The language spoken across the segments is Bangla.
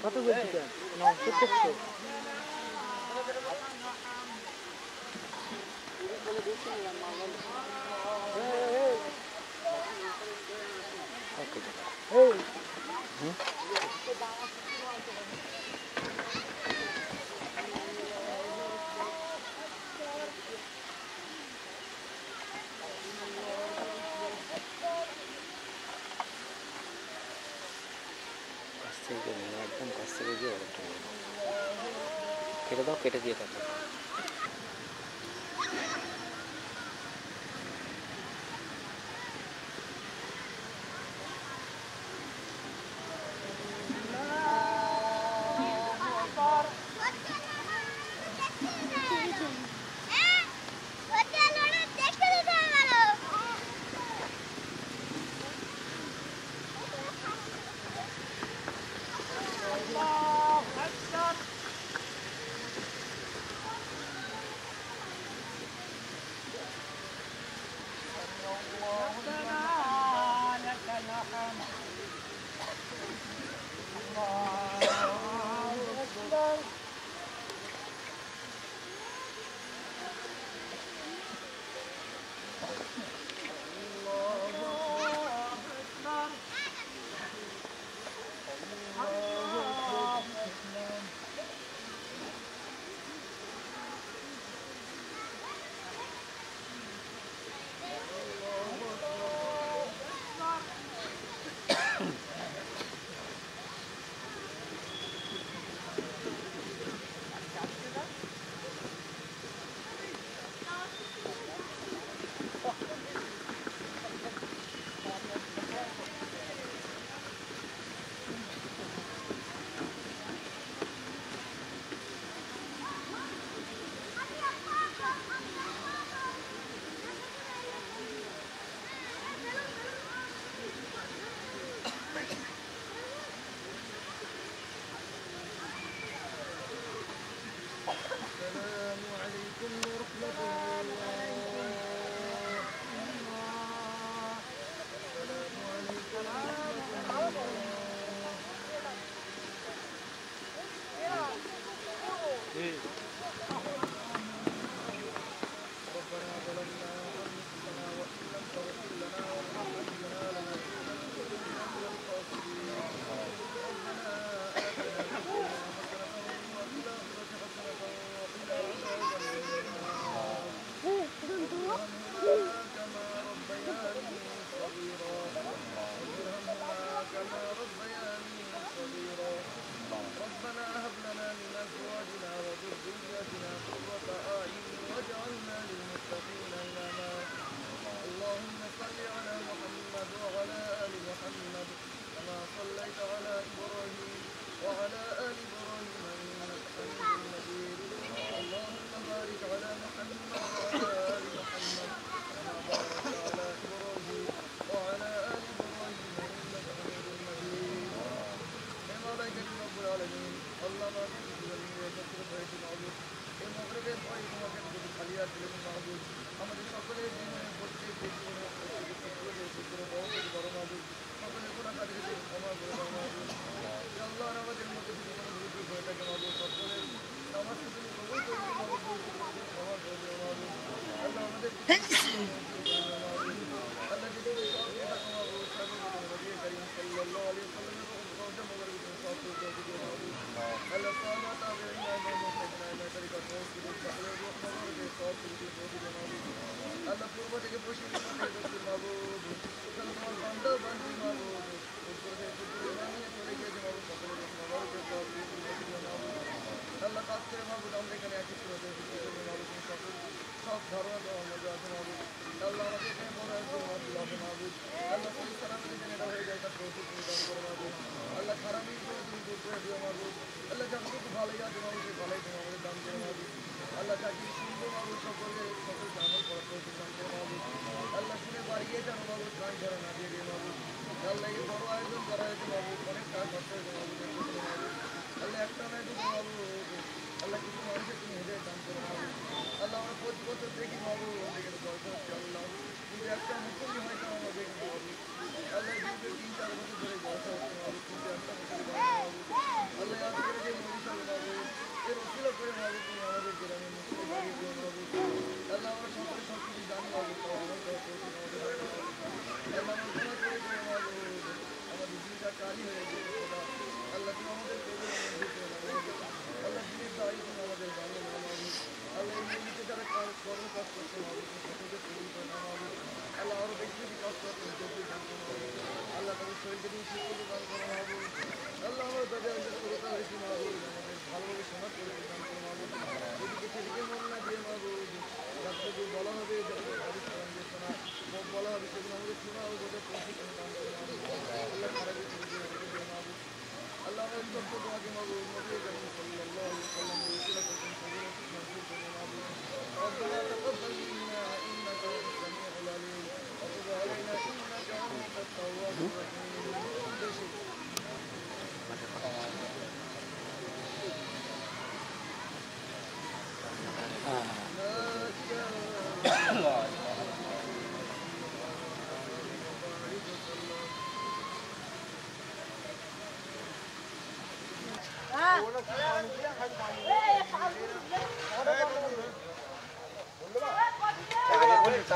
কত বলছি না করতেছো একদম কাছ থেকে গিয়ে কেটে দাও, কেটে দিয়ে কাটো।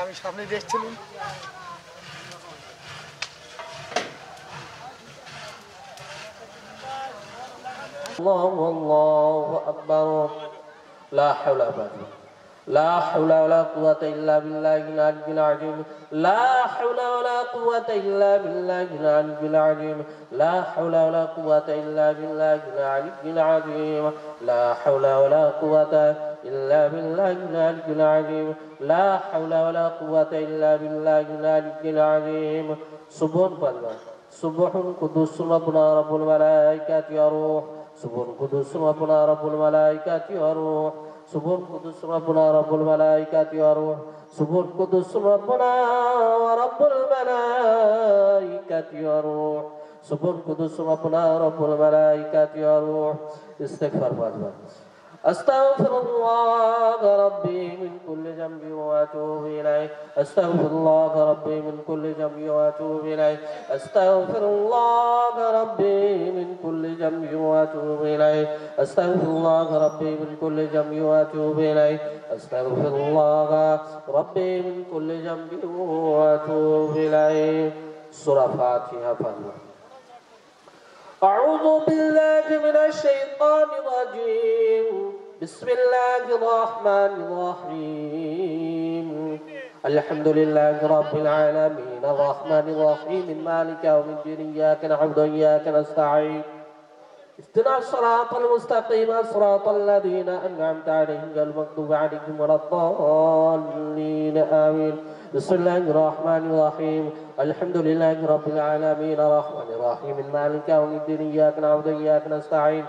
আমি সামনে দেখছিলাম الله أكبر لا حول ولا قوة لا حول ولا قوة إلا بالله العلي العظيم لا حول ولا قوة إلا بالله العلي العظيم لا حول ولا قوة إلا بالله العلي العظيم لا حول ولا قوة إلا بالله العلي العظيم لا حول ولا قوة إلا بالله العلي العظيم سبحان الله سبحان قدوس ربنا رب الملائكة والروح سبحان قدوس ربنا رب الملائكة والروح سبحان قدوس ربنا رب الملائكة والروح سبحان قدوس ربنا ورب الملائكة والروح سبحان قدوس ربنا رب الملائكة والروح استغفر الله أستغفر الله ربي من كل ذنب وأتوب إليه أستغفر الله ربي من كل ذنب وأتوب إليه أستغفر الله ربي من كل ذنب وأتوب إليه أستغفر الله ربي من كل ذنب وأتوب إليه أستغفر الله ربي من كل ذنب وأتوب إليه سورة فاتحة فاتحة أعوذ بالله من الشيطان الرجيم بسم الله الرحمن الرحيم الحمد لله رب العالمين الرحمن الرحيم مالك يوم الدين إياك نعبد وإياك نستعين اهدنا الصراط المستقيم صراط الذين أنعمت عليهم غير المغضوب عليهم ولا الضالين آمين بسم الله الرحمن الرحيم الحمد لله رب العالمين الرحمن الرحيم مالك يوم الدين إياك نعبد وإياك نستعين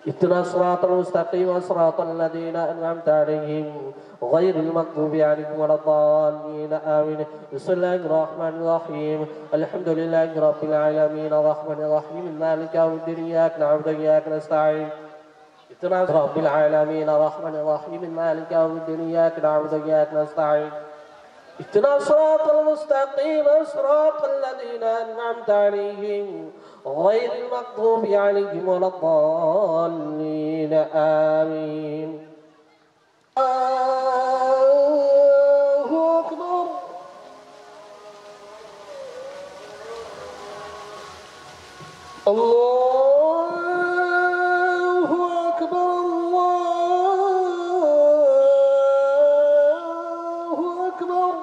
اهدنا الصراط المستقيم صراط الذين أنعمت عليهم غير المغضوب عليهم ولا الضالين آمين بسم الله الرحمن الرحيم الحمد لله رب العالمين الرحمن الرحيم مالك يوم الدين إياك نعبد وإياك نستعين اهدنا رب العالمين الرحمن الرحيم مالك يوم الدين إياك نعبد وإياك نستعين اهدنا الصراط المستقيم صراط الذين أنعمت عليهم غير المغضوب عليهم ولا الضالين آمين الله الله أكبر الله أكبر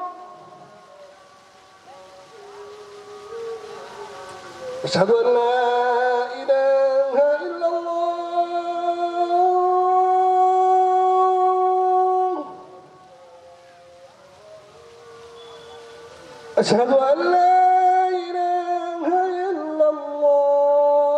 أشهد أن لا إله إلا الله أشهد أن لا إله إلا الله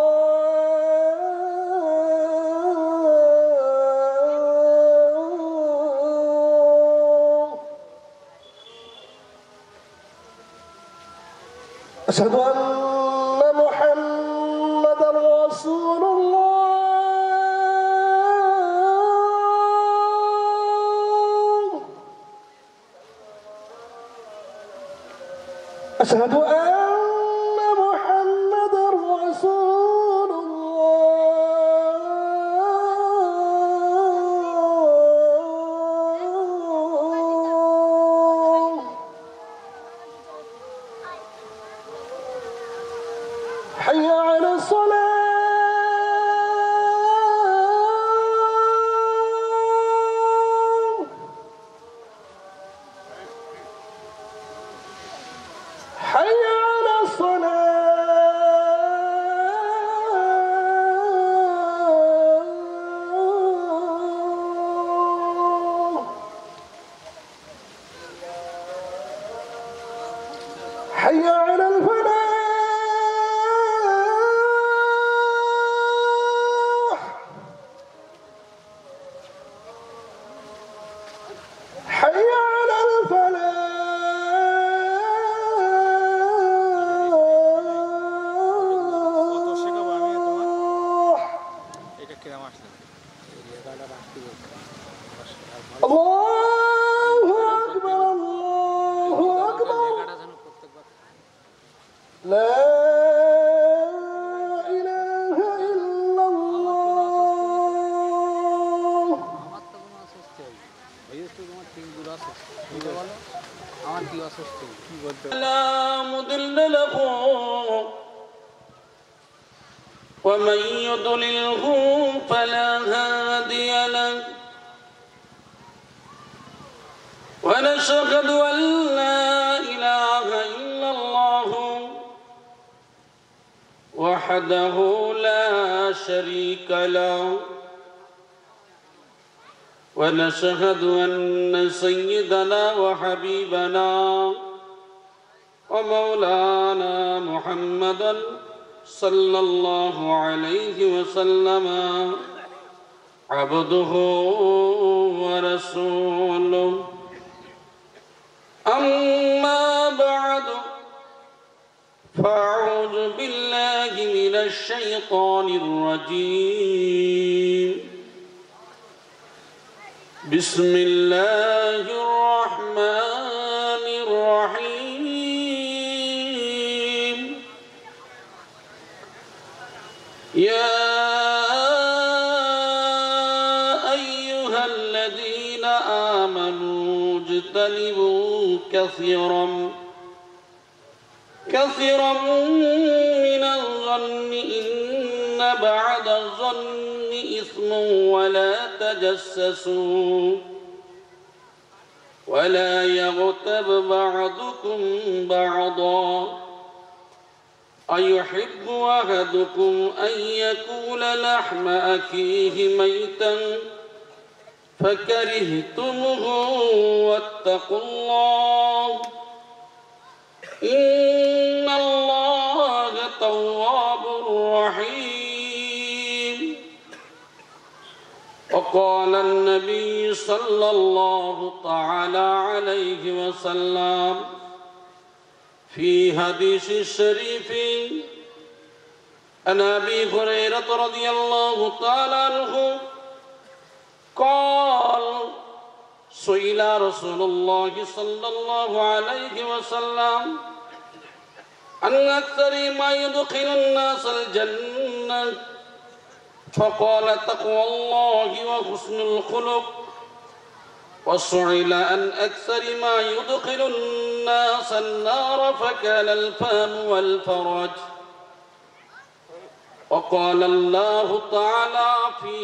أشهد أن محمدًا رسول الله أشهد أن محمدًا رسول الله حي على الصلاة حي على الصلاة حي على الفلاح حي على الفلاح এটা কিরাম আসলে الله أكبر الله أكبر لا إله إلا الله আমার তো কোনো অসুস্থ হয়নি ওই তো তোমার তিনগুলো অসুস্থ বুঝতে বলো আমার কি অসুস্থ কি বলতে لا مضل له ومن يضلله فلا هادي له ونشهد أن لا إله إلا الله وحده لا شريك له ونشهد أن سيدنا وحبيبنا ومولانا محمدا صلى الله عليه وسلم عبده ورسوله أما بعد فأعوذ بالله من الشيطان الرجيم بسم الله الرحمن الرحيم يا أيها الذين آمنوا اجتنبوا كثيرا من الظن إن بعد الظن إثم ولا تجسسوا ولا يغتب بعضكم بعضا أيحب أحدكم أن يأكل لحم أخيه ميتا فكرهتموه واتقوا الله إن الله تواب رحيم وقال النبي صلى الله تعالى عليه وسلم في حديث الشريف عن أبي هريرة رضي الله تعالى عنه قال سئل رسول الله صلى الله عليه وسلم عن أكثر ما يدخل الناس الجنة فقال تقوى الله وحسن الخلق وسئل عن أكثر ما يدخل الناس النار فقال الفهم والفرج وقال الله تعالى في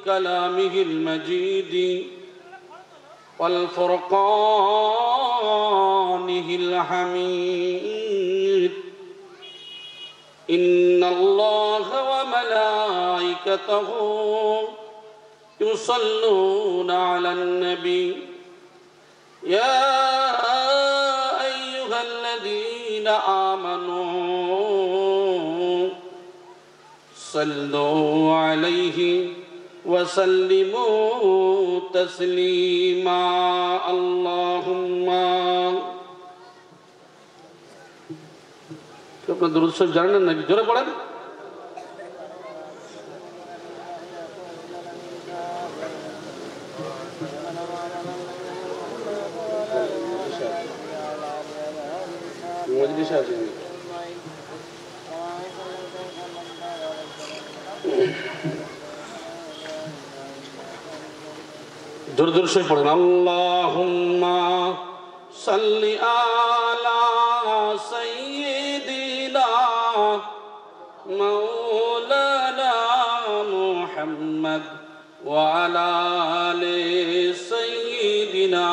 كلامه المجيد والفرقانه الحميد إن الله وملائكته يصلون على النبي يا أيها الذين آمنوا صلوا عليه وسلموا تسليما اللهم अपना दुरूद शरीफ जानें ना जोरे पढ़ें मजलिस है जी दुरूद शरीफ पढ़ें अल्लाहुम्मा सल्लि अला सय्यिदिना मौलाना मुहम्मद व अला आलि सय्यिदिना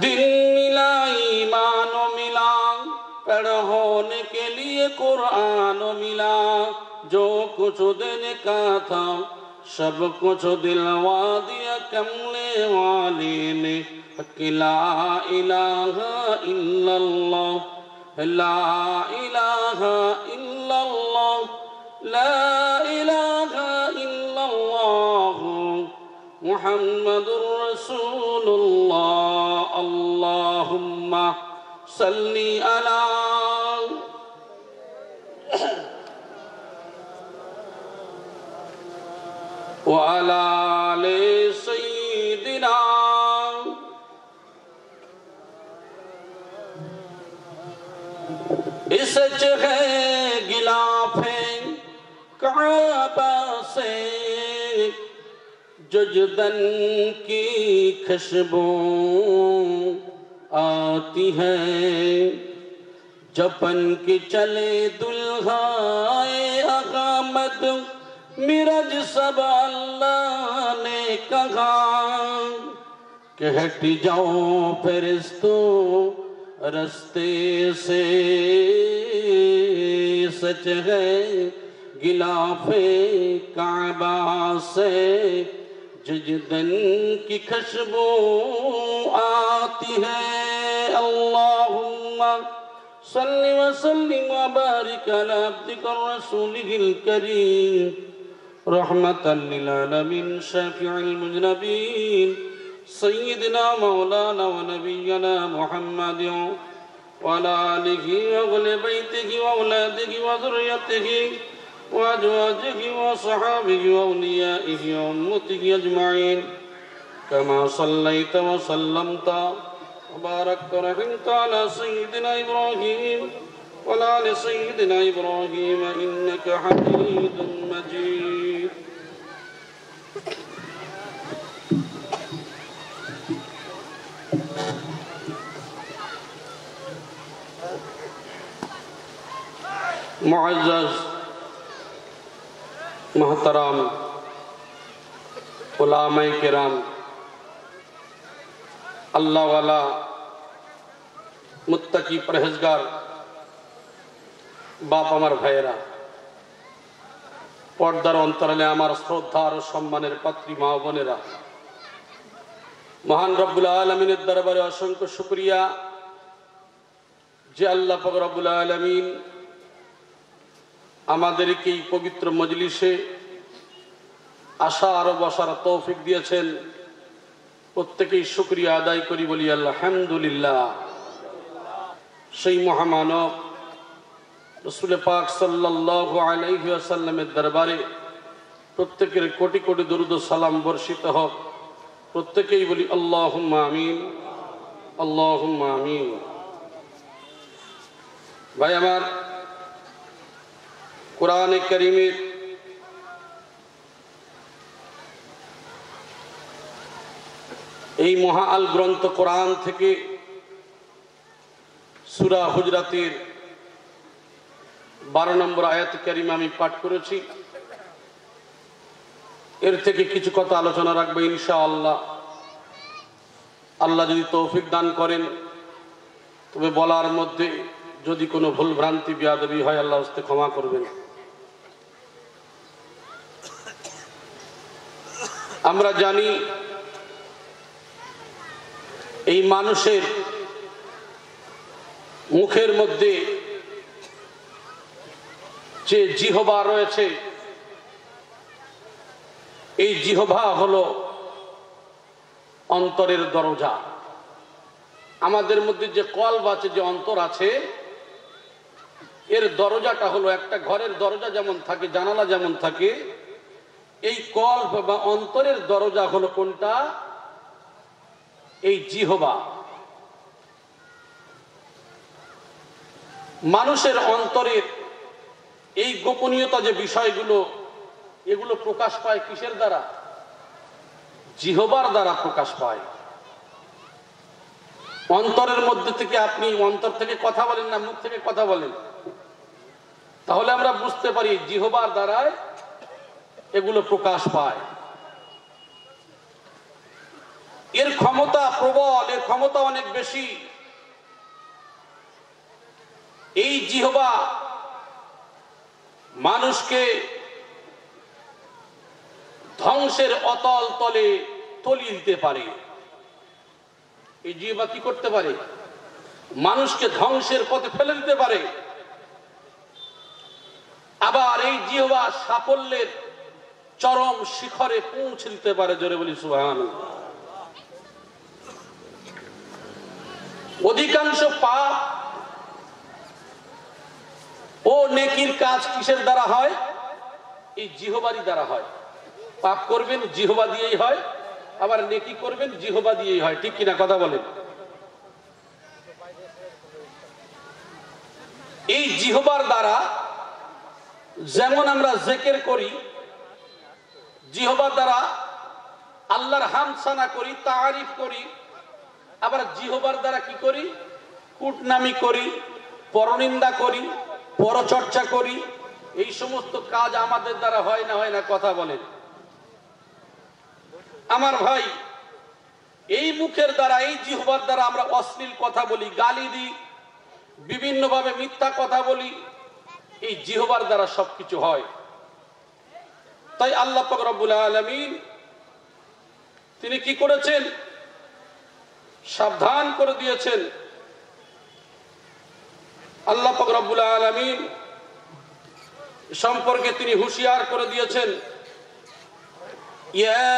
दिन मिला ईमान मिला पढ़ होने के लिए कुरान मिला जो कुछ देने का था सब कुछ दिलवा दिया कमले वाले ने ला इलाहा इल्लल्लाह ला इलाहा इल्लल्लाह ला इलाहा इल्लल्लाह मुहम्मदुर रसूलुल्लाह अल्लाहुम्मा सल्ली अला वअला आले सय्यिदिना सच है गिलाफे काबा से जुजदन की खुशबू आती है जपन के चले दुल्हाए अहमद मिरज सब अल्लाह ने कहा कि हट जाओ फरिश्तों रस्ते से सच है गिलाफे काबा से जुजदन की खुशबू आती है अल्लाहुम्मा सल्लि व सल्लिम व बारिक अला अब्दिका रसूलिहिल करीम रहमतल लिल आलमीन शफीउल मुज़नबीन सय्यिदना मौलाना व नबियना मुहम्मद व अला आलिहि व अहले बैतिहि व औलादिहि व ज़ुर्रिय्यतिहि व अज़वाजिहि व सहाबिहि व औलियाइहि व उम्मतिहि अजमाइन कमा सल्लैत व सल्लमता وبارك ورحمت على سيدنا إبراهيم وعلى آل سيدنا إبراهيم إنك حميد مجيد मुअज़्ज़ज़ मोहतरम उलामाए किराम अल्लाह वाला मुत्तकी परहेजगार बाप आमार भाइयेरा पर्दार अंतराले आमार श्रद्धार सम्मानेर पात्री मा बोनेरा महान रब्बुल आलामीनेर दरबारे असंख्य शुक्रिया जे आल्लाह पाक रब्बुल आलामीन आमादेरके এই पवित्र मजलिसे आशा और बसार तौफिक दिएছেন प्रत्येकेই शुक्रिया आदाय करी बोली अल्हम्दुलिल्लाह সেই মহামানব रसूल पाक सल्लल्लाहु अलैहि वसल्लमेर दरबारे प्रत्येकेर कोटि कोटि दरूद सालाम बर्षित होक प्रत्येकेই बोली अल्लाहुम्मा आमीन अल्लाहुम्मा आमीन। भाई आमार कुरान करीमेर এই মহা আল গ্রন্থ কোরআন থেকে সূরা হুজরাতের 12 নম্বর আয়াত কারিমা আমি পাঠ করেছি। এর থেকে কিছু কথা আলোচনা রাখবো ইনশাআল্লাহ। আল্লাহ যদি তৌফিক দান করেন, তবে বলার মধ্যে যদি কোনো ভুল ভ্রান্তি বেয়াদবি হয় আল্লাহর হস্তে ক্ষমা করবেন। আমরা জানি এই মানুষের মুখের মধ্যে যে জিহবা রয়েছে, এই জিহবা হলো অন্তরের দরজা। আমাদের মধ্যে যে কলব আছে, যে অন্তর আছে, এর দরজাটা হলো একটা ঘরের দরজা যেমন থাকে, জানালা যেমন থাকে, এই কলব বা অন্তরের দরজা হলো কোনটা? এই জিহবা। মানুষের অন্তরের এই গোপনীয়তা যে বিষয়গুলো, এগুলো প্রকাশ পায় কিসের দ্বারা? জিহবার দ্বারা প্রকাশ পায়। অন্তরের মধ্যে থেকে আপনি অন্তর থেকে কথা বলেন না মুখ থেকে কথা বলেন, তাহলে আমরা বুঝতে পারি জিহবার দ্বারায় এগুলো প্রকাশ পায়। এর ক্ষমতা প্রবল, এর ক্ষমতা অনেক বেশি। এই জিহবা মানুষকে ধ্বংসের অতল তলে তলিয়ে দিতে পারে। এই জিহবা কি করতে পারে? মানুষকে ধ্বংসের পথে ফেলে দিতে পারে। আবার এই জিহবা সাফল্যের চরম শিখরে পৌঁছে দিতে পারে। জোরে বলি সুবহানাল্লাহ। অধিকাংশ পাপ ও নেকির কাজ কিসের দ্বারা হয়? এই জিহবারই দ্বারা হয়। পাপ করবেন জিহবা দিয়েই হয়, আবার নেকি করবেন জিহবা দিয়েই হয়। ঠিক কিনা কথা বলেন? এই জিহবার দ্বারা যেমন আমরা জিকির করি, জিহবার দ্বারা আল্লাহর হামদ সানা করি, তারিফ করি, আবার জিহবার দ্বারা কি করি? কুটনামি করি, পরনিন্দা করি, পরচর্চা করি। এই সমস্ত কাজ আমাদের দ্বারা হয় না? হয় না? কথা বলেন। আমার ভাই, এই মুখের দ্বারা, এই জিহ্বার দ্বারা আমরা অশ্লীল কথা বলি, গালি দিই, বিভিন্ন ভাবে মিথ্যা কথা বলি। এই জিহ্বার দ্বারা সবকিছু হয়। তাই আল্লাহ পাক রব্বুল আলামিন তিনি কি করেছেন? সাবধান করে দিয়েছেন। আল্লাহ পাক রব্বুল আলামিন সম্পর্কে তিনি হুঁশিয়ার করে দিয়েছেন, ইয়া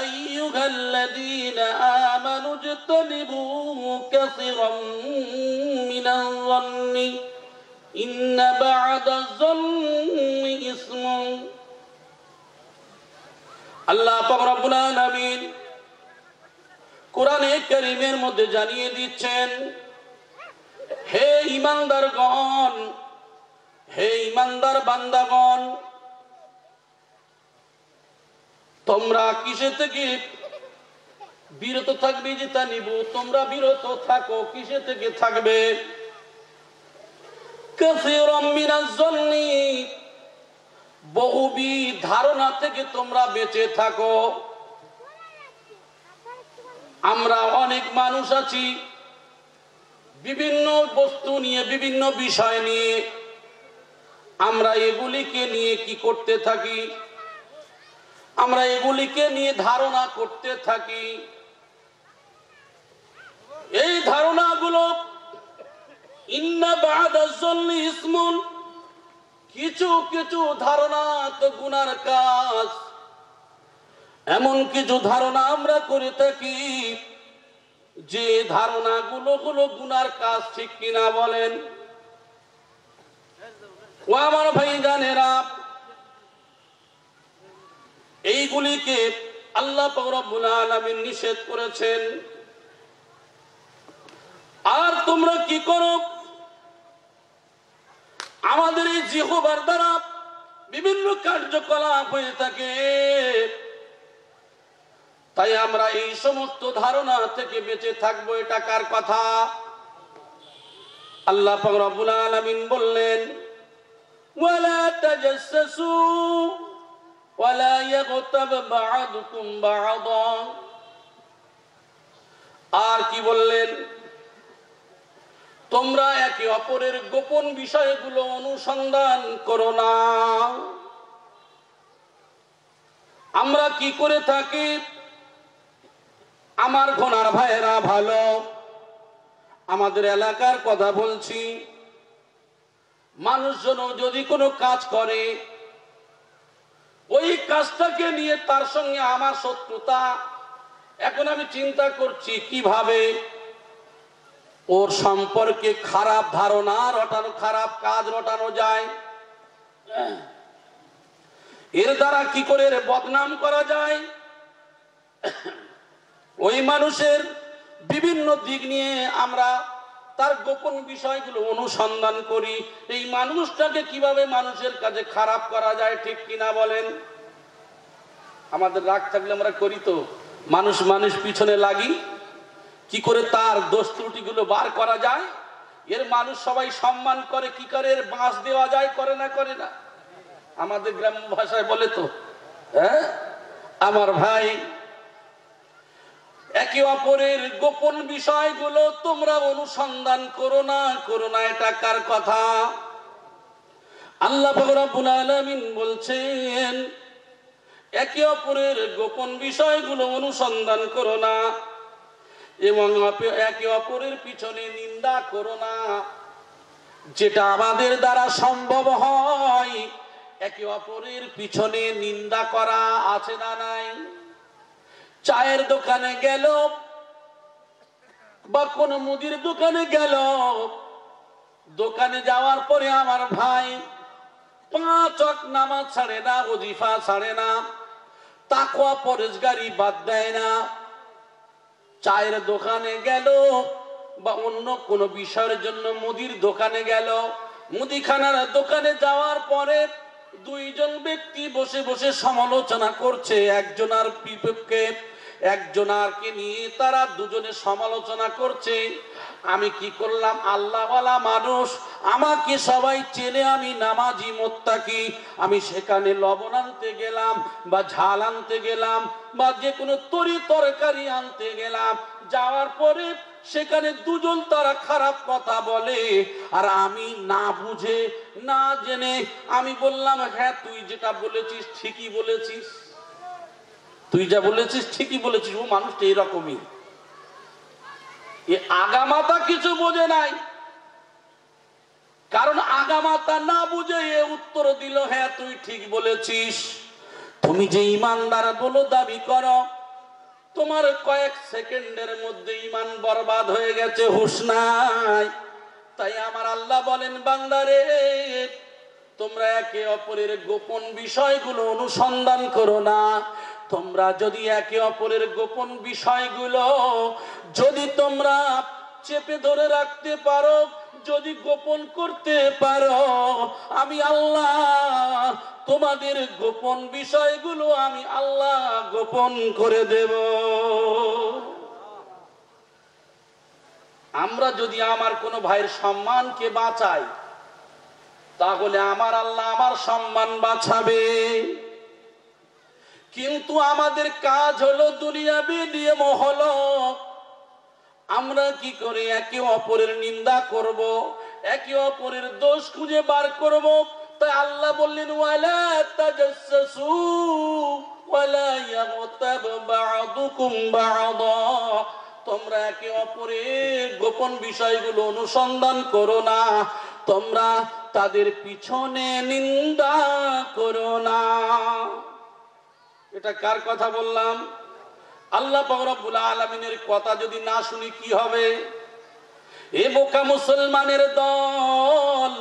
আইয়ুহাল্লাযীনা আমানু ইজতানিবু কাসীরাম মিনাল যান্নি ইন্না বা'দাজ যান্নি ইসমুন। আল্লাহ পাক রব্বুল আলামিন কোরআনে কারীমের মধ্যে জানিয়ে দিচ্ছেন, হে ঈমানদারগণ, হে ঈমানদার বান্দাগণ, তোমরা কিসে থেকে বিরত থাকবে? যেটা নিব, তোমরা বিরত থাকো। কিসে থেকে থাকবে? কাসীরাম মিনাজ যান্নি, বহুবিধ ধারণা থেকে তোমরা বেঁচে থাকো। আমরা অনেক মানুষ আছি, বিভিন্ন বস্তু নিয়ে, বিভিন্ন বিষয় নিয়ে আমরা এগুলিকে নিয়ে কি করতে থাকি? আমরা এগুলিকে নিয়ে ধারণা করতে থাকি। এই ধারণাগুলো ইন্না বা'দাজ যান্নি ইসমুন, কিছু কিছু ধারণা তো গুনার কাজ। এমন কিছু ধারণা আমরা করে থাকি যে ধারণাগুলো হলো গুনার কাজ। ঠিক কিনা বলেন? ও আমার ভাই জানেরা, এইগুলিকে আল্লাহ পাক রব্বুল আলামিন নিষেধ করেছেন। আর তোমরা কি করো? আমাদের এই জিহ্বার দ্বারা বিভিন্ন কার্যকলাপ হয়ে থাকে। তাই আমরা এই সমস্ত ধারণা থেকে বেঁচে থাকবো। এটা কার কথা? আল্লাহ পাক রব্বুল আলামিন বললেন ওয়ালা তাজাসসু ওয়ালা ইয়াগতাব বা'দুকুম বা'দা। আর কি বললেন? তোমরা একে অপরের গোপন বিষয়গুলো অনুসন্ধান করো না। আমরা কি করে থাকি? আমার ঘোনার ভাইয়েরা ভালো, আমাদের এলাকার কথা বলছি, মানুষজন যদি কোনো কাজ করে, ওই কাজটাকে নিয়ে তার সঙ্গে আমার শত্রুতা। এখন আমি চিন্তা করছি কিভাবে ওর সম্পর্কে খারাপ ধারণা রটানো, খারাপ কাজ রটানো যায়, এর দ্বারা কি করে বদনাম করা যায়। ওই মানুষের বিভিন্ন দিক নিয়ে আমরা তার গোপন বিষয়গুলো অনুসন্ধান করি। এই মানুষটাকে কিভাবে মানুষের কাছে খারাপ করা যায়, ঠিক কিনা বলেন? আমাদের রাগ থাকলে আমরা করি তো, মানুষ মানুষ পিছনে লাগি, কি করে তার দোষ ত্রুটিগুলো বার করা যায়। এর মানুষ সবাই সম্মান করে, কি করে এর বাঁশ দেওয়া যায়, করে না করে না? আমাদের গ্রাম্য ভাষায় বলে তো, হ্যাঁ আমার ভাই, একে অপরের গোপন বিষয়গুলো তোমরা অনুসন্ধান করো না, করো না। এটা কার কথা? আল্লাহ পাক রব্বুল আলামিন বলছেন একে অপরের গোপন বিষয়গুলো অনুসন্ধান করো না এবং একে অপরের পিছনে নিন্দা করো না। যেটা আমাদের দ্বারা সম্ভব হয় একে অপরের পিছনে নিন্দা করা, আছে না নাই? চায়ের দোকানে গেল বা কোন মুদির দোকানে গেল, দোকানে যাওয়ার পরে আমার ভাই 5 ওয়াক্ত নামাজ ছাড়ে না, ওজিফা ছাড়ে না, তাকওয়া পরেজগারি বাদ দেয় না। চায়ের দোকানে গেল বা অন্য কোন বিষয়ের জন্য মুদির দোকানে গেল, মুদিখানার দোকানে যাওয়ার পরে 2 জন ব্যক্তি বসে বসে সমালোচনা করছে, একজনার বিপক্ষে একজনারকে নিয়ে তারা দুজনে সমালোচনা করছে। আমি কি করলাম? আল্লাহওয়ালা মানুষ, আমাকে সবাই চেনে, আমি নামাজি মুত্তাকি। আমি সেখানে লবণ আনতে গেলাম বা ঝাল আনতে গেলাম বা যে কোনো তরকারি আনতে গেলাম, যাওয়ার পরে সেখানে দুজন তারা খারাপ কথা বলে, আর আমি না বুঝে না জেনে আমি বললাম হ্যাঁ তুই যেটা বলেছিস ঠিকই বলেছিস, তুই যা বলেছিস ঠিকই বলেছিস। ও মানুষটা এরকমই, এ আগামাতা কিছু বোঝে নাই। কারণ আগামাতা না বুঝে এ উত্তর দিল হ্যাঁ তুই ঠিক বলেছিস। তুমি যে ইমানদার বলো দাবি করো, তোমার কয়েক সেকেন্ডের মধ্যে ইমান বরবাদ হয়ে গেছে, হুঁশ নাই। তাই আমার আল্লাহ বলেন বান্দারে, তোমরা একে অপরের গোপন বিষয়গুলো অনুসন্ধান করো না। তোমরা যদি একে অপরের গোপন বিষয়গুলো যদি তোমরা চেপে ধরে রাখতে পারো, যদি গোপন করতে পারো, আমি আল্লাহ তোমাদের গোপন বিষয়গুলো আমি আল্লাহ গোপন করে দেব। আমরা যদি আমার কোনো ভাইয়ের সম্মানকে বাঁচাই, তাহলে আমার আল্লাহ আমার সম্মান বাঁচাবে। কিন্তু আমাদের কাজ হলো দুনিয়াবি নিয়ম হলো আমরা কি করে একে অপরের নিন্দা করব, একে অপরের দোষ খুঁজে বার করব। তাই আল্লাহ বললেন ওয়ালা তাজাসসু ওয়ালা ইয়াগতাব বা'দুকুম বা'দা। তোমরা একে অপরের গোপন বিষয়গুলো অনুসন্ধান করো না, তোমরা তাদের পিছনে নিন্দা করো না। এটা কার কথা বললাম? আল্লাহ পাক রব্বুল আলামিনের কথা যদি না শুনি কি হবে? এ বোকা মুসলমানের দল,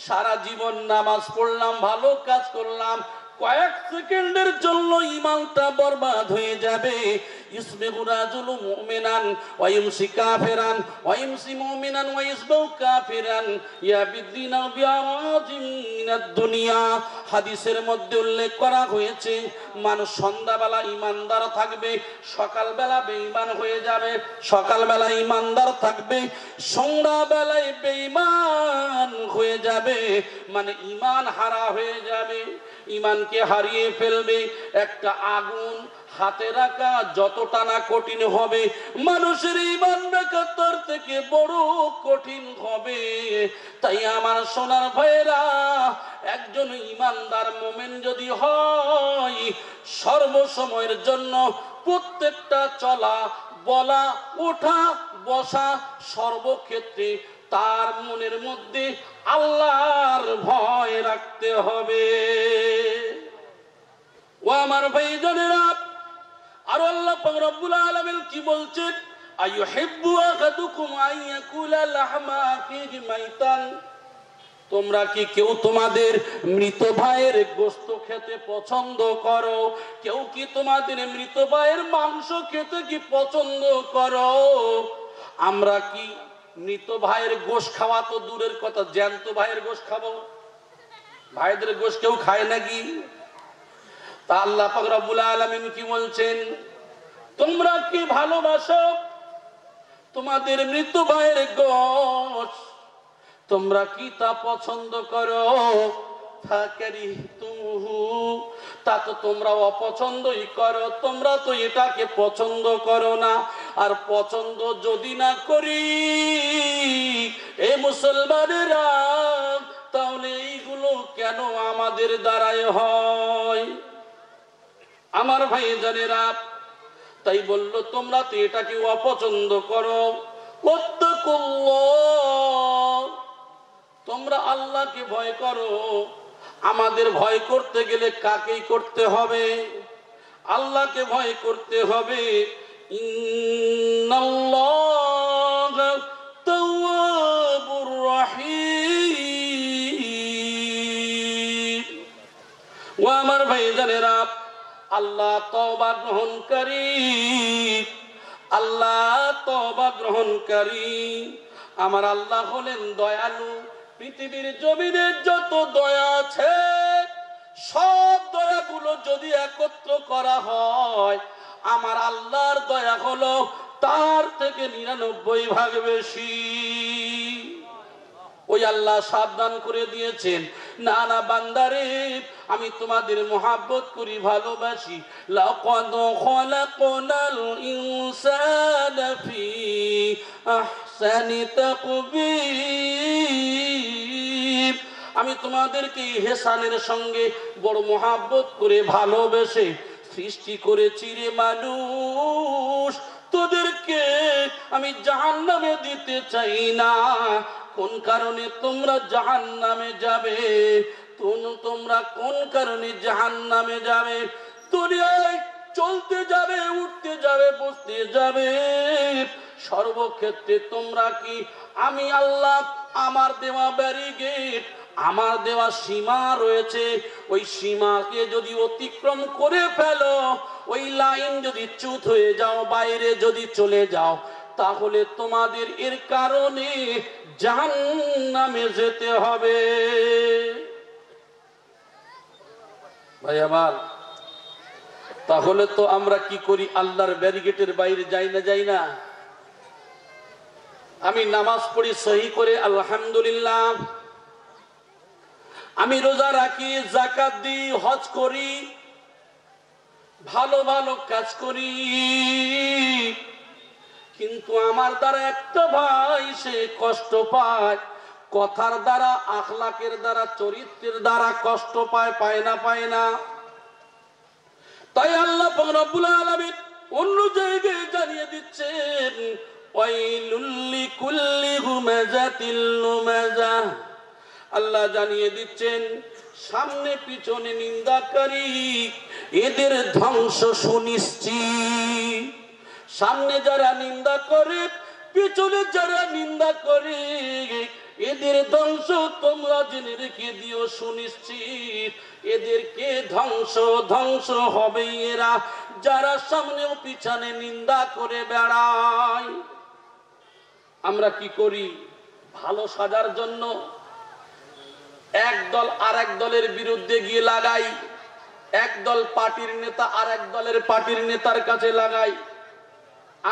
সারা জীবন নামাজ পড়লাম, ভালো কাজ করলাম, কয়েক সেকেন্ডের জন্য ঈমানটা বরবাদ হয়ে যাবে। ইসবিহু রাজুলু মুমিনান ওয়া ইমসি কাফিরান ওয়া ইমসি মুমিনান ওয়া ইসবিহু কাফিরান ইয়াবিদিনা বিআরাজিম মিনাদ দুনিয়া। হাদিসের মধ্যে উল্লেখ করা হয়েছে, মানুষ সন্ধ্যাবেলা ঈমানদার থাকবে, সকালবেলা বেঈমান হয়ে যাবে। সকালবেলা ঈমানদার থাকবে, সন্ধ্যাবেলায় বেঈমান হয়ে যাবে, মানে ঈমান হারা হয়ে যাবে, ঈমানকে হারিয়ে ফেলবে। একটা আগুন হাতে রাখা যতটা না কঠিন হবে, মানুষের ঈমান রাখা তার থেকে বড় কঠিন হবে। তাই আমার সোনার ভাইয়েরা, একজন ঈমানদার মুমিন যদি হয়, সর্বসময়ের জন্য প্রত্যেকটা চলা বলা ওঠা বসা সর্বক্ষেত্রে তার মনের মধ্যে আল্লাহর ভয় রাখতে হবে। ও আমার ভাইজানেরা, আর আল্লাহ পাক রব্বুল আলামিন কি বলছেন? আইয়ুহিব্বু আহাদুকুম আইয়াকুলা লাহমা আখিহি মাইতান। তোমরা কি কেউ তোমাদের মৃত ভাইয়ের গোশত খেতে পছন্দ করো? কেউ কি তোমাদের মৃত ভাইয়ের মাংস খেতে কি পছন্দ করো? আমরা কি মৃত ভাইয়ের গোশ খাওয়া তো দূরের কথা, জ্যান্ত ভাইয়ের গোশ খাবো? ভাইদের গোশ কেউ খায় নাকি? তা আল্লাহ পাক রব্বুল আলামিন কি বলছেন? তোমরা কি ভালোবাসো তোমাদের মৃত ভাইয়ের গোশ? তোমরা কি তা পছন্দ করো? তা তো তোমরা অপছন্দই করো। তোমরা তো এটাকে পছন্দ করো না। আর পছন্দ যদি না করি এ মুসলমানেরা, তাহলে এইগুলো কেন আমাদের দ্বারাই হয়? আমার ভাইজানেরা, তাই বলল তোমরা তো এটাকে অপছন্দ করো। তোমরা আল্লাহকে ভয় করো। আমাদের ভয় করতে গেলে কাকেই করতে হবে? আল্লাহকে ভয় করতে হবে। ইন্নাল্লাহা তাওয়াবুর রাহিম। ও আমার ভাইজানেরা, আল্লাহ তওবা গ্রহণকারী, আল্লাহ তওবা গ্রহণকারী। আমার আল্লাহ হলেন দয়ালু। পৃথিবীর জমিনে যত দয়া আছে, সব দয়াগুলো যদি একত্র করা হয়, আমার আল্লাহর দয়া হলো তার থেকে 99 ভাগ বেশি। ওই আল্লাহ সাবধান করে দিয়েছেন, না না বান্দারে, আমি তোমাদের মহব্বত করি, ভালোবাসি। লাকাদ খলাকনাল ইনসানা ফি আহসানি তাকবীর। আমি তোমাদেরকে ইহসানের সঙ্গে বড় মহব্বত করে ভালোবেসে সৃষ্টি করেছি রে মানুষ। তোদেরকে আমি জাহান্নামে দিতে চাই না। কোন কারণে তোমরা জাহান্নামে যাবে? তোমরা কোন কারণে জাহান্নামে যাবে? দুনিয়ায় চলতে যাবে, উঠতে যাবে, বসতে যাবে, সর্বক্ষেত্রে তোমরা কি আমি আল্লাহ আমার দেওয়া ব্যারিকেড, আমার দেওয়া সীমা রয়েছে, ওই সীমাকে যদি অতিক্রম করে ফেলো, ওই লাইন যদি চ্যুত হয়ে যাও, বাইরে যদি চলে যাও, তাহলে তোমাদের এর কারণে জাহান্নামে যেতে হবে। ভাই আমার, তাহলে তো আমরা কি করি? আল্লাহর ব্যারিকেডের বাইরে যাই না। আমি নামাজ পড়ি সহি করে আলহামদুলিল্লাহ, আমি রোজা রাখি, যাকাত দিই, হজ করি, ভালো ভালো কাজ করি, কিন্তু আমার দ্বারা একটা ভাই সে কষ্ট পায়, কথার দ্বারা, আখলাকের দ্বারা, চরিত্রের দ্বারা কষ্ট পায়, পায় না। তাই আল্লাহ পাক রব্বুল আলামিন অন্য জায়গায় জানিয়ে দিচ্ছেন, ওয়াইলুল লিকুল্লি হুমাযাতিল লুমাযাহ। আল্লাহ জানিয়ে দিচ্ছেন, সামনে পিছনে নিন্দাকারী এদের ধ্বংস সুনিশ্চিত। সামনে যারা নিন্দা করে পিছনে যারা নিন্দা করে এদের ধ্বংস তোমরা জেনে রেখে দিও সুনিশ্চিত, এদেরকে ধ্বংস ধ্বংস হবে এরা যারা সামনে ও পিছনে নিন্দা করে বেড়ায়। আমরা কি করি? ভালো সাজার জন্য একদল আর এক দলের বিরুদ্ধে গিয়ে লাগাই, একদল পার্টির নেতা আর এক দলের পার্টির নেতার কাছে লাগাই।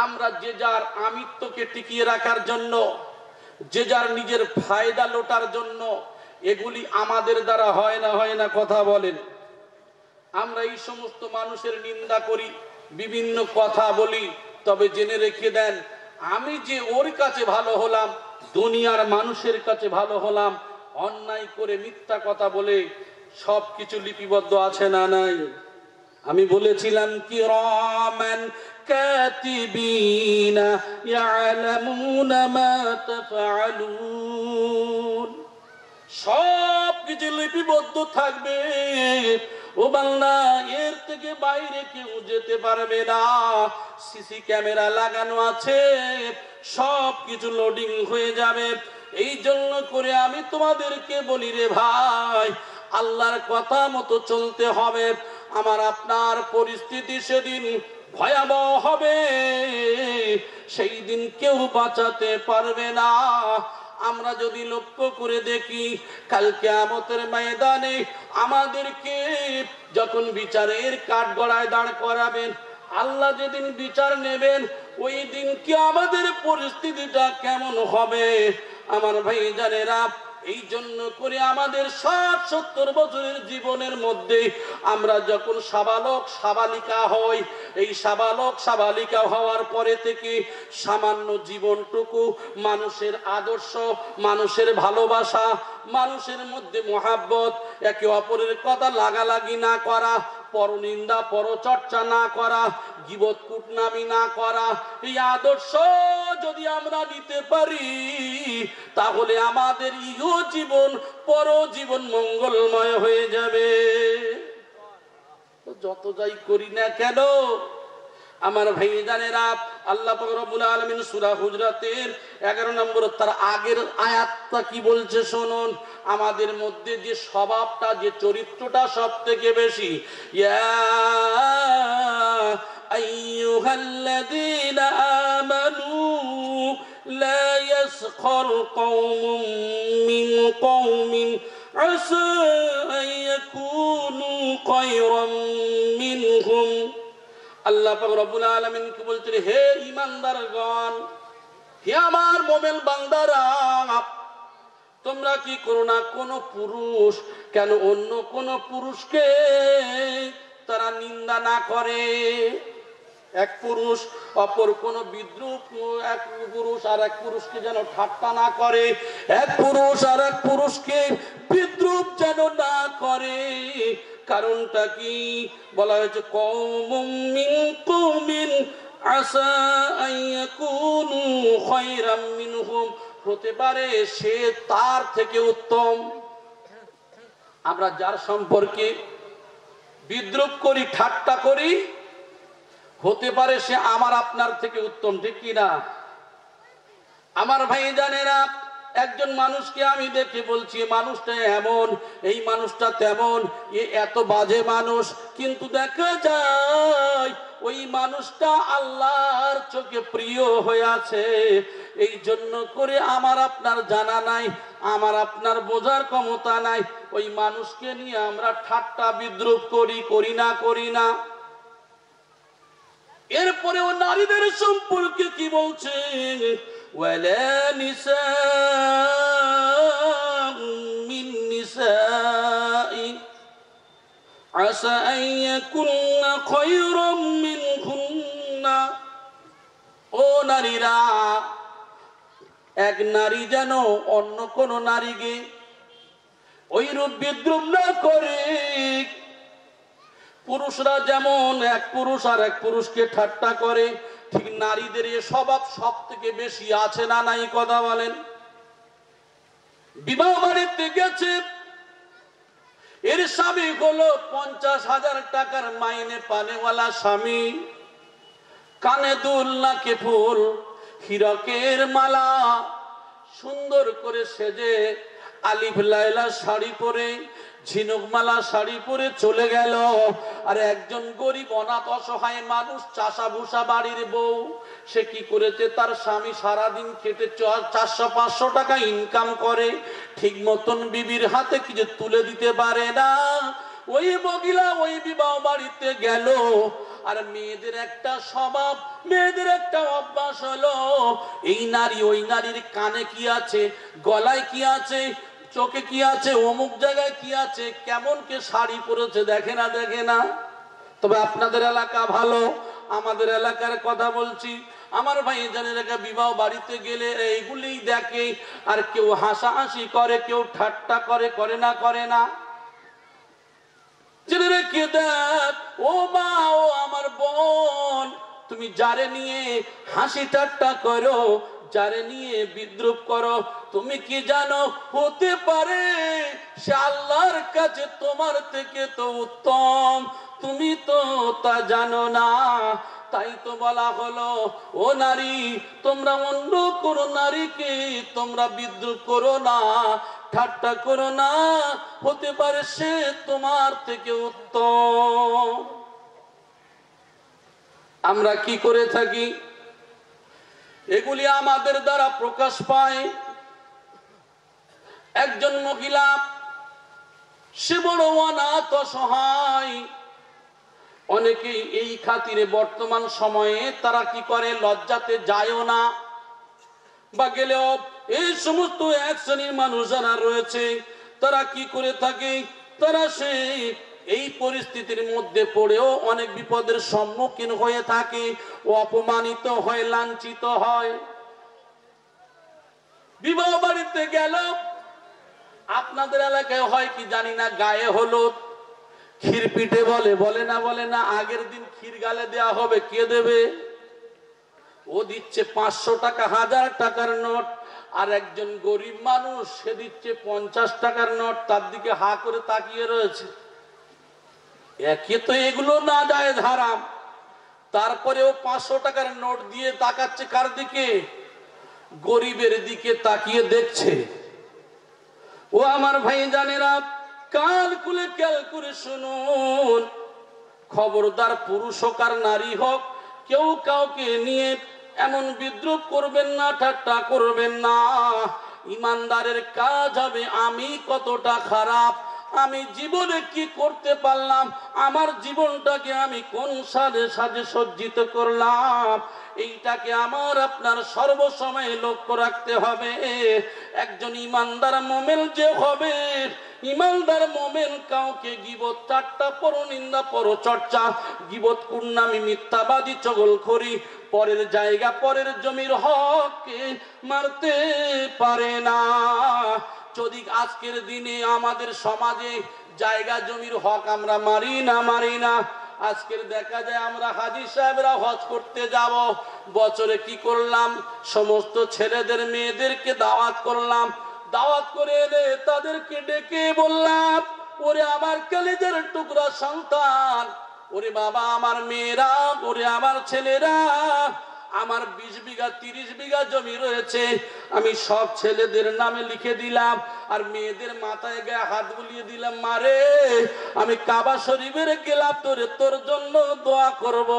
আমরা যে যার আমিত্বকে টিকিয়ে রাখার জন্য, যে যার নিজের ফায়দা লোটার জন্য, এগুলি আমাদের দ্বারা হয় না, হয় না? কথা বলেন। আমরা এই সমস্ত মানুষের নিন্দা করি, বিভিন্ন কথা বলি, তবে জেনে রেখে দেন, আমি যে ওর কাছে ভালো হলাম, দুনিয়ার মানুষের কাছে ভালো হলাম, অন্যায় করে মিথ্যা কথা বলে সবকিছু লিপিবদ্ধ আছে না নাই? আমি বলেছিলাম কিরামান কাতিবিনা ইয়ালামুনা মা তাফআলুন, সবকিছু লিপিবদ্ধ থাকবে। ও বান্দা, এর থেকে বাইরে কেউ যেতে পারবে না। সিসি ক্যামেরা লাগানো আছে, সবকিছু লোডিং হয়ে যাবে। এই জন্য করে আমি তোমাদেরকে বলি রে ভাই, আল্লাহর কথা মতো চলতে হবে। আমার আপনার পরিস্থিতি সেদিন ভয়াবহ হবে, সেই দিন কেউ বাঁচাতে পারবে না। আমরা যদি লক্ষ্য করে দেখি, কাল কিয়ামতের ময়দানে আমাদেরকে যখন বিচারের কাঠগড়ায় দাঁড় করাবেন, আল্লাহ যেদিন বিচার নেবেন, ওই দিন কি আমাদের পরিস্থিতিটা কেমন হবে? আমার ভাই জানেরা, এই জন্য করে আমাদের 60-70 বছরের জীবনের মধ্যে আমরা যখন সাবালক সাবালিকা হই, এই সাবালক সাবালিকা হওয়ার পরে থেকে সামান্য জীবনটুকু মানুষের আদর্শ, মানুষের ভালোবাসা, মানুষের মধ্যে মহাব্বত, একে অপরের কথা লাগালাগি না করা, পরনিন্দা পরচর্চা না করা, গীবত কুটনামি না করা, এই আদর্শ যদি আমরা নিতে পারি, তাহলে আমাদের ইহ জীবন পর জীবন মঙ্গলময় হয়ে যাবে। যত যাই করি না কেন আমার ভাইজানেরা, আল্লাহ পাক রব্বুল আলামিন সূরা হুজরাতের 11 নম্বর তার আগের আয়াতটা কি বলছে শুনুন। আমাদের মধ্যে যে স্বভাবটা, যে চরিত্রটা সবথেকে বেশি, ইয়া আইয়ুহাল্লাযীনা আমানু লা ইয়াসখার কওমুম মিন কওমিন আসা আন ইয়াকুনু খায়রাম মিনহুম। আল্লাহ পাক রব্বুল আলামিন কি বলছেন, হে ঈমানদারগণ, হে আমার মুমিন বান্দারা, তোমরা কি করো না, কোন পুরুষ কেন অন্য কোন পুরুষকে তারা নিন্দা না করে। এক পুরুষ অপর কোন বিদ্রুপ, এক পুরুষ আর এক পুরুষকে যেন ঠাট্টা না করে, এক পুরুষ আর এক পুরুষকে বিদ্রুপ যেন না করে। কারণটা কি বলা হয়েছে? কওমুম মিন কওমিন আসা আন ইয়াকুনু খায়রাম মিনহুম, হতে পারে সে তার থেকে উত্তম। আমরা যার সম্পর্কে বিদ্রুপ করি, ঠাট্টা করি, হতে পারে সে আমার আপনার থেকে উত্তম, ঠিক কি না? আমার ভাইজানেরা, একজন মানুষকে আমি দেখে বলছি মানুষটা এমন, এই মানুষটা তেমন, এ এত বাজে মানুষ, কিন্তু দেখা যায় ওই মানুষটা আল্লাহর চোখে প্রিয় হয়ে আছে। এই জন্য করে আমার আপনার জানা নাই, আমার আপনার বোঝার ক্ষমতা নাই, ওই মানুষকে নিয়ে আমরা ঠাট্টা বিদ্রুপ করি, করি না? করি না? এরপরে ও নারীদের সম্পর্কে কি বলছে? ওয়ালা নিসাউ মিন নিসাই আসা আন ইয়াকুননা খায়রাম মিনহুন্না। ও নারীরা, এক নারী যেন অন্য কোন নারীকে ওইরূপ বিদ্রুপ না করে। পুরুষরা যেমন এক পুরুষ আর এক পুরুষকে ঠাট্টা করে, ঠিক নারীদের এ স্বভাব সব থেকে বেশি আছে না নাই? কথা বলেন। বিবাহ বাড়িতে গেছে, এর স্বামী হলো 50,000 টাকার মাইনে পানেওয়ালা স্বামী, কানে দুল নাকে ফুল, হীরকের মালা সুন্দর করে সেজে আলিফ লায়লা শাড়ি পরে ঝিনুক মালা শাড়ি পরে চলে গেল। আর একজন গরিব অনাথ অসহায় মানুষ চাষা ভুষা বাড়ির বউ, সে কি করেছে, তার স্বামী সারাদিন খেটে 400-500 টাকা ইনকাম করে, ঠিক মতন বিবির হাতে কিছু তুলে দিতে পারে না। ওই মহিলা ওই বিবাহ বাড়িতে গেল। আর মেয়েদের একটা স্বভাব, মেয়েদের একটা অভ্যাস হলো, এই নারী ওই নারীর কানে কি আছে, গলায় কি আছে, চোখে কি আছে, অমুক জায়গায় কি আছে, কেমন কে শাড়ি পরেছে দেখে না, দেখে না। তবে আপনাদের এলাকা ভালো, আমাদের এলাকার কথা বলছি। আমার ভাই জানের এলাকা বিবাহ বাড়িতে গেলে এইগুলি দেখে। আর কেউ হাসাহাসি করে, কেউ ঠাট্টা করে, করে না, করে না। জেনে রেখে দেখ ও মা, ও আমার বোন, তুমি যারে নিয়ে হাসি ঠাট্টা করো, যারে নিয়ে বিদ্রুপ করো, তুমি কি জানো, হতে পারে সে আল্লাহর কাছে তোমার থেকে তো উত্তম, তুমি তো তা জানো না। তাই তো বলা হলো, ও নারী, তোমরা অন্য কোন নারীকে তোমরা বিদ্রুপ করো না, ঠাট্টা করো না, হতে পারে সে তোমার থেকে উত্তম। আমরা কি করে থাকি, এগুলি আমাদের দ্বারা প্রকাশ পায়। একজন মহিলা, সে বড় অনাথ অসহায়। অনেকেই এই খাতিরে বর্তমান সময়ে তারা কি করে, লজ্জাতে যায়ও না, বা গেলেও এই সমস্ত এক শ্রেণীর মানুষ যারা রয়েছে তারা কি করে থাকে, তারা সেই এই পরিস্থিতির মধ্যে পড়েও অনেক বিপদের সম্মুখীন হয়ে থাকে, ও অপমানিত হয়, লাঞ্ছিত হয়। বিবাহ বাড়িতে গেল, আপনাদের এলাকায় হয় কি জানি না, গায়ে হলুদ, ক্ষীর পিঠে বলে, বলে না, বলে না, আগের দিন ক্ষীর গালে দেয়া হবে, কে দেবে? ও দিচ্ছে 500 টাকা, 1000 টাকার নোট। আর একজন গরিব মানুষ, সে দিচ্ছে 50 টাকার নোট, তার দিকে হা করে তাকিয়ে রয়েছে। একে তো এগুলো না যায় হারাম, তারপরেও 500 টাকার নোট দিয়ে তাকাচ্ছে কার দিকে? গরিবের দিকে তাকিয়ে দেখছে। ও আমার ভাই জানেরা, কান খুলে খেয়াল করে শুনুন, খবরদার, পুরুষ হোক আর নারী হোক, কেউ কাউকে নিয়ে এমন বিদ্রুপ করবেন না, ঠাট্টা করবেন না। ইমানদারের কাজ হবে, আমি কতটা খারাপ, আমি জীবনে কি করতে পারলাম, আমার জীবনটাকে আমি কোন সাজে সাজে সজ্জিত করলাম, এইটাকে আমার আপনার সর্বসময় লক্ষ্য রাখতে হবে। একজন ইমানদার মোমেন যে হবে, ইমানদার মোমেন কাউকে গীবত, ঠাট্টা, পরনিন্দা, পরচর্চা, গীবত, কুন্নামি, মিথ্যাবাদী, চগলখড়ি, পরের জায়গা, পরের জমির হককে মারতে পারে না। যদি আজকের দিনে আমাদের সমাজে জায়গা জমির হক আমরা মারি না, আজকের দেখা যায় আমরা হাজী সাহেবরা হজ করতে যাব, বছরে কি করলাম, সমস্ত ছেলেদের মেয়েদেরকে দাওয়াত করলাম, দাওয়াত করে এনে তাদেরকে ডেকে বললাম, ওরে আমার কলিজার টুকরা সন্তান, ওরে বাবা আমার মেয়েরা, ওরে আমার ছেলেরা, আমার 20 বিঘা 30 বিঘা জমি রয়েছে, আমি সব ছেলেদের নামে লিখে দিলাম, আর মেয়েদের মাথায় গায়ে হাত বুলিয়ে দিলাম, মারে আমি কাবা শরীফের গেলাম তোরে, তোর জন্য দোয়া করব।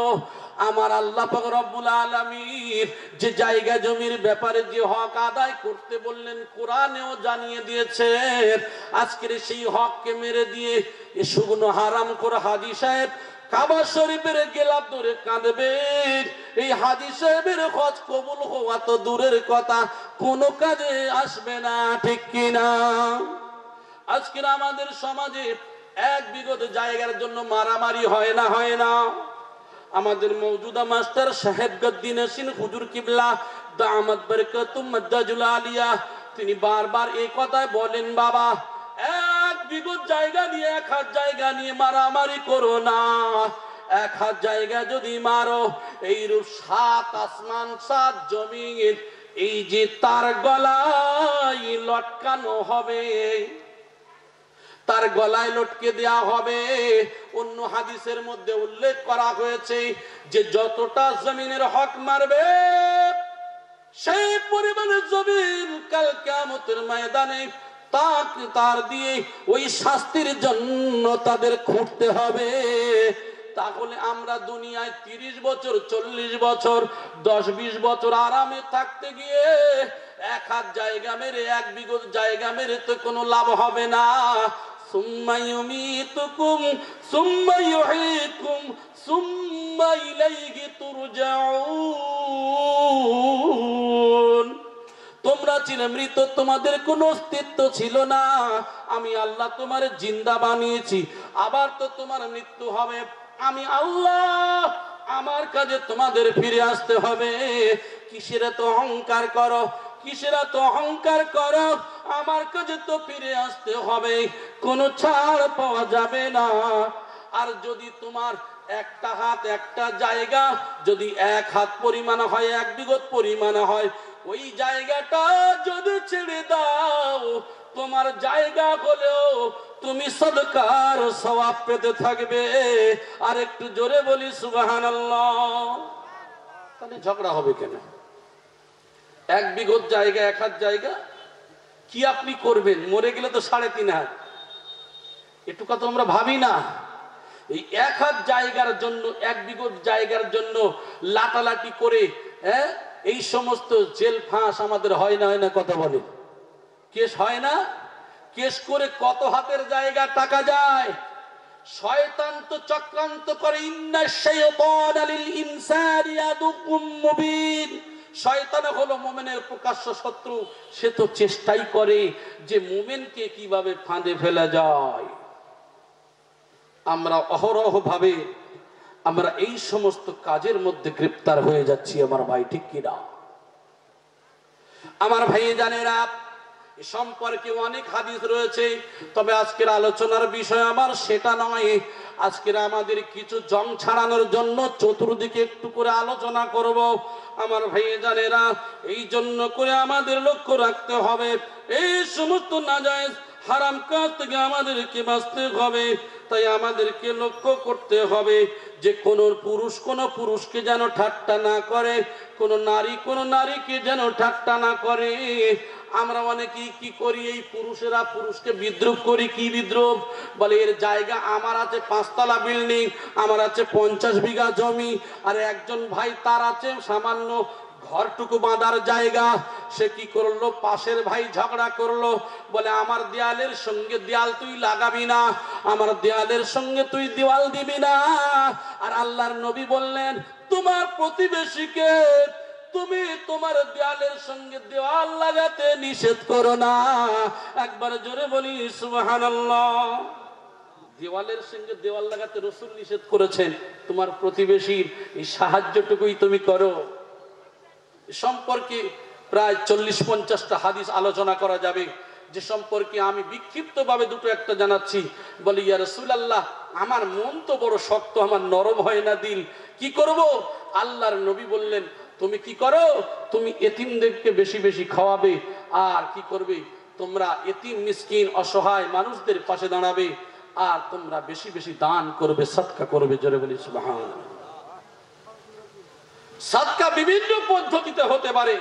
আমার আল্লাহ পাক রব্বুল আলামিন যে জায়গা জমির ব্যাপারে যে হক আদায় করতে বললেন, কোরআনেও জানিয়ে দিয়েছেন। আজকের সেই হককে মেরে দিয়ে এ শুকনো হারাম করে হাজী সাহেব কাবা শরীফের গেলাপ ধরে কাঁদবে। এই হাজী সাহেবের হজ কবুল হওয়া তো দূরের কথা, কোনো কাজে আসবে না, ঠিক কিনা? আজকের আমাদের সমাজে 1 বিঘত জায়গার জন্য মারামারি হয় না, হয় না? আমাদের মওজুদা মাস্টার সাহেব গদ্দি নসিন হুজুর কিবলা দামাত বরকতুম মাদ্দাজুল আলিয়া, তিনি বারবার এই কথাই বলেন, বাবা 1 বিঘত জায়গা নিয়ে, 1 হাত জায়গা নিয়ে মারামারি করো না। 1 হাত জায়গা যদি মারো, এইরূপ 7 আসমান 7 জমিন এই যে তার গলায় লটকানো হবে, তার গলায় লটকে দেয়া হবে। অন্য হাদিসের মধ্যে উল্লেখ করা হয়েছে যে যতটা জমিনের হক মারবে, সেই পরিমাণের জমিন কাল কিয়ামতের ময়দানে তার দিয়ে ওই শাস্তির জন্য তাদের খুঁটতে হবে। তাহলে আমরা দুনিয়ায় 30 বছর 40 বছর 10-20 বছর আরামে থাকতে গিয়ে এক হাত জায়গা মেরে, এক বিঘত জায়গা মেরে তো কোনো লাভ হবে না। সুম্মা ইউমীতুকুম সুম্মা ইউহয়ীকুম সুম্মা ইলাইহি তুরজাউন। তোমরা ছিলে মৃত, তোমাদের কোনো অস্তিত্ব ছিল না, আমি আল্লাহ তোমার জিন্দা বানিয়েছি, আবার তো তোমার মৃত্যু হবে। আমি আল্লাহ, আমার কাজে তোমাদের ফিরে আসতে হবে। কিসের তো অহংকার করো, কিসের তো অহংকার করো, আমার কাজে তো ফিরে আসতে হবে, কোনো ছাড় পাওয়া যাবে না। আর যদি তোমার একটা হাত একটা জায়গা যদি 1 হাত পরিমাণ হয়, 1 বিঘত পরিমাণ হয়, ওই জায়গাটা যদি ছেড়ে দাও, তোমার জায়গা হলেও তুমি সদকার সওয়াব পেতে থাকবে। আর একটু জোরে বলি সুবহানাল্লাহ। তাহলে ঝগড়া হবে কেন? 1 বিঘত জায়গা, 1 হাত জায়গা কি আপনি করবেন? মরে গেলে তো 3.5 হাত। একটু কথা আমরা ভাবি না। এই 1 হাত জায়গার জন্য, 1 বিঘত জায়গার জন্য লাটালাটি করে এই সমস্ত জেল ফাঁস আমাদের হয় না, হয় না? কথা বলে কেস হয় না? কেস করে কত হাতের জায়গা টাকা যায়। শয়তান তো চক্রান্ত করে, ইন্নাশ শাইতানা লিল ইনসানি আদুউম মুবিন। শয়তান হলো মুমিনের প্রকাশ্য শত্রু। সে তো চেষ্টাই করে যে মুমিনকে কিভাবে ফাঁদে ফেলা যায়। আমরা অহরহ ভাবে আমরা এই সমস্ত কাজের মধ্যে গ্রেফতার হয়ে যাচ্ছি। আমার ভাই, ঠিক কিনা? আমার ভাই জানেরা, এ সম্পর্কে অনেক হাদিস রয়েছে, তবে আজকের আলোচনার বিষয় আমার সেটা নয়। আজকের আমাদের কিছু জং ছাড়ানোর জন্য চতুর্দিকে একটু করে আলোচনা করব। আমার ভাই জানেরা, এই জন্য করে আমাদের লক্ষ্য রাখতে হবে এই সমস্ত নাজায়েজ হারাম কাজ থেকে আমাদেরকে বাঁচতে হবে। তাই আমাদেরকে লক্ষ্য করতে হবে যে কোন পুরুষ কোন পুরুষকে যেন ঠাট্টা না করে, কোন নারী কোন নারীকে যেন ঠাট্টা না করে। আমরা অনেকেই কি করি, এই পুরুষেরা পুরুষকে বিদ্রুপ করি। কি বিদ্রুপ? বলে এর জায়গা আমার আছে 5 তলা বিল্ডিং, আমার আছে 50 বিঘা জমি, আর একজন ভাই তার আছে সামান্য ঘরটুকু বাঁধার জায়গা। সে কি করলো? পাশের ভাই ঝগড়া করলো, বলে আমার দেয়ালের সঙ্গে দেয়াল তুই লাগাবি না, আমার দেয়ালের সঙ্গে তুই দেওয়াল দিবি না। আর আল্লাহর নবী বললেন, তোমার প্রতিবেশীকে তুমি তোমার দেয়ালের সঙ্গে দেওয়াল লাগাতে নিষেধ করো না। একবার জোরে বলি সুবহানাল্লাহ। দেওয়ালের সঙ্গে দেওয়াল লাগাতে রাসূল নিষেধ করেছেন, তোমার প্রতিবেশীর এই সাহায্যটুকুই তুমি করো। সম্পর্কে প্রায় 40-50টা হাদিস আলোচনা করা যাবে, যে সম্পর্কে আমি বিক্ষিপ্তভাবে দুটো একটা জানাচ্ছি। বলি, ইয়া রাসূলুল্লাহ, আমার মন তো বড় শক্ত, আমার নরম হয় না দিল, কি করব? আল্লাহর নবী বললেন, তুমি কি করো? তুমি এতিমদেরকে বেশি বেশি খাওয়াবে, আর কি করবে? তোমরা এতিম মিসকিন অসহায় মানুষদের পাশে দাঁড়াবে, আর তোমরা বেশি বেশি দান করবে, সাদকা করবে। জোরে বলি সুবহানাল্লাহ। সাদকা বিভিন্ন পদ্ধতিতে হতে পারে।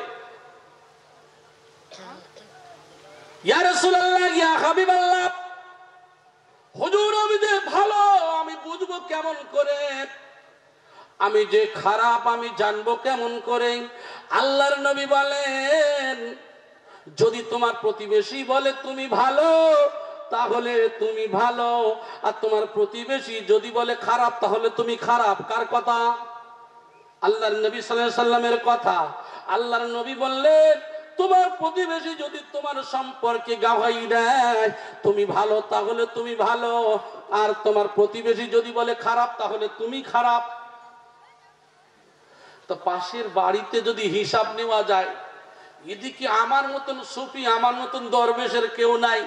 ইয়া রাসূলুল্লাহ, ইয়া হাবিবাল্লাহ, হুজুর আমি যে ভালো আমি বুঝবো কেমন করে? আমি যে খারাপ আমি জানবো কেমন করে? আল্লাহর নবী বলেন, যদি তোমার প্রতিবেশী বলে তুমি ভালো, তাহলে তুমি ভালো, আর তোমার প্রতিবেশী যদি বলে খারাপ, তাহলে তুমি খারাপ। কার কথা? আল্লাহর নবী সাল্লাল্লাহু আলাইহি সাল্লামের কথা। আল্লাহর নবী বললেন, তোমার প্রতিবেশী যদি তোমার সম্পর্কে গাওয়াই দেয় তুমি ভালো, তাহলে তুমি ভালো, আর তোমার প্রতিবেশী যদি বলে খারাপ, তাহলে তুমি খারাপ। তো পাশের বাড়িতে যদি হিসাব নেওয়া যায়, এদিকে আমার মতন সুফি, আমার মতন দরবেশের কেউ নাই,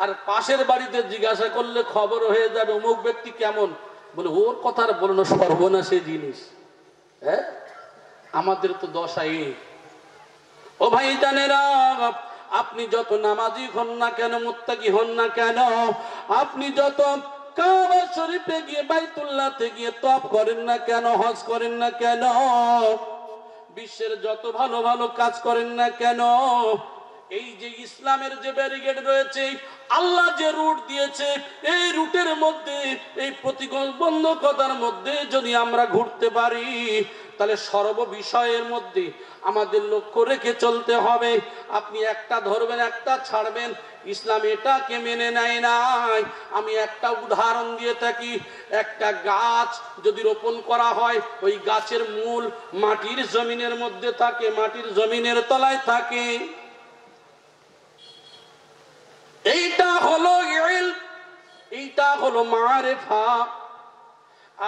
আর পাশের বাড়িতে জিজ্ঞাসা করলে খবর হয়ে যাবে অমুক ব্যক্তি কেমন, বলে ওর কথা আর বলো না, সর্বনাশী জিনিস। হ্যাঁ, আমাদের তো দশা এই। ও ভাই জানেরা, আপনি যত নামাজি হন না কেন, মুত্তাকি হন না কেন, আপনি যত কাবা শরীফে গিয়ে বাইতুল্লাহতে গিয়ে তওয়াফ করেন না কেন, হজ করেন না কেন, বিশ্বের যত ভালো ভালো কাজ করেন না কেন, এই যে ইসলামের যে ব্যারিকেড রয়েছে, আল্লাহ যে রুট দিয়েছে, এই রুটের মধ্যে, এই প্রতিবন্ধকতার মধ্যে যদি আমরা ঘুরতে পারি, তাহলে সর্ব বিষয়ের মধ্যে আমাদের লক্ষ্য রেখে চলতে হবে। আপনি একটা ধরবেন, একটা ছাড়বেন, ইসলাম এটাকে মেনে নেয় নাই। আমি একটা উদাহরণ দিয়ে থাকি, একটা গাছ যদি রোপণ করা হয়, ওই গাছের মূল মাটির জমিনের মধ্যে থাকে, মাটির জমিনের তলায় থাকে। এইটা হলো ইলম, এইটা হলো মারিফা।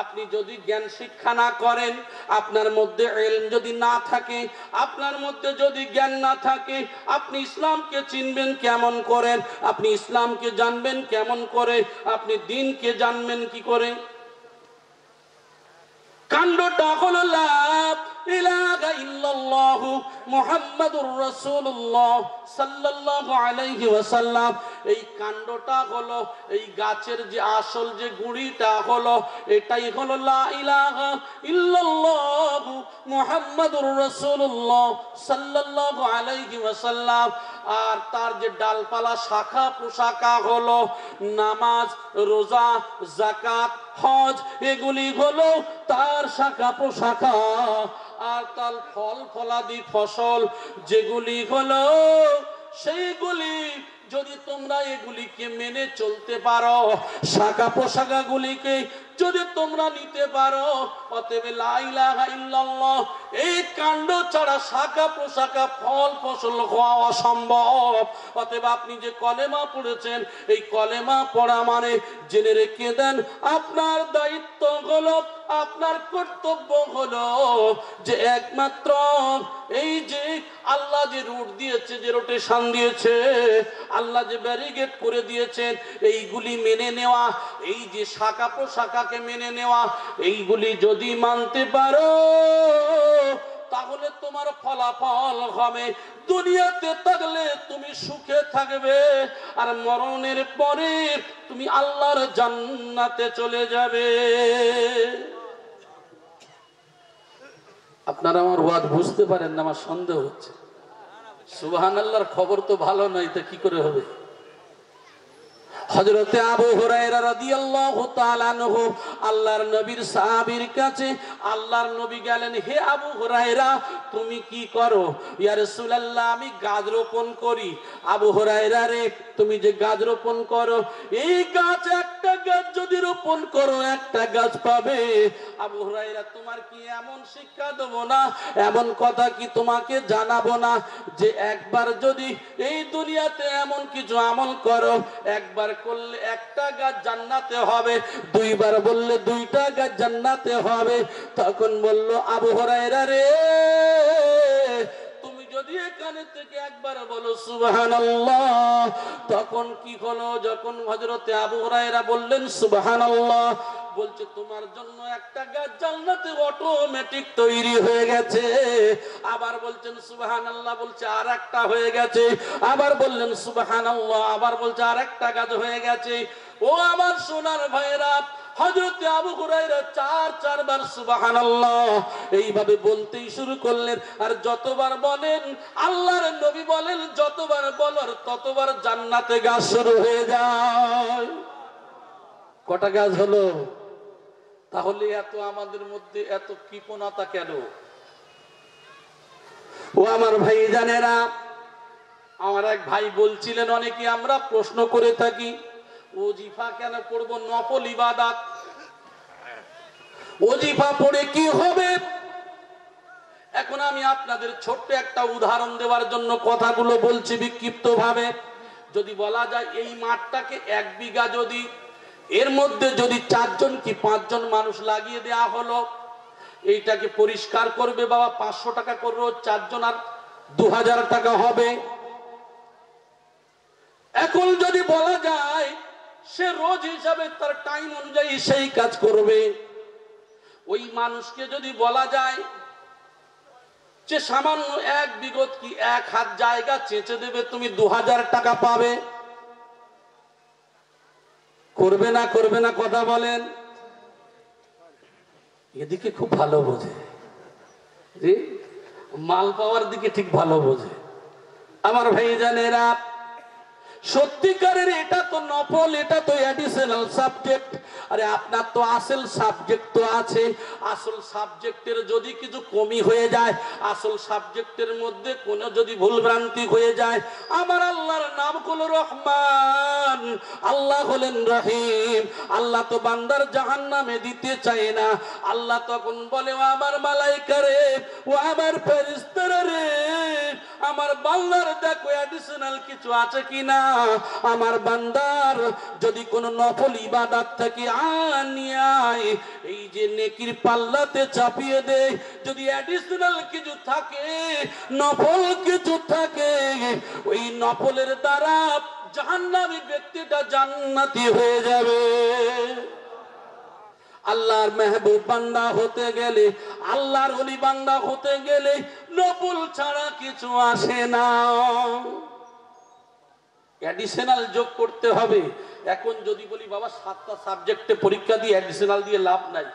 আপনি যদি জ্ঞান শিক্ষা না করেন, আপনার মধ্যে ইলম যদি না থাকে, আপনার মধ্যে যদি জ্ঞান না থাকে, আপনি ইসলামকে চিনবেন কেমন করে? আপনি ইসলামকে জানবেন কেমন করে? আপনি দ্বীনকে জানবেন কি করে? কাণ্ডটা হলো লা ইলাহা ইল্লাল্লাহু মুহাম্মাদুর রাসূলুল্লাহ সাল্লাল্লাহু আলাইহি ওয়াসাল্লাম। এই কাণ্ডটা হলো, এই গাছের যে আসল যে গুড়িটা হলো, এটাই হলো লা ইলাহা ইল্লাল্লাহু মুহাম্মাদুর রাসূলুল্লাহ সাল্লাল্লাহু আলাইহি ওয়াসাল্লাম। আর তার যে ডালপালা শাখা প্রশাখা হলো নামাজ, রোজা, যাকাত, হজ, এগুলি হলো তার শাখা প্রশাখা। আর তার ফল ফলাদি ফসল যেগুলি হলো, সেইগুলি যদি তোমরা এগুলিকে মেনে চলতে পারো, শাখা প্রশাখা গুলিকে যদি তোমরা নিতে পারো, অতএব লা ইলাহা ইল্লাল্লাহ এই কাণ্ড ছাড়া শাখা প্রশাখা ফল ফসল হওয়া অসম্ভব। অতএব আপনি যে কলেমা পড়েছেন, এই কলেমা পড়া মানে জেনে রেখে দেন, আপনার দায়িত্ব হলো, আপনার কর্তব্য হলো যে একমাত্র এই যে আল্লাহ যে রুট দিয়েছে, যে রোটেশন দিয়েছে, আল্লাহ যে ব্যারিকেড করে দিয়েছেন, এইগুলি মেনে নেওয়া, এই যে শাখা প্রশাখাকে মেনে নেওয়া, এইগুলি যদি মানতে পারো, তাহলে তোমার ফলাফল হবে দুনিয়াতে থাকলে তুমি সুখে থাকবে, আর মরণের পরে তুমি আল্লাহর জান্নাতে চলে যাবে। আপনারা আমার ওয়াজ বুঝতে পারেন না? আমার সন্দেহ হচ্ছে। সুবহানাল্লাহর খবর তো ভালো নয়, তো কি করে হবে? হযরতে আবু হুরায়রা রাদিয়াল্লাহু তাআলা আনহু আল্লাহর নবীর সাহাবীর কাছে, আল্লাহর নবী গেলেন, হে আবু হুরায়রা তুমি কি করো? ইয়া রাসূলুল্লাহ আমি গাছ রোপণ করি। আবু হুরায়রা রে, তুমি যে গাছ রোপণ করো, এই গাছ একটা গাছ যদি রোপণ করো একটা গাছ পাবে। আবু হুরায়রা তোমার কি এমন শিক্ষা দেব না, এমন কথা কি তোমাকে জানাবো না যে একবার যদি এই দুনিয়াতে এমন কিছু আমল করো, একবার করলে একটা গাছ জান্নাতে হবে, দুইবার বললে দুইটা গাছ জান্নাতে হবে। তখন বলল আবু হুরায়রা রে, তুমি যদি এখানে থেকে একবার বলো সুবহানাল্লাহ, তখন কি হলো? যখন হযরতে আবু হুরায়রা বললেন সুবহানাল্লাহ, বলছে তোমার জন্য একটা গাছ জান্নাতে অটোমেটিক তৈরি হয়ে গেছে। আবার বলছেন সুবহানাল্লাহ, বলছে আর একটা হয়ে গেছে। আবার বললেন সুবহানাল্লাহ, আবার বলছে আর একটা গাছ হয়ে গেছে। ও আমার সোনার ভাইরা, হযরতে আবু হুরায়রা চারবার সুবহানাল্লাহ এইভাবে বলতেই শুরু করলেন। আর যতবার বলেন, আল্লাহর নবী বলেন, যতবার বলার ততবার জান্নাতে গাছ শুরু হয়ে যায়। কটা গাছ হলো? তাহলে এত আমাদের মধ্যে এত কৃপণতা কেন? ও আমার ভাই জানেরা, আমার এক ভাই বলছিলেন, অনেকে আমরা প্রশ্ন করে থাকি, ওজিফা কেন পড়বো? নফল ইবাদত, ওজিফা পড়ে কি হবে? এখন আমি আপনাদের ছোট্ট একটা উদাহরণ দেওয়ার জন্য কথাগুলো বলছি বিক্ষিপ্ত ভাবে। যদি বলা যায় এই মাঠটাকে 1 বিঘা, যদি এর মধ্যে যদি 4 জন কি 5 জন মানুষ লাগিয়ে দেয়া হলো, এইটাকে পরিষ্কার করবে বাবা 500 টাকা করবে, 4 জন আর 2000 টাকা হবে। এখন যদি বলা যায় সে রোজ হিসাবে তার টাইম অনুযায়ী সেই কাজ করবে, ওই মানুষকে যদি বলা যায় যে সামান্য 1 বিঘত কি 1 হাত জায়গা চেঁচে দেবে, তুমি 2000 টাকা পাবে, করবে না করবে না? কথা বলেন। এদিকে খুব ভালো বোঝে জি। মাল পাওয়ার দিকে ঠিক ভালো বোঝে। আমার ভাই জানেরা, সত্যিকারের এটা তো নফল, এটা তো অ্যাডিশনাল সাবজেক্ট। আরে আপনার তো আসল সাবজেক্ট তো আছে। আসল সাবজেক্টের যদি কিছু কমি হয়ে যায়, আসল সাবজেক্টের মধ্যে কোনো যদি ভুলভ্রান্তি হয়ে যায়, আমার আল্লাহর নাম হলো রহমান, আল্লাহ হলেন রহিম। আল্লাহ তো বান্দার জাহান্নামে দিতে চায় না। আল্লাহ তখন বলে, ও আমার মালাইকা রে, ও আমার ফেরেশতারা রে, আমার বান্দার দেখো অ্যাডিশনাল কিছু আছে কিনা। আমার বান্দার যদি কোনো নফল ইবাদত থেকে আনিয়ায় এই যে নেকির পাল্লাতে চাপিয়ে দেয়, যদি অ্যাডিশনাল কিছু থাকে, নফল কিছু থাকে, ওই নফলের দ্বারা জাহান্নামী ব্যক্তিটা জান্নাতি হয়ে যাবে। আল্লাহর মেহবুব বান্দা হতে গেলে, আল্লাহর ওলি বান্দা হতে গেলে নফল ছাড়া কিছু আসে না, অ্যাডিশনাল যোগ করতে হবে। এখন যদি বলি বাবা 7টা সাবজেক্টে পরীক্ষা দিয়ে অ্যাডিশনাল দিয়ে লাভ নাই,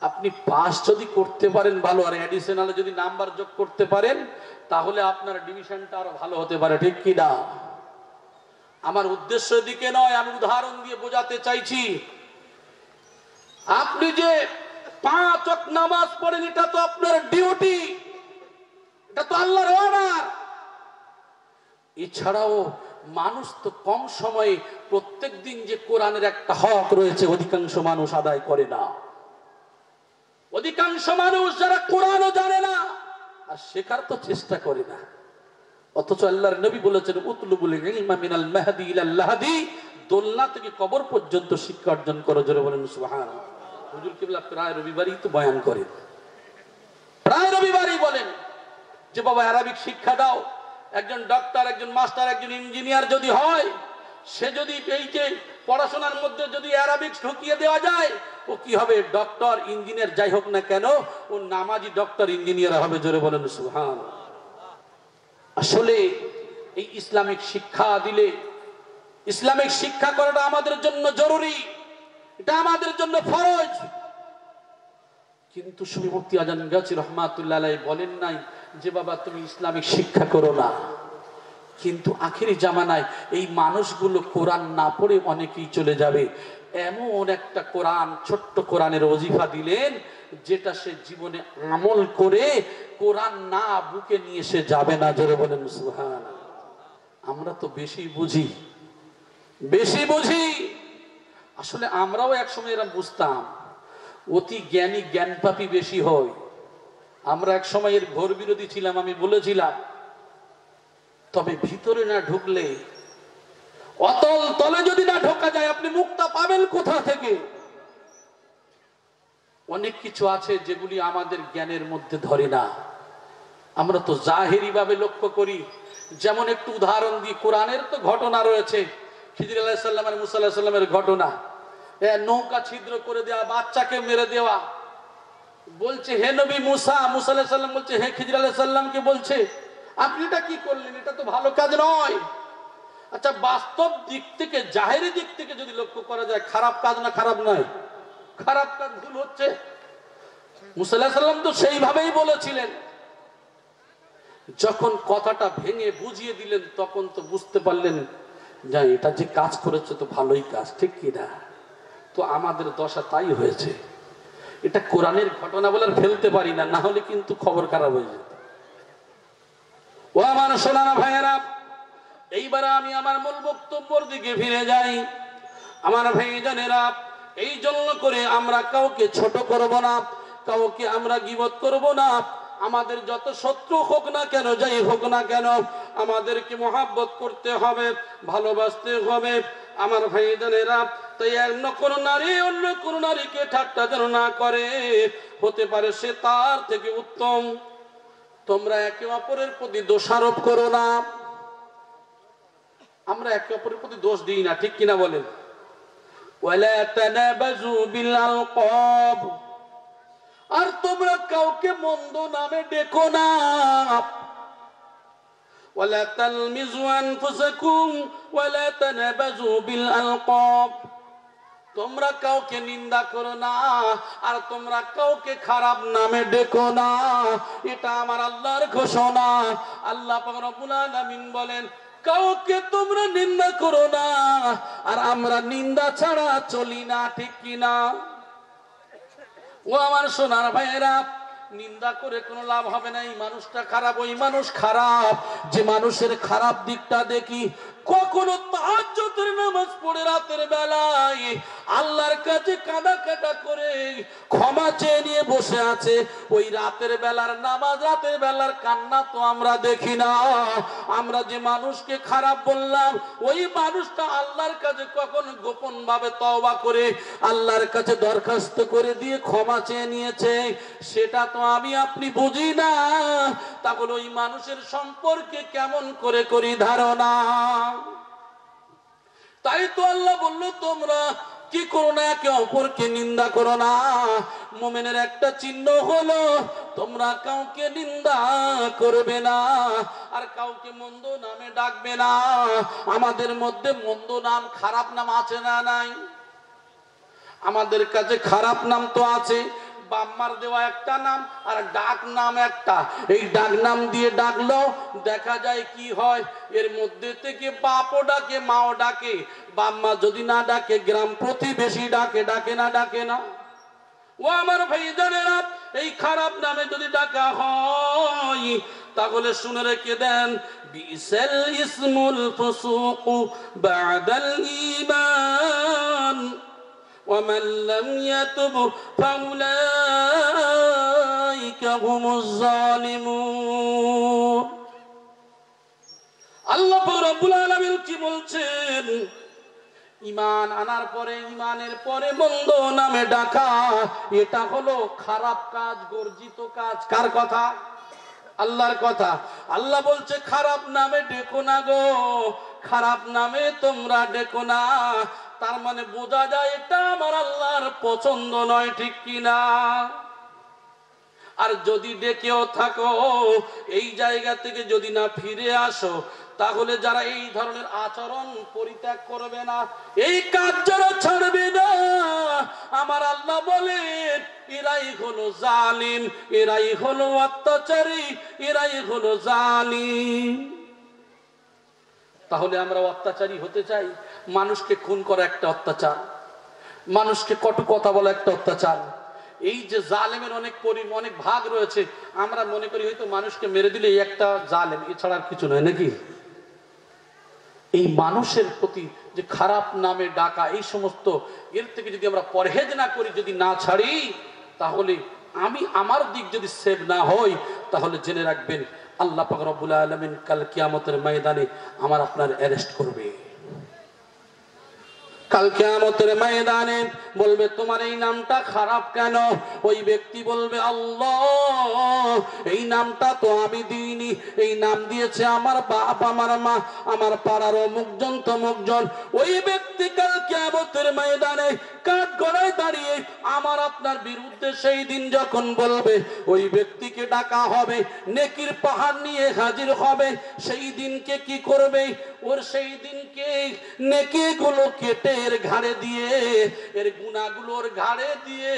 আপনি পাস যদি করতে পারেন ভালো, আর অ্যাডিশনালে যদি নাম্বার যোগ করতে পারেন তাহলে আপনার ডিভিশনটা আরো ভালো হতে পারে, ঠিক কি না? আমার উদ্দেশ্য এদিকে নয়, আমি উদাহরণ দিয়ে বোঝাতে চাইছি। আপনি যে 5 ওয়াক্ত নামাজ পড়েন, এটা তো আপনার ডিউটি, এটা তো আল্লাহর অর্ডার। এছাড়াও মানুষ তো কম সময়ে প্রত্যেক দিন যে কোরআনের একটা হক রয়েছে, অধিকাংশ মানুষ আদায় করে না। অধিকাংশ মানুষ যারা কোরআনও জানে না আর শেখার তো চেষ্টা করে না, অথচ আল্লাহর নবী বলেছেন, উতলুবুল ইলমা মিনাল মাহদি ইলাল লাহদি, দোলনা থেকে কবর পর্যন্ত শিক্ষা অর্জন করো। জোরে বলেন সুবহানাল্লাহ। হুজুর কিবলা প্রায় রবিবারই তো বয়ান করেন, প্রায় রবিবারই বলেন যে বাবা আরবিক শিক্ষা দাও। একজন ডক্টর, একজন মাস্টার, একজন ইঞ্জিনিয়ার যদি হয়, সে যদি এই যে পড়াশোনার মধ্যে যদি আরবিক ঢুকিয়ে দেওয়া যায়, ও কি হবে? ডক্টর ইঞ্জিনিয়ার যাই হোক না কেন, ও নামাজি ডক্টর ইঞ্জিনিয়ার হবে। জোরে বলেন সুবহানাল্লাহ। আসলে এই ইসলামিক শিক্ষা দিলে, ইসলামিক শিক্ষা করাটা আমাদের জন্য জরুরি, এটা আমাদের জন্য ফরজ। কিন্তু সুফি মুফতি আজান গাজী রহমাতুল্লাহ আলাইহি বলেন নাই যে বাবা তুমি ইসলামিক শিক্ষা করো না। কিন্তু আখিরি জামানায় এই মানুষগুলো কোরআন না পড়ে অনেকেই চলে যাবে। এমন একটা কোরআন, ছোট্ট কোরআনের ওজিফা দিলেন, যেটা সে জীবনে আমল করে কোরআন না বুকে নিয়ে সে যাবে না। জোরে বলেন সুবহানাল্লাহ। আমরা তো বেশি বুঝি, বেশি বুঝি। আসলে আমরাও একসময় এরা বুঝতাম, অতি জ্ঞানী জ্ঞানপাপী বেশি হয়। আমরা এক সময় এর ঘোর বিরোধী ছিলাম, আমি বলেছিলাম। তবে ভিতরে না ঢুকলে, অতল তলে যদি না ঢোকা যায়, আপনি মুক্তা পাবেন কোথা থেকে? অনেক কিছু আছে যেগুলি আমাদের জ্ঞানের মধ্যে ধরে না। আমরা তো জাহেরি ভাবে লক্ষ্য করি। যেমন একটু উদাহরণ দিই, কোরআনের তো ঘটনা রয়েছে, খিজির আলাইহিস সালাম আর মুসা আলাইহিস সালামের ঘটনা। নৌকা ছিদ্র করে দেওয়া, বাচ্চাকে মেরে দেওয়া। বলছে হে নবী মুসা, মুসা আলাইহিস সালাম বলছে হে খিজির আলাইহিস সালামকে বলছে, আপনি এটা কি করলেন? এটা তো ভালো কাজ নয়। আচ্ছা, বাস্তব দিক থেকে, জাহেরি দিক থেকে যদি লক্ষ্য করা যায়, খারাপ কাজ না খারাপ নয়? খারাপ কাজ, ভুল হচ্ছে। মুসা আলাইহিস সালাম তো সেইভাবেই বলেছিলেন। যখন কথাটা ভেঙে বুঝিয়ে দিলেন, তখন তো বুঝতে পারলেন যে এটা যে কাজ করেছে তো ভালোই কাজ, ঠিক কিনা? তো আমাদের দশা তাই হয়েছে। এটা কোরআনের ঘটনা বলে ফেলতে পারি না, না হলে কিন্তু খবর খারাপ হয়ে যেত। ও আমার সোনানা ভাইয়েরা, এইবার আমি আমার মূল বক্তব্যের দিকে ফিরে যাই। আমার ভাইজানেরা, এই জন্য করে আমরা কাউকে ছোট করব না, কাউকে আমরা গীবত করব না। আমাদের যত শত্রু হোক না কেন, যাই হোক না কেন, আমাদেরকে মহাব্বত করতে হবে, ভালোবাসতে হবে। আমার ভাইজানেরা, তাই অন্য কোন নারী অন্য কোন নারীকে ঠাট্টা যেন না করে, হতে পারে সে তার থেকে উত্তম। তোমরা একে অপরের প্রতি দোষারোপ করো না। আমরা একে অপরের প্রতি দোষ দিই না, ঠিক কিনা বলেন? ওয়ালা তানাবাজু বিল আলকাব, আর তোমরা কাউকে মন্দ নামে ডেকো না। ওয়ালা তালমিজু আনফুসাকুম ওয়ালা তানাবাজু বিল আলকাব, তোমরা কাউকে নিন্দা করো না, আর তোমরা কাউকে খারাপ নামে ডেকো না, এটা আমার আল্লাহর ঘোষণা। আল্লাহ পাক রব্বুল আলামিন বলেন, কাউকে তোমরা নিন্দা করো না, আর আমরা নিন্দা ছাড়া চলি না, ঠিক কিনা? ও আমার সোনার ভাইয়েরা, নিন্দা করে কোনো লাভ হবে না। এই মানুষটা খারাপ, ওই মানুষ খারাপ, যে মানুষের খারাপ দিকটা দেখি, কখনো তাহাজ্জুদের নামাজ পড়ে রাতের বেলায় আল্লাহর কাছে কাঁদা কাটা করে ক্ষমা চেয়ে নিয়ে বসে আছে, ওই রাতের বেলার নামাজ, রাতের বেলার কান্না তো আমরা দেখি না। আমরা যে মানুষকে খারাপ বললাম, ওই মানুষটা আল্লাহর কাছে কখন গোপন ভাবে তওবা করে আল্লাহর কাছে দরখাস্ত করে দিয়ে ক্ষমা চেয়ে নিয়েছে, সেটা তো আমি আপনি বুঝি না। তাহলে ওই মানুষের সম্পর্কে কেমন করে করি ধারণা? তাই তো আল্লাহ বলল, তোমরা কি করো না, একে অপরকে নিন্দা করো না। মুমিনের একটা চিহ্ন হলো তোমরা কাউকে নিন্দা করবে না, আর কাউকে মন্দ নামে ডাকবে না। আমাদের মধ্যে মন্দ নাম, খারাপ নাম আছে না নাই? আমাদের কাছে খারাপ নাম তো আছে। বাম্মার দেওয়া একটা নাম আর ডাক নাম একটা। এই ডাক নাম দিয়ে ডাকলো, দেখা যায় কি হয়, এর মধ্যে থেকে বাপও ডাকে, মাও ডাকে। বাম্মা যদি না ডাকে, গ্রাম প্রতিবেশী ডাকে, ডাকে না? ডাকে না? ও আমার ভাইজানেরা, এই খারাপ নামে যদি ডাকা হয়, তাহলে শুনে রেখে দেন, বিসাল ইসমুল ফুসুকু বাদাল ঈমান ومن لم يتب فأولئك هم الظالمون। আল্লাহ রাব্বুল আলামিন কি বলছেন? ঈমান আনার পরে, ঈমানের পরে মন্দ নামে ডাকা, এটা হলো খারাপ কাজ, গর্জিত কাজ। কার কথা? আল্লাহর কথা। আল্লাহ বলছে, খারাপ নামে ডেকো না গো, খারাপ নামে তোমরা ডেকো না। তার মানে বোঝা যায় এটা আমার আল্লাহর পছন্দ নয়, ঠিক কিনা? আর যদি ডেকেও থাকো, এই জায়গা থেকে যদি না ফিরে আসো, তাহলে যারা এই ধরনের আচরণ পরিত্যাগ করবে না, এই কাজ যারা ছাড়বে না, আমার আল্লাহ বলেন এরাই হলো জালিম, এরাই হলো অত্যাচারী, এরাই হলো জালিম। তাহলে আমরা অত্যাচারী হতে চাই? মানুষকে খুন করা একটা অত্যাচার, মানুষকে কটু কথা বলা একটা অত্যাচার। এই যে জালেমের অনেক ভাগ রয়েছে, আমরা মনে করি হয়তো মানুষকে মেরে দিলে একটা জালেম, এছাড়া আর কিছু নয়, নাকি? এই মানুষের প্রতি যে খারাপ নামে ডাকা, এই সমস্ত এর থেকে যদি আমরা পরহেজ না করি, যদি না ছাড়ি, তাহলে আমার দিক যদি সেভ না হই, তাহলে জেনে রাখবেন আল্লাহ পাক রব্বুল আলামিন কাল কিয়ামতের ময়দানে আমার আপনার অ্যারেস্ট করবে। কাল কিয়ামতের ময়দানে বলবে, তোমার এই নামটা খারাপ কেন? ওই ব্যক্তি বলবে, আল্লাহ, এই নামটা তো আমি দিইনি, এই নাম দিয়েছে আমার বাপ, আমার মা, আমার পাড়ার অমুকজন তমুকজন। ওই ব্যক্তি কাল কিয়ামতের ময়দানে কাঠ গড়ায় দাঁড়িয়ে আমার আপনার বিরুদ্ধে সেই দিন যখন বলবে, ওই ব্যক্তিকে ডাকা হবে, নেকির পাহাড় নিয়ে হাজির হবে। সেই দিনকে কি করবে? ওর সেই দিনকে নেকিগুলো কেটে এর ঘাড়ে দিয়ে, এর গুনাহগুলোর ঘাড়ে দিয়ে,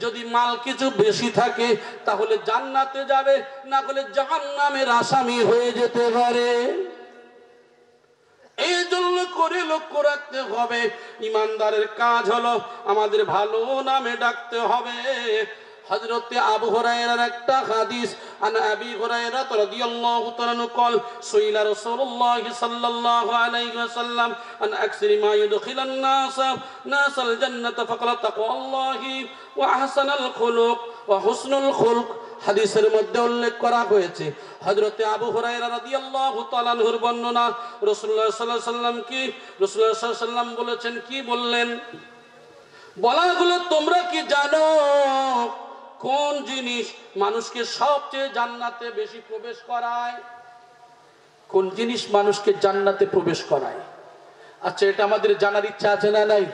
যদি মাল কিছু বেশি থাকে তাহলে জান্নাতে যাবে, না হলে জাহান্নামের আসামি হয়ে যেতে পারে। এই জন্য করে লক্ষ্য রাখতে হবে, ইমানদারের কাজ হলো আমাদের ভালো নামে ডাকতে হবে। হযরতে আবু হুরায়রার একটা হাদিস, আন আবি হুরায়রা রাদিয়াল্লাহু তাআলা আনহু قال سئل رسول الله صلى الله عليه وسلم عن اكثر ما يدخل الناس الجنه فقال تقوى الله واحسن الخلق وحسن الخلق। হাদিসের মধ্যে উল্লেখ করা হয়েছে, হযরতে আবু হুরায়রা রাদিয়াল্লাহু তাআলা আনহুর বর্ণনা, রাসূলুল্লাহ সাল্লাল্লাহু আলাইহি ওয়াসাল্লাম রাসূলুল্লাহ সাল্লাল্লাহু আলাইহি ওয়াসাল্লাম বলেছেন, কি বললেন? বলা হলো, তোমরা কি জানো কোন জিনিস মানুষকে সবচেয়ে জান্নাতে বেশি প্রবেশ করায়? কোন জিনিস মানুষকে জান্নাতে প্রবেশ করায়? আচ্ছা, এটা আমাদের জানার ইচ্ছা আছে না নাই?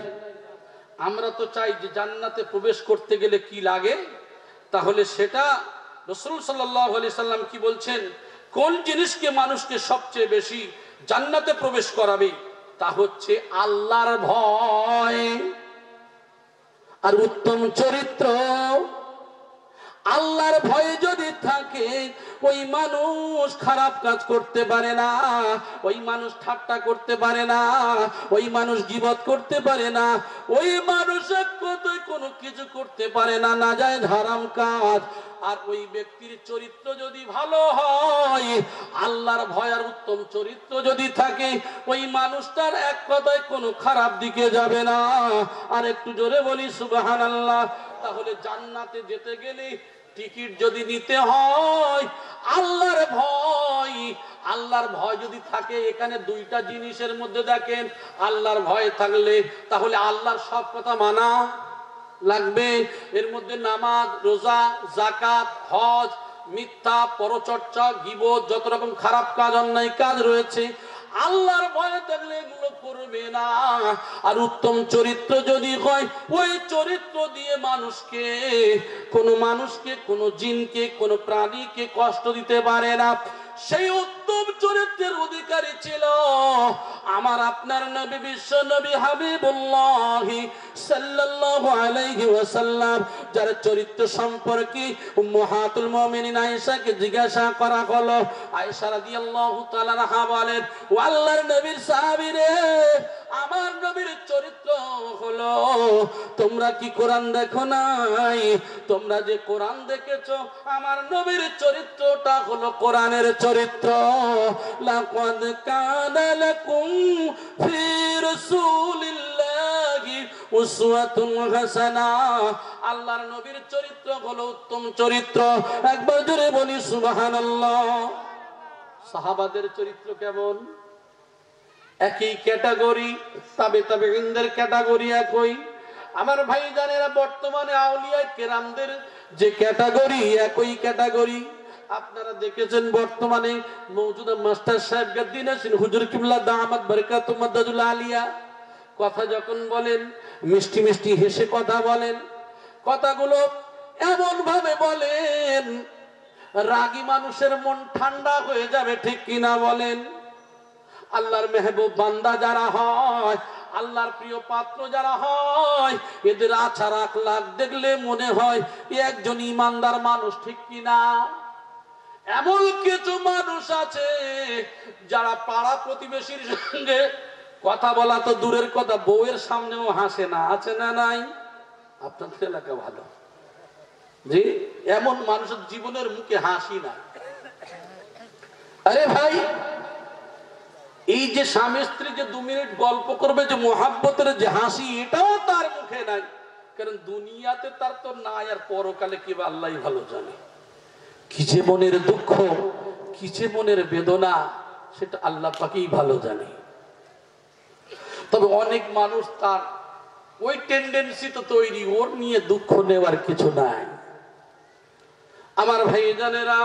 আমরা তো চাই যে জান্নাতে প্রবেশ করতে গেলে কি লাগে, তাহলে সেটা রাসূল সাল্লাল্লাহু আলাইহি সাল্লাম কি বলছেন? কোন জিনিসকে মানুষকে সবচেয়ে বেশি জান্নাতে প্রবেশ করাবে? তা হচ্ছে আল্লাহর ভয়। আর উত্তম চরিত্র, আল্লাহর ভয় যদি থাকে ওই মানুষ খারাপ কাজ করতে পারে না, ওই মানুষ ঠাট্টা করতে পারে না, ওই মানুষ গীবত করতে পারে না, ওই মানুষ এক কথায় কোনো কিছু করতে পারে না নাজায়েজ হারাম কাজ। আর ওই ব্যক্তির চরিত্র যদি ভালো হয়, আল্লাহর ভয় আর উত্তম চরিত্র যদি থাকে, ওই মানুষটার এক কথায় কোনো খারাপ দিকে যাবে না। আর একটু জোরে বলি সুবহানাল্লাহ। তাহলে জান্নাতে যেতে গেলে টিকিট যদি নিতে হয় আল্লাহর ভয়, আল্লাহর ভয় যদি থাকে, এখানে দুইটা জিনিসের মধ্যে দেখেন, আল্লাহর ভয় থাকলে তাহলে আল্লাহর সব কথা মানা লাগবে। এর মধ্যে নামাজ, রোজা, যাকাত, হজ, মিথ্যা, পরচর্চা, গীবত, যত রকম খারাপ কাজ, অন্যায় কাজ রয়েছে, আল্লাহর ভয় থাকলে এগুলো করবে না। আর উত্তম চরিত্র যদি হয়, ওই চরিত্র দিয়ে মানুষকে, কোনো জিনকে, কোনো প্রাণীকে কষ্ট দিতে পারে না। সেই উত্তম চরিত্রের অধিকারী ছিল আমার আপনার নবী, বিশ্ব নবী হাবিবুল্লাহ সাল্লাল্লাহু আলাইহি ওয়াসাল্লাম, যার চরিত্র সম্পর্কে উম্মাহাতুল মুমিনিন আয়েশাকে জিজ্ঞাসা করা হলো। আয়েশা রাদিয়াল্লাহু তাআলা আনহা বলেন, ও আল্লাহর নবীর সাহাবী রে, আমার নবীর চরিত্র হলো, তোমরা কি কোরআন দেখো নাই? তোমরা যে কোরআন দেখেছো, আমার নবীর চরিত্রটা হলো কোরআনের চরিত্র। লাকাদ কানা লাকুম ফি রাসূলিল্লাহি উসওয়াতুন হাসানা। আল্লাহর নবীর চরিত্র হলো উত্তম চরিত্র। একবার জোরে বলি সুবহানাল্লাহ। সাহাবাদের চরিত্র কেমন? একই ক্যাটাগরি, তাবেঈনদের ক্যাটাগরি একই। আমার ভাই জানেরা, বর্তমানে আউলিয়া কেরামদের যে ক্যাটাগরি, একই ক্যাটাগরি। আপনারা দেখেছেন বর্তমানে মওজুদা মাস্টার সাহেব গাদ্দিন আছেন, হুজুর কিবলা দামাত বারাকাতুহু মাদ্দাদুল আলিয়া, কথা যখন বলেন মিষ্টি মিষ্টি হেসে কথা বলেন, কথাগুলো এমন ভাবে বলেন রাগী মানুষের মন ঠান্ডা হয়ে যাবে, ঠিক কিনা বলেন? আল্লাহর মেহবুব বান্দা যারা হয়, আল্লাহর প্রিয় পাত্র যারা হয়, এদের আচার আখলাক দেখলে মনে হয় একজন ইমানদার মানুষ, ঠিক কিনা? এমন কিছু মানুষ আছে যারা পাড়া প্রতিবেশীর সঙ্গে কথা বলা তো দূরের কথা, বউয়ের সামনেও হাসে না, আছে না নাই? আপনাদের এলাকা ভালো জি, এমন মানুষের জীবনের মুখে হাসি না। আরে ভাই, এই যে স্বামী স্ত্রী যে 2 মিনিট গল্প করবে, যে মোহাব্বতের যে হাসি, এটাও তার মুখে নাই। কারণ দুনিয়াতে তার তো নাই, আর পরকালে কি আল্লাহই ভালো জানে। কি যে মনের দুঃখ, কি যে মনের বেদনা, সেটা আল্লাহ পাকেই ভালো জানে। তবে অনেক মানুষ তার ওই টেন্ডেন্সি তো তৈরি, ওর নিয়ে দুঃখ নেওয়ার কিছু নাই। আমার ভাই জানেরা,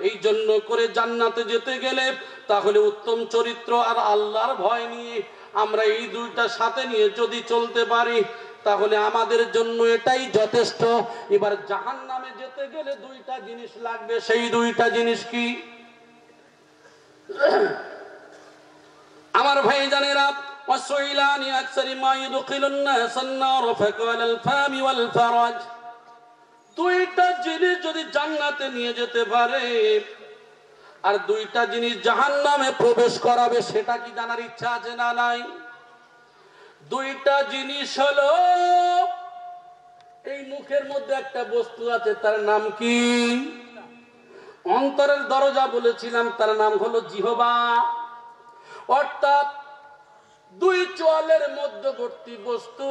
এই জন্য করে জান্নাতে যেতে গেলে তাহলে উত্তম চরিত্র আর আল্লাহর ভয় নিয়ে আমরা এই দুইটা সাথে নিয়ে যদি চলতে পারি, তাহলে আমাদের জন্য এটাই যথেষ্ট। এবার জাহান্নামে যেতে গেলে দুইটা জিনিস লাগবে। সেই দুইটা জিনিস কি? আমার ভাই জানেরা, ওয়াসইলানি আকসারি মা ইদখিলুন নাসান নার ফাকাল আল ফামি ওয়াল ফারাজ, দুইটা জিনিস যদি জান্নাতে নিয়ে যেতে পারে আর দুইটা জিনিস জাহান্নামে প্রবেশ করাবে, সেটা কি জানার ইচ্ছা আছে না নাই? দুইটা জিনিস হলো, এই মুখের মধ্যে একটা বস্তু আছে, তার নাম কি? অন্তরের দরজা বলেছিলাম, তার নাম হলো জিহবা। অর্থাৎ দুই চোয়ালের মধ্যবর্তী বস্তু,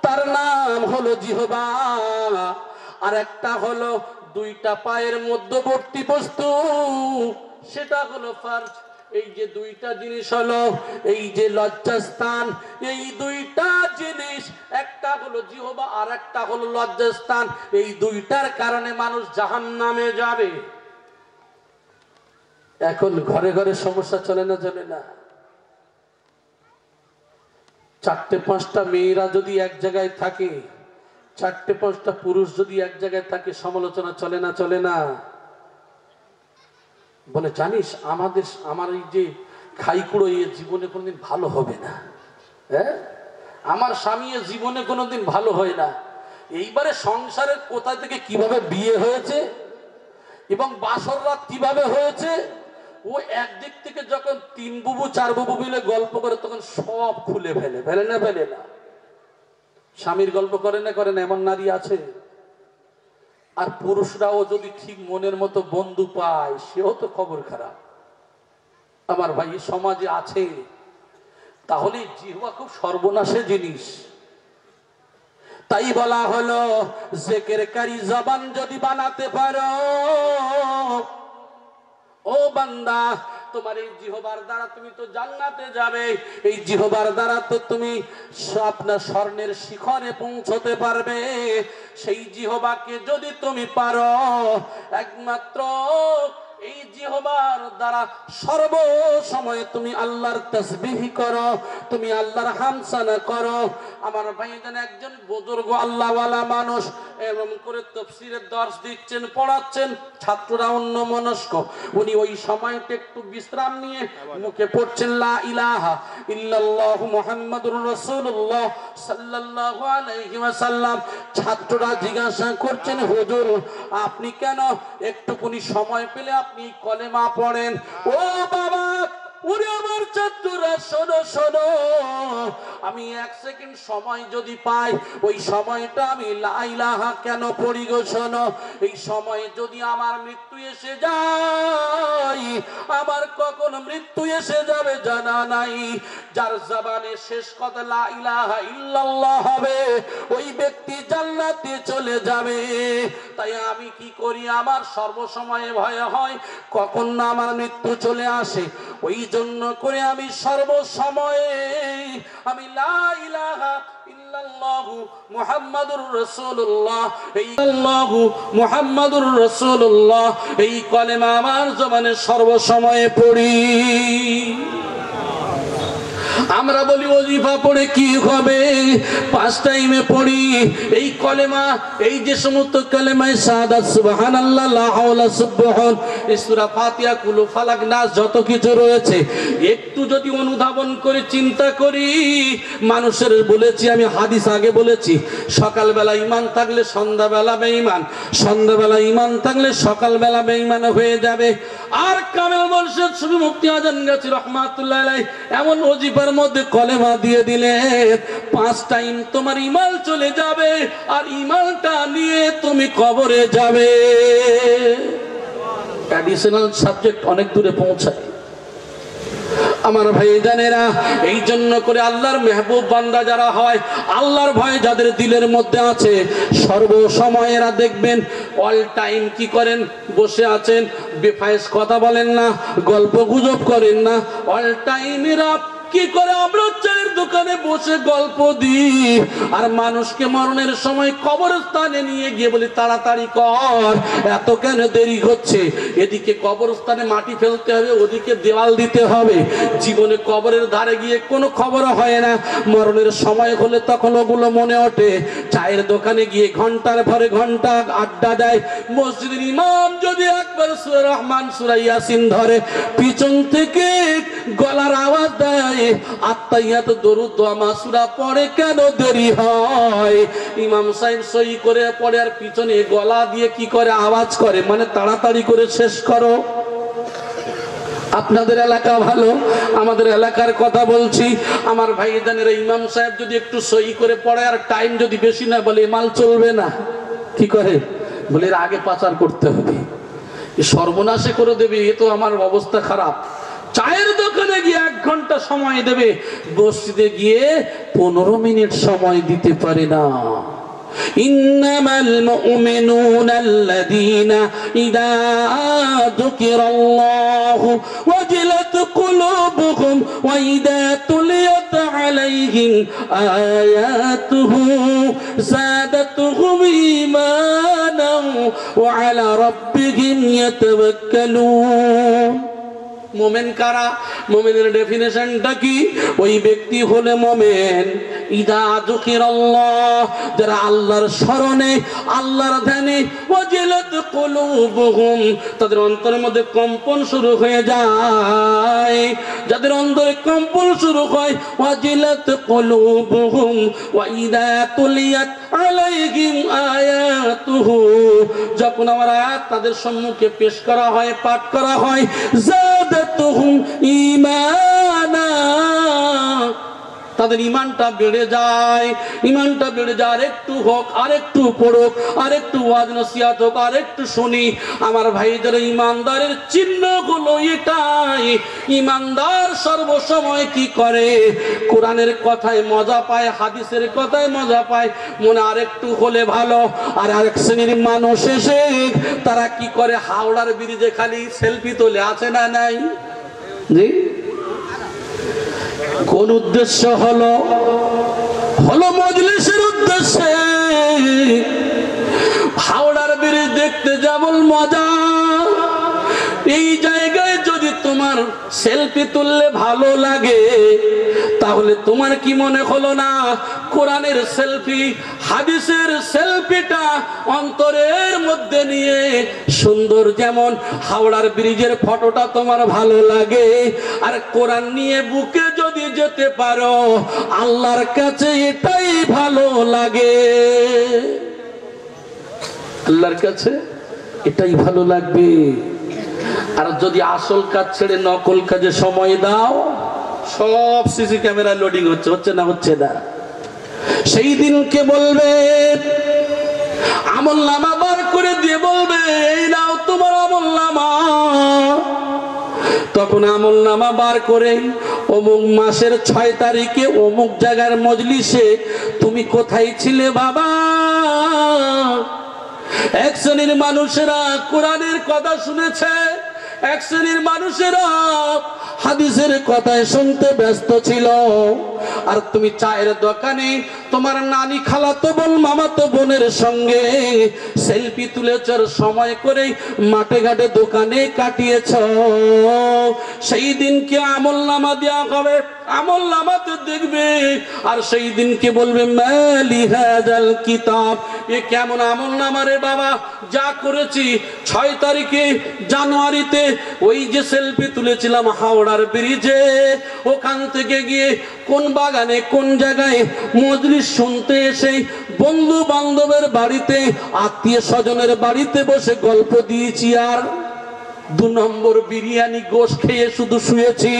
তার নাম হলো জিহবা। আর একটা হলো দুইটা পায়ের মধ্যবর্তী বস্তু, সেটা হলো ফার্জ। এই যে দুইটা জিনিস হলো, এই যে লজ্জাস্থান, এই দুইটা জিনিস, একটা হলো জিহবা আর একটা হলো লজ্জাস্থান, এই দুইটার কারণে মানুষ জাহান্নামে যাবে। এখন ঘরে ঘরে সমস্যা চলে না, চলে না? 4-5টা মেয়েরা যদি এক জায়গায় থাকে, 4-5টা পুরুষ যদি এক জায়গায় থাকে, সমালোচনা চলে না, চলে না? বলে জানিস, আমার এই যে খাইকুড়ো, এই জীবনে কোনদিন ভালো হবে না। হ্যাঁ, আমার স্বামী জীবনে কোনোদিন ভালো হয় না, এইবারে সংসারের কোথা থেকে কিভাবে বিয়ে হয়েছে এবং বাসর রাত কিভাবে হয়েছে, ও একদিক থেকে যখন 3 বুবু 4 বুবু মিলে গল্প করে তখন সব খুলে ফেলে না। স্বামীর গল্প করে না এমন নারী আছে। আর পুরুষরাও যদি ঠিক মনের মতো বন্ধু পায় সেও তো খবর খারাপ। আমার ভাই সমাজে আছে, তাহলে জিহ্বা খুব সর্বনাশের জিনিস। তাই বলা হলো জিকিরকারী জবান যদি বানাতে পারো, ও বান্দা তোমার এই জিহ্বার দ্বারা তুমি তো জান্নাতে যাবে, এই জিহ্বার দ্বারা তো তুমি আপনার স্বর্ণের শিখরে পৌঁছতে পারবে। সেই জিহ্বাকে যদি তুমি পারো, একমাত্র এই জিহ্বার দ্বারা সর্ব সময় তুমি আল্লাহর তাসবিহ করো, তুমি আল্লাহর হামসানা করো। আমার ভাইজান একজন বুজুর্গ আল্লাহওয়ালা মানুষ এরকম করে তাফসীরের দর্শ দিচ্ছেন, পড়াচ্ছেন, ছাত্ররা অন্যমনস্ক। উনি ওই সময়টা একটু বিশ্রাম নিয়ে মুখে পড়ছেন লা ইলাহা ইল্লাল্লাহু মুহাম্মাদুর রাসূলুল্লাহ সাল্লাল্লাহু আলাইহি ওয়াসাল্লাম। ছাত্ররা জিজ্ঞাসা করছেন, হুজুর আপনি কেন একটুকুনি সময় পেলে আপনি কলেমা পড়েন? ও বাবা, ওরে আমার ছাত্ররা শোনো শোনো, আমি 1 সেকেন্ড সময় যদি পাই ওই সময়টা আমি লা ইলাহা কেন পড়ি গো? শোনো, এই সময়ে যদি আমার মৃত্যু এসে যায়, আমার কখন মৃত্যু এসে যাবে জানা নাই। যার জবানে শেষ কথা লা ইলাহা ইল্লাল্লাহ হবে, ওই ব্যক্তি জান্নাতে চলে যাবে। তাই আমি কি করি, আমার সর্বসময়ে ভয় হয় কখন না আমার মৃত্যু চলে আসে। ওই জন্য করে আমি সর্বসময়ে আমি লা ইলাহা ইল্লাল্লাহু মুহাম্মাদুর রাসূলুল্লাহ, এই আল্লাহু মুহাম্মাদুর রাসূলুল্লাহ এই কলেমা আমার জবানে সর্বসময়ে পড়ি। আমরা বলি ওজিফা পড়ে কি হবে, 5 টাইমে পড়ি এই কলেমা। এই যে সমস্ত কলেমায়ে শাহাদাত সুবহানাল্লাহ, লা হাওলা, সুবহান, সূরা ফাতিহা, কুল ফালাক, নাস যত কিছু রয়েছে, একটু যদি অনুধাবন করে চিন্তা করি, মানুষের বলেছি আমি হাদিস আগে বলেছি, সকালবেলা ঈমান থাকলে সন্ধ্যাবেলা বেঈমান, সন্ধ্যাবেলা ঈমান থাকলে সকালবেলা বেঈমান হয়ে যাবে। আর কামেল মুর্শিদ সুফি মুফতি আজম গাছী রাহমাতুল্লাহ আলাইহি এমন ওজিফার মধ্যে কলেমা দিয়ে দিলেন, 5 টাইম তোমার ঈমান চলে যাবে, আর ঈমানটা নিয়ে তুমি কবরে যাবে। অ্যাডিশনাল সাবজেক্ট অনেক দূরে পৌঁছায়। আমার ভাইজানেরা, এই জন্য করে আল্লাহর মেহবুব বান্দা যারা হয়, আল্লাহর ভয় যাদের দিলের মধ্যে আছে, সর্বসময় এরা দেখবেন অল টাইম কি করেন, বসে আছেন, বেফায়েজ কথা বলেন না, গল্প গুজব করেন না। অল টাইম এরা কি করে, আমরা চায়ের দোকানে বসে গল্প দিই, আর মানুষকে মরণের সময় কবরস্থানে নিয়ে গিয়ে বলি তাড়াতাড়ি কর, এত কেন দেরি হচ্ছে, এদিকে কবরস্থানে মাটি ফেলতে হবে, ওদিকে দেওয়াল দিতে হবে। জীবনে কবরের ধারে গিয়ে কোনো খবর হয় না, মরণের সময় হলে তখন ওগুলো মনে ওঠে। চায়ের দোকানে গিয়ে ঘন্টার পরে ঘন্টা আড্ডা দেয়। মসজিদের ইমাম যদি একবার সূরা রহমান, সূরা ইয়াসিন ধরে, পিছন থেকে গলার আওয়াজ দেয়, আত্তাহিয়াত, দরুদ, দোয়া, মাসুরা পড়ে কেন দেরি হয়? ইমাম সাহেব সই করে পড়ে, আর পিছনে গলা দিয়ে কি করে, আওয়াজ করে, মানে তাড়াতাড়ি করে শেষ করো। আপনাদের এলাকা ভালো, আমাদের এলাকার কথা বলছি। আমার ভাইজানের ইমাম সাহেব যদি একটু সই করে পড়ে, আর টাইম যদি বেশি না বলে, মাল চলবে না, কি করে বলে এর আগে পাচার করতে হবে, সর্বনাশে করে দেবে, এ তো আমার অবস্থা খারাপ। চায়ের দোকানে গিয়ে 1 ঘন্টা সময় দেবে, মসজিদে গিয়ে 15 মিনিট সময় দিতে পারে না। ইন্নামাল মুমিনুনা আল্লাযীনা ইযা যুকিরাল্লাহু ওয়াজিলাত কুলুবুহুম ওয়া ইযা তুলিয়াত আলাইহিম আয়াতুহু যাদাতুহুম ঈমানান ওয়া আলা রাব্বিহিম ইয়াতাওয়াক্কালুন। মোমেন কারা? মোমেনের ডেফিনেশনটা কি? ওই ব্যক্তি হলে মোমেন ইদা যুকিরাল্লাহ, যারা আল্লাহর স্মরণে, আল্লাহর ধ্যানে, ওয়াজিলাত কুলুবুহুম, তাদের অন্তরের মধ্যে কম্পন শুরু হয়ে যায়। যাদের অন্তরে কম্পন শুরু হয়, ওয়াজিলাত কুলুবুহুম ওয়া ইযা তুলিয়াত আলাইহিম আয়াতুহু, যখন আমার আয়াত তাদের সম্মুখে পেশ করা হয়, পাঠ করা হয়, যাদাতুহুম ঈমানা, তাদের ইমানটা বেড়ে যায়। ইমানটা বেড়ে যায়, আর একটু হোক, আর একটু পড়ুক, আর একটু ওয়াজ নসিহত হোক, আর একটু শুনি। আমার ভাইদের ইমানদারের চিহ্নগুলো এটাই। ইমানদার সর্বসময় কি করে? কোরআনের কথায় মজা পায়, হাদিসের কথায় মজা পায়, মনে আর একটু হলে ভালো। আর আরেক শ্রেণীর মানুষ এসে তারা কি করে? হাওড়ার ব্রিজে খালি সেলফি তোলে, আছে না নাই? জি, কোন উদ্দেশ্য? হলো মজলিসের উদ্দেশ্যে। হাওড়ার ব্রিজ দেখতে যেমন মজা, এই জায়গায় যদি তোমার সেলফি তুললে ভালো লাগে, তাহলে তোমার কি মনে হলো না কোরআনের সেলফি, হাদিসের সেলফিটা অন্তরের মধ্যে নিয়ে সুন্দর, যেমন হাওড়ার ব্রিজের ফটোটা তোমার ভালো লাগে, আর কোরআন নিয়ে বুকে যদি যেতে পারো, আল্লাহর কাছে এটাই ভালো লাগে। আল্লাহর কাছে এটাই ভালো লাগবে। আর যদি আসল কাজ ছেড়ে নকল কাজে সময় দাও, সব সিসি ক্যামেরা লোডিং হচ্ছে না, হচ্ছে না। সেই দিনকে বলবে, আমলনামা বার করে দিয়ে বলবে, এই নাও তোমার আমলনামা। তখন আমলনামা বার করে, অমুক মাসের 6 তারিখে অমুক জায়গার মজলিসে তুমি কোথায় ছিলে বাবা? এক শ্রেণীর মানুষেরা কোরআনের কথা শুনেছে, এক শ্রেণীর মানুষেরা হাদিসের কথায় শুনতে ব্যস্ত ছিল। আর তুমি চায়ের দোকানে তোমার নানি, খালাতো বোন, মামাতো বোনের সঙ্গে সেলফি তুলেছ, সময় করে মাঠে ঘাটে দোকানে কাটিয়েছ। সেই দিনকে আমলনামা দেওয়া হবে, আমলনামাতে দেখবে, আর সেই দিনকে বলবে, মালি হাযাল কিতাব, এ কেমন আমলনামা রে বাবা? যা করেছি 6 তারিখে জানুয়ারিতে ওই যে সেলফি তুলেছিলাম হাওড়ার ব্রিজে, ওখান থেকে গিয়ে কোন বাগানে, কোন জায়গায় মজলিস শুনতে এসে, বন্ধু বান্ধবের বাড়িতে, আত্মীয় স্বজনের বাড়িতে বসে গল্প দিয়েছি, আর 2 নম্বর বিরিয়ানি গোশ খেয়ে শুধু শুয়েছি।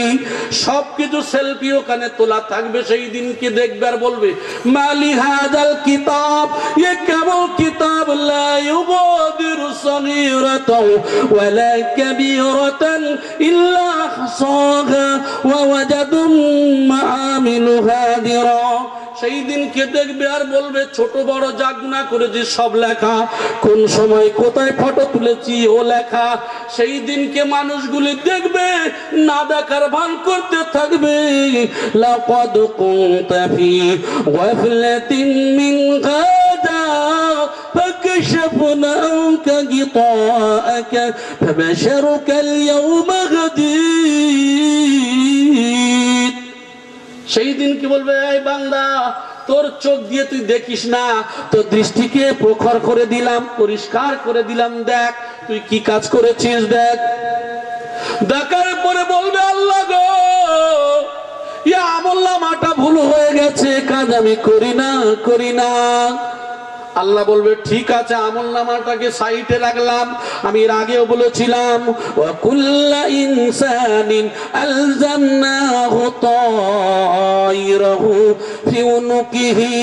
সবকিছু সেলফি ওখানে তোলা থাকবে। সেই দিনকে দেখবে আর বলবে, মালি হাযাল কিতাব, এ কেমন কিতাব? লা ইউগাদিরু সগীরাতাও ওয়ালা কাবীরাতান ইল্লা আহসাহা ওয়া ওয়াজাদু মা আমিলু হাদিরা। সেই দিনকে দেখবে আর বলবে, ছোট বড় যা গুনাহ করেছি সব লেখা, কোন সময় কোথায় ফটো তুলেছি ও লেখা। সেই দিনকে মানুষগুলি দেখবে, না দেখার ভান করতে থাকবে। লাকাদ কুনতা ফি গাফলাতিন মিন হাদা ফাকাশফনা আনকা গিতাআকা ফাবাশারুকা আল-ইয়াওমা গাদীদ। সেই দিন কি বলবে, এই বান্দা, তোর চোখ দিয়ে তুই দেখিস না, তোর দৃষ্টিকে প্রখর করে দিলাম, পরিষ্কার করে দিলাম, দেখ তুই কি কাজ করেছিস, দেখ। দেখার পরে বলবে, আল্লাহ গো, ইয়া আমলনামাটা ভুল হয়ে গেছে, কাজ আমি করি না। আল্লাহ বলবে, ঠিক আছে, আমলনামাটাকে সাইডে রাখলাম। আমি এর আগেও বলেছিলাম, ওয়া কুল্লা ইনসানিন আলজামনাহু তায়রাহু ফি উনুকিহি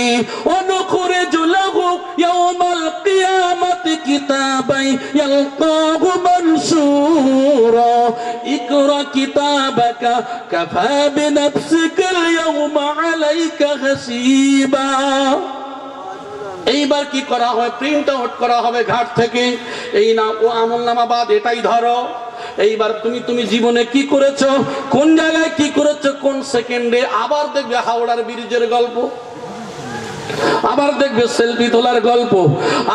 ওয়া নুখরিজু লাহু ইয়াওমাল কিয়ামাতি কিতাবান ইয়ালকাহু মানসুরা ইকরা কিতাবাকা কাফা বিনাফসিকাল ইয়াওমা আলাইকা হাসিবা। এইবার কি করা হয়? প্রিন্ট আউট করা হবে ঘাট থেকে, এই না ও আমলনামা বাদ, এটাই ধরো। এইবার তুমি জীবনে কি করেছো, কোন জায়গায় কি করেছো, কোন সেকেন্ডে। আবার দেখবে হাওড়ার ব্রিজের গল্প, আবার দেখবে সেলফি তোলার গল্প,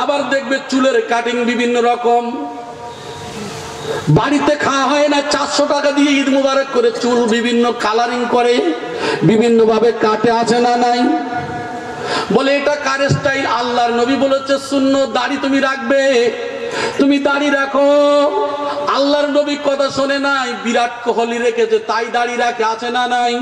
আবার দেখবে চুলের কাটিং বিভিন্ন রকম। বাড়িতে খাওয়া হয় না, 400 টাকা দিয়ে ঈদ মুবারক করে চুল বিভিন্ন কালারিং করে, বিভিন্ন ভাবে কাটে, আছে না নাই? বলে এটা কার স্টাইল? আল্লাহর নবী বলেছে সুন্নত, দাড়ি তুমি রাখবে, তুমি দাড়ি রাখো। আল্লাহর নবী কথা শোনে নাই, বিরাট কোহলি রেখেছে তাই দাড়ি রাখে, আছে না নাই?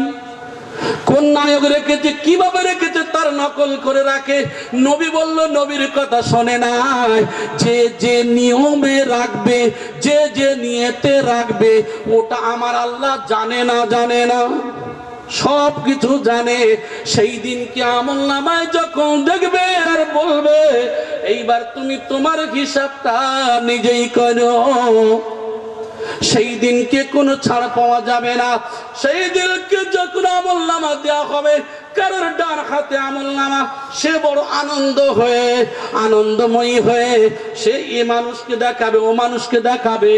কোন নায়ক রেখেছে, কিভাবে রেখেছে তার নকল করে রাখে। নবী বলল নবীর কথা শোনে নাই। যে যে নিয়মে রাখবে, যে যে নিয়তে রাখবে, ওটা আমার আল্লাহ জানে না, জানে না, সব কিছু জানে। সেই দিনকে আমলনামায় যখন দেখবে আর বলবে এইবার তুমি তোমার হিসাবটা নিজেই করো, সেই দিনকে কোনো ছাড় পাওয়া যাবে না। সেই দিনকে যখন আমলনামা দেওয়া হবে, কারোর ডান হাতে আমলনামা, সে বড় আনন্দময়ী হয়ে সে এ মানুষকে দেখাবে, ও মানুষকে দেখাবে।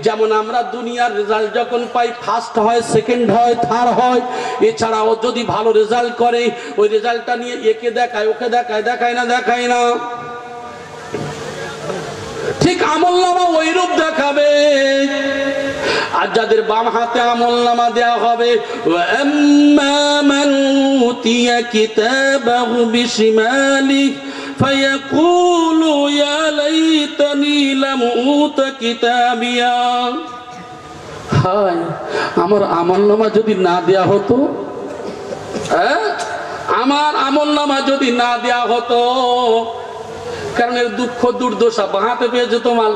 যেমন আমরা দুনিয়ার রেজাল্ট যখন পাই, ফার্স্ট হয়, সেকেন্ড হয়, থার্ড হয়, এছাড়াও যদি ভালো রেজাল্ট করে ওই রেজাল্টটা নিয়ে একে দেখায়, ওকে দেখায়, দেখায় না, দেখায় না। ঠিক আমলনামা ওই রূপ দেখাবে। আর যাদের বাম হাতে আমলনামা দেওয়া হবে, ওয়াম্মা মান উতিয়া কিতাবাহু বিশিমালিহি ফায়াকুলু ইয়া লাইতানি লাম উতা কিতাবিয়া। হায়, আমার আমলনামা যদি না দেয়া হতো, আমার আমলনামা যদি না দেয়া হতো। কারণ এর দুঃখ দুর্দশা, বাঁহাতে পেয়ে যেত মাল।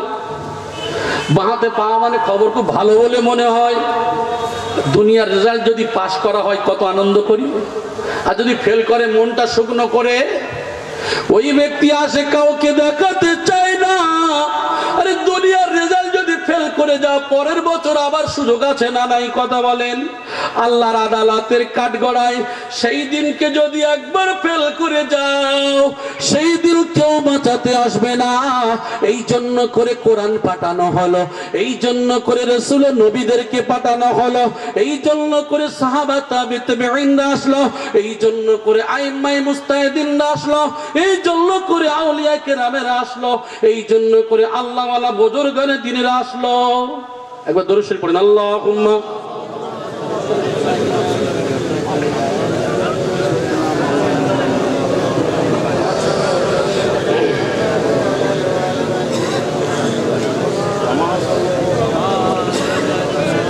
বাঁহাতে পাওয়া মানে খবর খুব ভালো বলে মনে হয়। দুনিয়ার রেজাল্ট যদি পাস করা হয় কত আনন্দ করি, আর যদি ফেল করে মনটা শুকনো করে। ওই ব্যক্তি আসে কাউকে দেখাতে চায় না। আরে দুনিয়ার রেজাল্ট যদি ফেল করে যাও, পরের বছর আবার সুযোগ আছে না নাই? কথা বলেন। আল্লাহর আদালতের কাঠগড়ায় সেই দিনকে যদি একবার ফেল করে যাও, সেই দিন কেউ বাঁচাতে আসবে না। এই জন্য করে কোরআন পাঠানো হলো, এই জন্য করে রাসূল নবীদেরকে পাঠানো হলো, এই জন্য করে সাহাবা তাবিঈনরা আসলো, এই জন্য করে আইম্মায়ে মুজতাহিদিনরা আসলো, এই জন্য করে আউলিয়া কেরামেরা আসলো, এই জন্য করে আল্লাহওয়ালা বুজুর্গানে দ্বীনেরা আসলো। একবার দরুদ শরীফ পড়েন, আল্লাহুম্মা।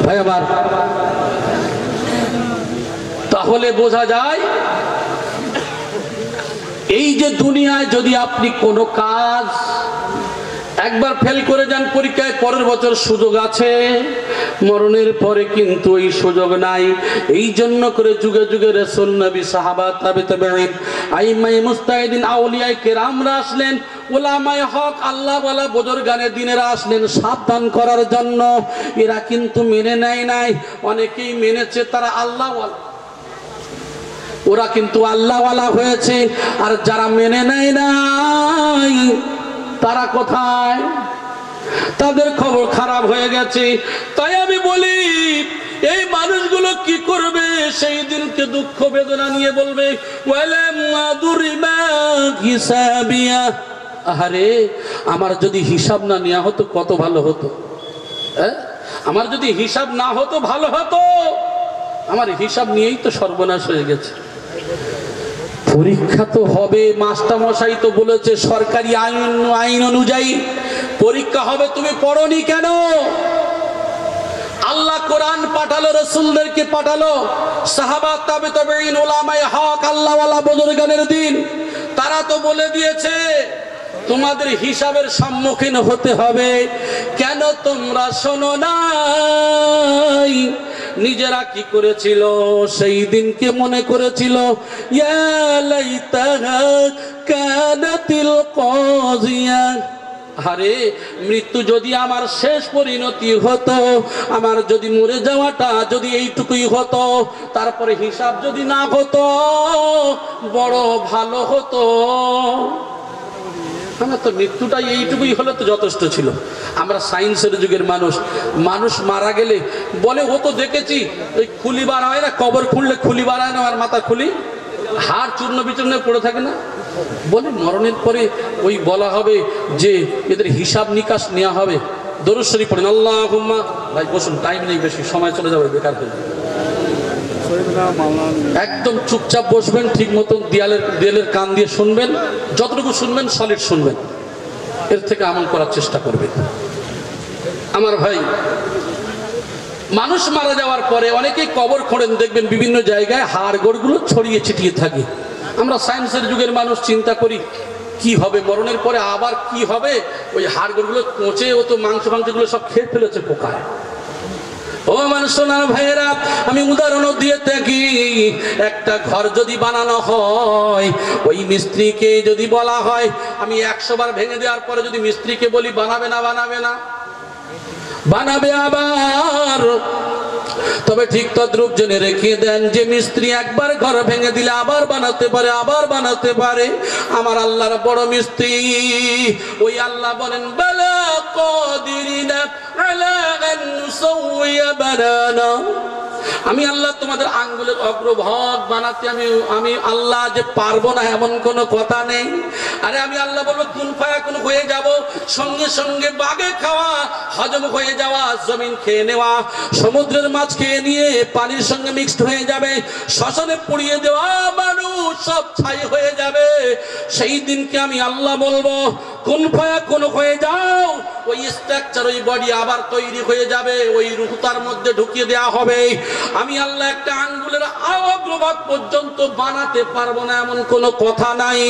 ভাই আমার, তাহলে বোঝা যায় এই যে দুনিয়ায় যদি আপনি কোনো কাজ একবার ফেল করে যান পরীক্ষায়, পরের বছর সুযোগ আছে। মরণের পরে কিন্তু এই সুযোগ নাই। এই জন্য করে যুগে যুগে রাসূল, নবী, সাহাবা, তাবিঈন, আইম্মায়ে মুজতাহিদিন, আউলিয়ায়ে কেরামরা আসলেন, উলামায়ে হক, আল্লাহওয়ালা বুজুর্গানে দ্বীনেরা আসলেন সাবধান করার জন্য। এরা কিন্তু মেনে নেয় নাই। অনেকেই মেনেছে, তারা আল্লাহওয়ালা, ওরা কিন্তু আল্লাহওয়ালা হয়েছে। আর যারা মেনে নেয় নাই তারা কোথায়? তাদের খবর খারাপ হয়ে গেছে। তাই আমি বলি, এই মানুষগুলো কি করবে? সেই দিনকে দুঃখ বেদনা নিয়ে বলবে, আরে আমার যদি হিসাব না নেওয়া হতো কত ভালো হতো। আমার যদি হিসাব না হতো ভালো হতো। আমার হিসাব নিয়েই তো সর্বনাশ হয়ে গেছে। পরীক্ষা তো হবে, মাস্টারমশাই তো বলেছে সরকারি আইন অনুযায়ী পরীক্ষা হবে। তুমি পড়োনি কেন? আল্লাহ কোরআন পাঠালো, রাসূলদেরকে পাঠালো, সাহাবা, তাবিঈন, উলামায়ে হক, আল্লাহওয়ালা বুজুর্গানের দিন, তারা তো বলে দিয়েছে তোমাদের হিসাবের সম্মুখীন হতে হবে। কেন তোমরা শোনো নাই? নিজেরা কি করেছিল? সেই দিনকে মনে করেছিল, ইয়া লাইতাহা কানাতিল কাযিয়া। আরে মৃত্যু যদি আমার শেষ পরিণতি হতো, আমার যদি মরে যাওয়াটা যদি এইটুকুই হতো, তারপরে হিসাব যদি না হতো, বড় ভালো হতো। আমার তো মৃত্যুটা এইটুকুই হলে তো যথেষ্ট ছিল। আমরা সায়েন্সের যুগের মানুষ, মানুষ মারা গেলে বলে ও তো দেখেছি ওই খুলি বার হয় না, কবর খুললে খুলি বার হয় না, আর মাথা খুলি হাড় চূর্ণ বিচূর্ণ পড়ে থাকে না। বলে মরণের পরে ওই বলা হবে যে এদের হিসাব নিকাশ নেওয়া হবে। দরুদ শরীফ পড়েন, আল্লাহুম্মা। ভাই বসুন, টাইম নেই বেশি, সময় চলে যাবে, বেকার হয়ে যাবে। একদম চুপচাপ বসবেন, ঠিক মতন দেয়ালের কান দিয়ে শুনবেন, যতটুকু শুনবেন সলিড শুনবেন, এর থেকে আমল করার চেষ্টা করবেন। আমার ভাই, মানুষ মারা যাওয়ার পরে অনেকেই কবর খোঁড়েন, দেখবেন বিভিন্ন জায়গায় হাড়গোড়গুলো ছড়িয়ে ছিটিয়ে থাকে। আমরা সায়েন্সের যুগের মানুষ চিন্তা করি কি হবে মরণের পরে, আবার কি হবে। ওই হাড়গোড়গুলো পচে ও তো মাংসগুলো সব খেয়ে ফেলেছে পোকায়। ও মানুষ সোনার ভাইয়েরা, আমি উদাহরণ দিয়ে থাকি, একটা ঘর যদি বানানো হয়, ওই মিস্ত্রিকে যদি বলা হয়, আমি 100 বার ভেঙে দেওয়ার পরে যদি মিস্ত্রিকে বলি বানাবে না, বানাবে আবার। তবে ঠিক তদ্রূপ জেনে রেখে দেন যে মিস্ত্রি একবার ঘর ভেঙে দিলে আবার বানাতে পারে। আমার আল্লাহর বড় মিস্ত্রি। ওই আল্লাহ বলেন বালা কাদিরিনা আলা আন নুসাউইয়া বানানা, আমি আল্লাহ তোমাদের আঙ্গুলের অগ্রভাগ বানাতে আমি আল্লাহ যে পারবো না এমন কোনো কথা নেই। আরে আমি আল্লাহ বলবো কুন ফায়াকুন হয়ে যাব, সঙ্গে সঙ্গে বাগে খাওয়া, হজম হয়ে যাওয়া, জমিন খেয়ে নেওয়া, সমুদ্রের মাছ খেয়ে নিয়ে পানির সঙ্গে মিক্সড হয়ে যাবে, শ্মশানে পুড়িয়ে দেওয়া মানুষ সব ছাই হয়ে যাবে। সেই দিনকে আমি আল্লাহ বলবো কুন ফায়াকুন হয়ে যাও, ওই স্ট্রাকচার ওই বডি আবার তৈরি হয়ে যাবে, ওই রূহ তার মধ্যে ঢুকিয়ে দেওয়া হবে। আমি আল্লাহ একটা আঙ্গুলের অগ্রভাগ পর্যন্ত বানাতে পারবো না এমন কোনো কথা নাই।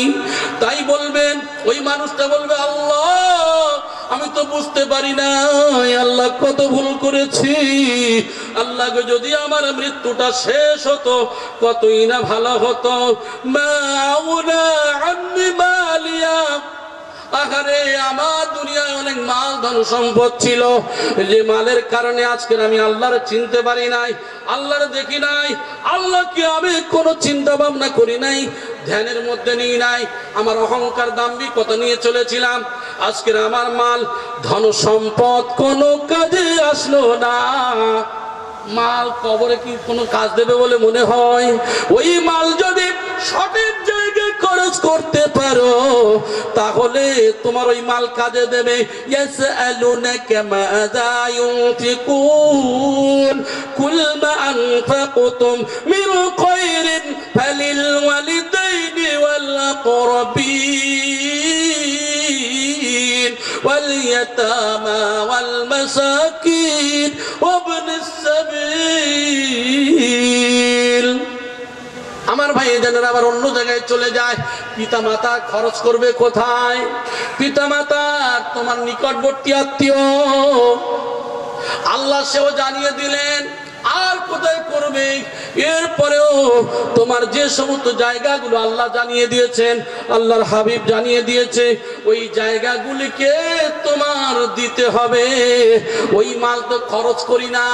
তাই বলবেন, ওই মানুষটা বলবে আল্লাহ আমি তো বুঝতে পারি না, আল্লাহ কত ভুল করেছি, আল্লাহকে যদি আমার মৃত্যুটা শেষ হতো কতই না ভালো হতো। মাউনা আন্নি মালিয়া, আহারে আমার দুনিয়ায় অনেক মাল ধন সম্পদ ছিল, যে মালের কারণে আজকের আমি আল্লাহর চিনতে পারি নাই, আল্লাহর দেখি নাই, আল্লাহকে আমি কোনো চিন্তা ভাবনা করি নাই, ধ্যানের মধ্যে নিই নাই, আমার অহংকার দাম্ভিকতা নিয়ে চলেছিলাম। আজকের আমার মাল ধন সম্পদ কোনো কাজে আসলো না। মাল কবরে কি কোনো কাজ দেবে বলে মনে হয়? ওই মাল যদি সঠিক জায়গায় খরচ করতে পারো তাহলে তোমার ওই মাল কাজে দেবে। ইয়াসআলুনাকা মাযা ইউনফিকুন কুল মা আনফাকতুম মিন খায়রিন ফালিল ওয়ালিদাইনি ওয়াল আকরাবিন ওয়াল ইয়াতামা ওয়াল মাসাকিন ওয়াবনিস সাবিল। আমার ভাই জানেন আবার অন্য জায়গায় চলে যায়, পিতা মাতা খরচ করবে কোথায়? পিতা মাতা তোমার নিকটবর্তী আত্মীয়, আল্লাহ সেও জানিয়ে দিলেন। আর কোথায় করবে? এরপরেও তোমার যে সমস্ত জায়গাগুলো আল্লাহ জানিয়ে দিয়েছেন, আল্লাহর হাবিব জানিয়ে দিয়েছে, ওই জায়গাগুলিকে তোমার দিতে হবে। ওই মাল তো খরচ করি না,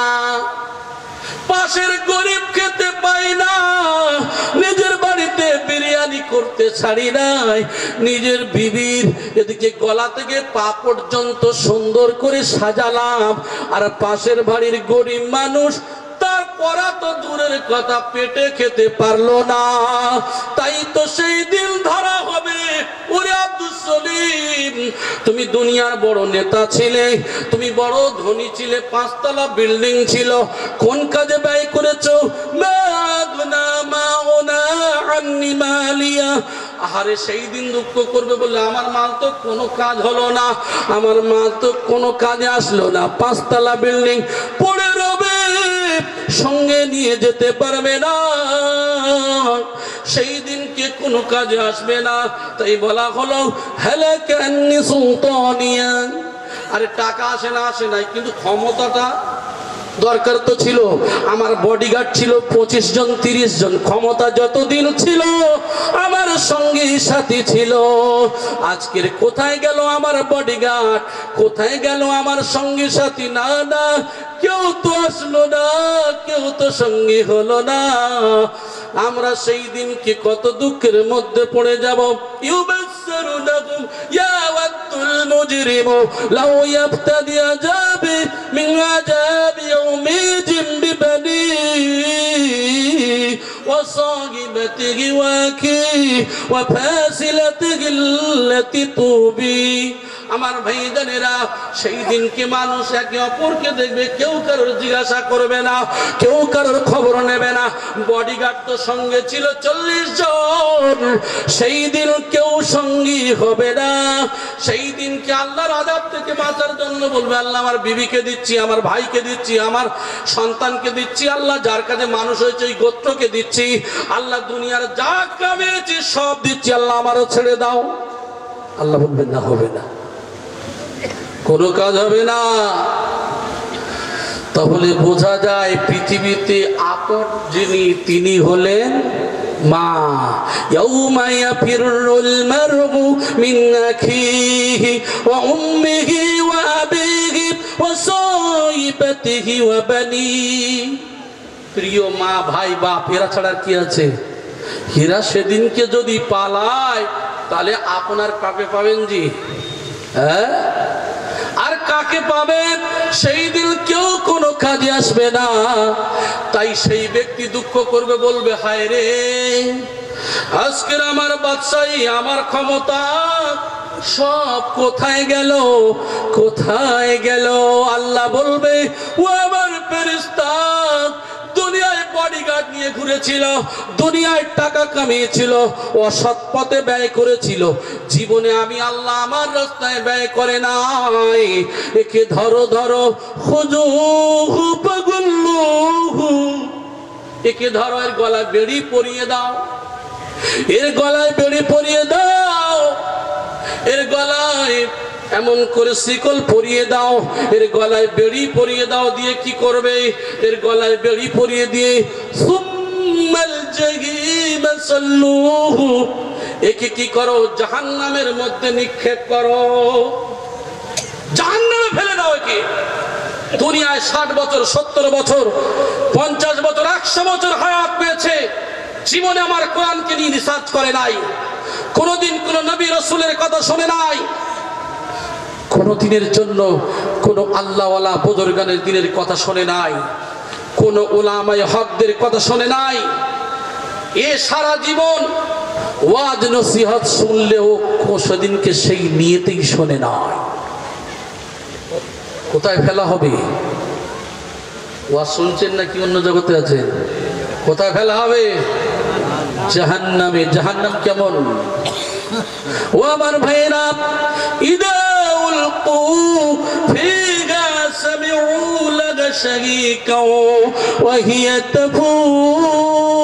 পাশের গরিব খেতে পাই না, নিজের বাড়িতে বিরিয়ানি করতে ছাড়ি নাই, নিজের বিবির এদিকে গলা থেকে পা পর্যন্ত সুন্দর করে সাজালাম, আর পাশের বাড়ির গরিব মানুষ তার পরা তো দূরের কথা পেটে খেতে পারলো না। তাই তো সেই দিন ধরা হবে, ওরে আব্দুল সলিম তুমি দুনিয়ার বড় নেতা ছিলে, তুমি বড় ধনী ছিলে, 5 তলা বিল্ডিং ছিল, কোন কাজে ব্যয় করেছো? আহারে সেই দিন দুঃখ করবে বলে আমার মাল তো কোনো কাজ হলো না, আমার মাল তো কোনো কাজে আসলো না, 5 তলা বিল্ডিং পড়ে রবে, সঙ্গে নিয়ে যেতে পারবে না, সেই দিনকে কোনো কাজে আসবে না। তাই বলা হলো হালাকান্নি সুলতানিয়া। আরে টাকা আসে না, আসে নাই, কিন্তু ক্ষমতাটা দরকার তো ছিল। আমার বডিগার্ড ছিল 25 জন 30 জন, ক্ষমতা যতদিন ছিল আমার সঙ্গী সাথী ছিল। আজকের কোথায় গেল আমার বডিগার্ড, কোথায় গেল আমার সঙ্গী সাথী? না না, কেউ তো আসলো না, কেউ তো সঙ্গী হলো না। আমরা সেই দিনকে কত দুঃখের মধ্যে পড়ে যাব। ইউবাসসিরুনাকুম ইয়া ওয়াতুল মুজরিমু লাউ ইয়াফতাদি আযাবি মিন আযাবি ইয়াউমিজিন বিবানি ওয়া সাহিবাতিহি ওয়া কি ওয়া ফাসিলাতিহি আল্লাতী তুবি। আমার ভাইজানেরা, সেই দিনকে মানুষ একে অপরকে দেখবে, কেউ কারোর জিজ্ঞাসা করবে না, কেউ কারোর খবর নেবে না, বডিগার্ড তো সঙ্গে ছিল 40 জন। সেই দিন কেউ সঙ্গী হবে না। সেই দিনকে আল্লাহর আযাব থেকে বাঁচার জন্য বলবে, আল্লাহ আমার বিবিকে দিচ্ছি, আমার ভাইকে দিচ্ছি, আমার সন্তানকে দিচ্ছি, আল্লাহ যার কাছে মানুষ হয়েছে ওই গোত্রকে দিচ্ছি, আল্লাহ দুনিয়ার যা কামিয়েছি সব দিচ্ছি, আল্লাহ আমারও ছেড়ে দাও। আল্লাহ বলবেন না, হবে না, কোনো কাজ হবে না। তাহলে বোঝা যায় পৃথিবীতে আপন যিনি তিনি হলেন মা। ইয়াউমা ইয়াফিরুল মারউ মিন আখিহি ওয়া উম্মিহি ওয়া আবিহি ওয়া সাহিবাতিহি ওয়া বানিহি। প্রিয় মা, ভাই, বাপ এরা ছাড়া কি আছে? এরা সেদিনকে যদি পালায় তাহলে আপনার কাকে পাবেন জি? হ্যাঁ, আর কাকে পাবেন? সেই দিন কেউ কোনো কাজে আসবে না। তাই সেই ব্যক্তি দুঃখ করবে, বলবে, হায় রে, আজকের আমার বাদশাহী, আমার ক্ষমতা সব কোথায় গেল, কোথায় গেল? আল্লাহ বলবে, ও আমার ফেরেশতা, দুনিয়ায় বডিগার্ড নিয়ে ঘুরেছিল, দুনিয়ায় টাকা কামিয়েছিল, অসৎ পথে ব্যয় করেছিল, জীবনে আমি আল্লাহ আমার রাস্তায় ব্যয় করে নাই। একে ধরো ধরো, খুযুহু ফাগুল্লুহু, একে ধরো, এর গলায় বেড়ি পরিয়ে দাও, এর গলায় বেড়ি পরিয়ে দাও, এর গলায় এমন করে শিকল পরিয়ে দাও, এর গলায় বেড়ি পরিয়ে দাও। দিয়ে কি করবে? এর গলায় বেড়ি পরিয়ে দিয়ে সুম্মাল জাহিম সাল্লুহু, একে কি করো? জাহান্নামের মধ্যে নিক্ষেপ করো, জাহান্নামে ফেলে দাও একে। দুনিয়ায় 60 বছর, 70 বছর, 50 বছর, 100 বছর হায়াত পেয়েছে, জীবনে আমার কোরআনকে নিয়ে রিসার্চ করে নাই, কোনদিন কোন নবী রাসূলের কথা শুনে নাই, কোন দিনের জন্য কোন আল্লাহওয়ালা বুজুর্গানের দিনের কথা শোনে নাই, কোন উলামায়ে হকদের কথা শোনে নাই। এ সারা জীবন ওয়াজ নসিহত শুনলেও সেদিনকে সেই নিয়তেই শোনে নাই। কোথায় ফেলা হবে? ওয়াজ শুনছেন নাকি অন্য জগতে আছেন? কোথায় ফেলা হবে? জাহান্নামে। জাহান্নাম কেমন? ও আমার ভাইরা, ইদা উলকু ফিহা সামিউ লাগা শারীকা ওয়া হিয়া তাফুর।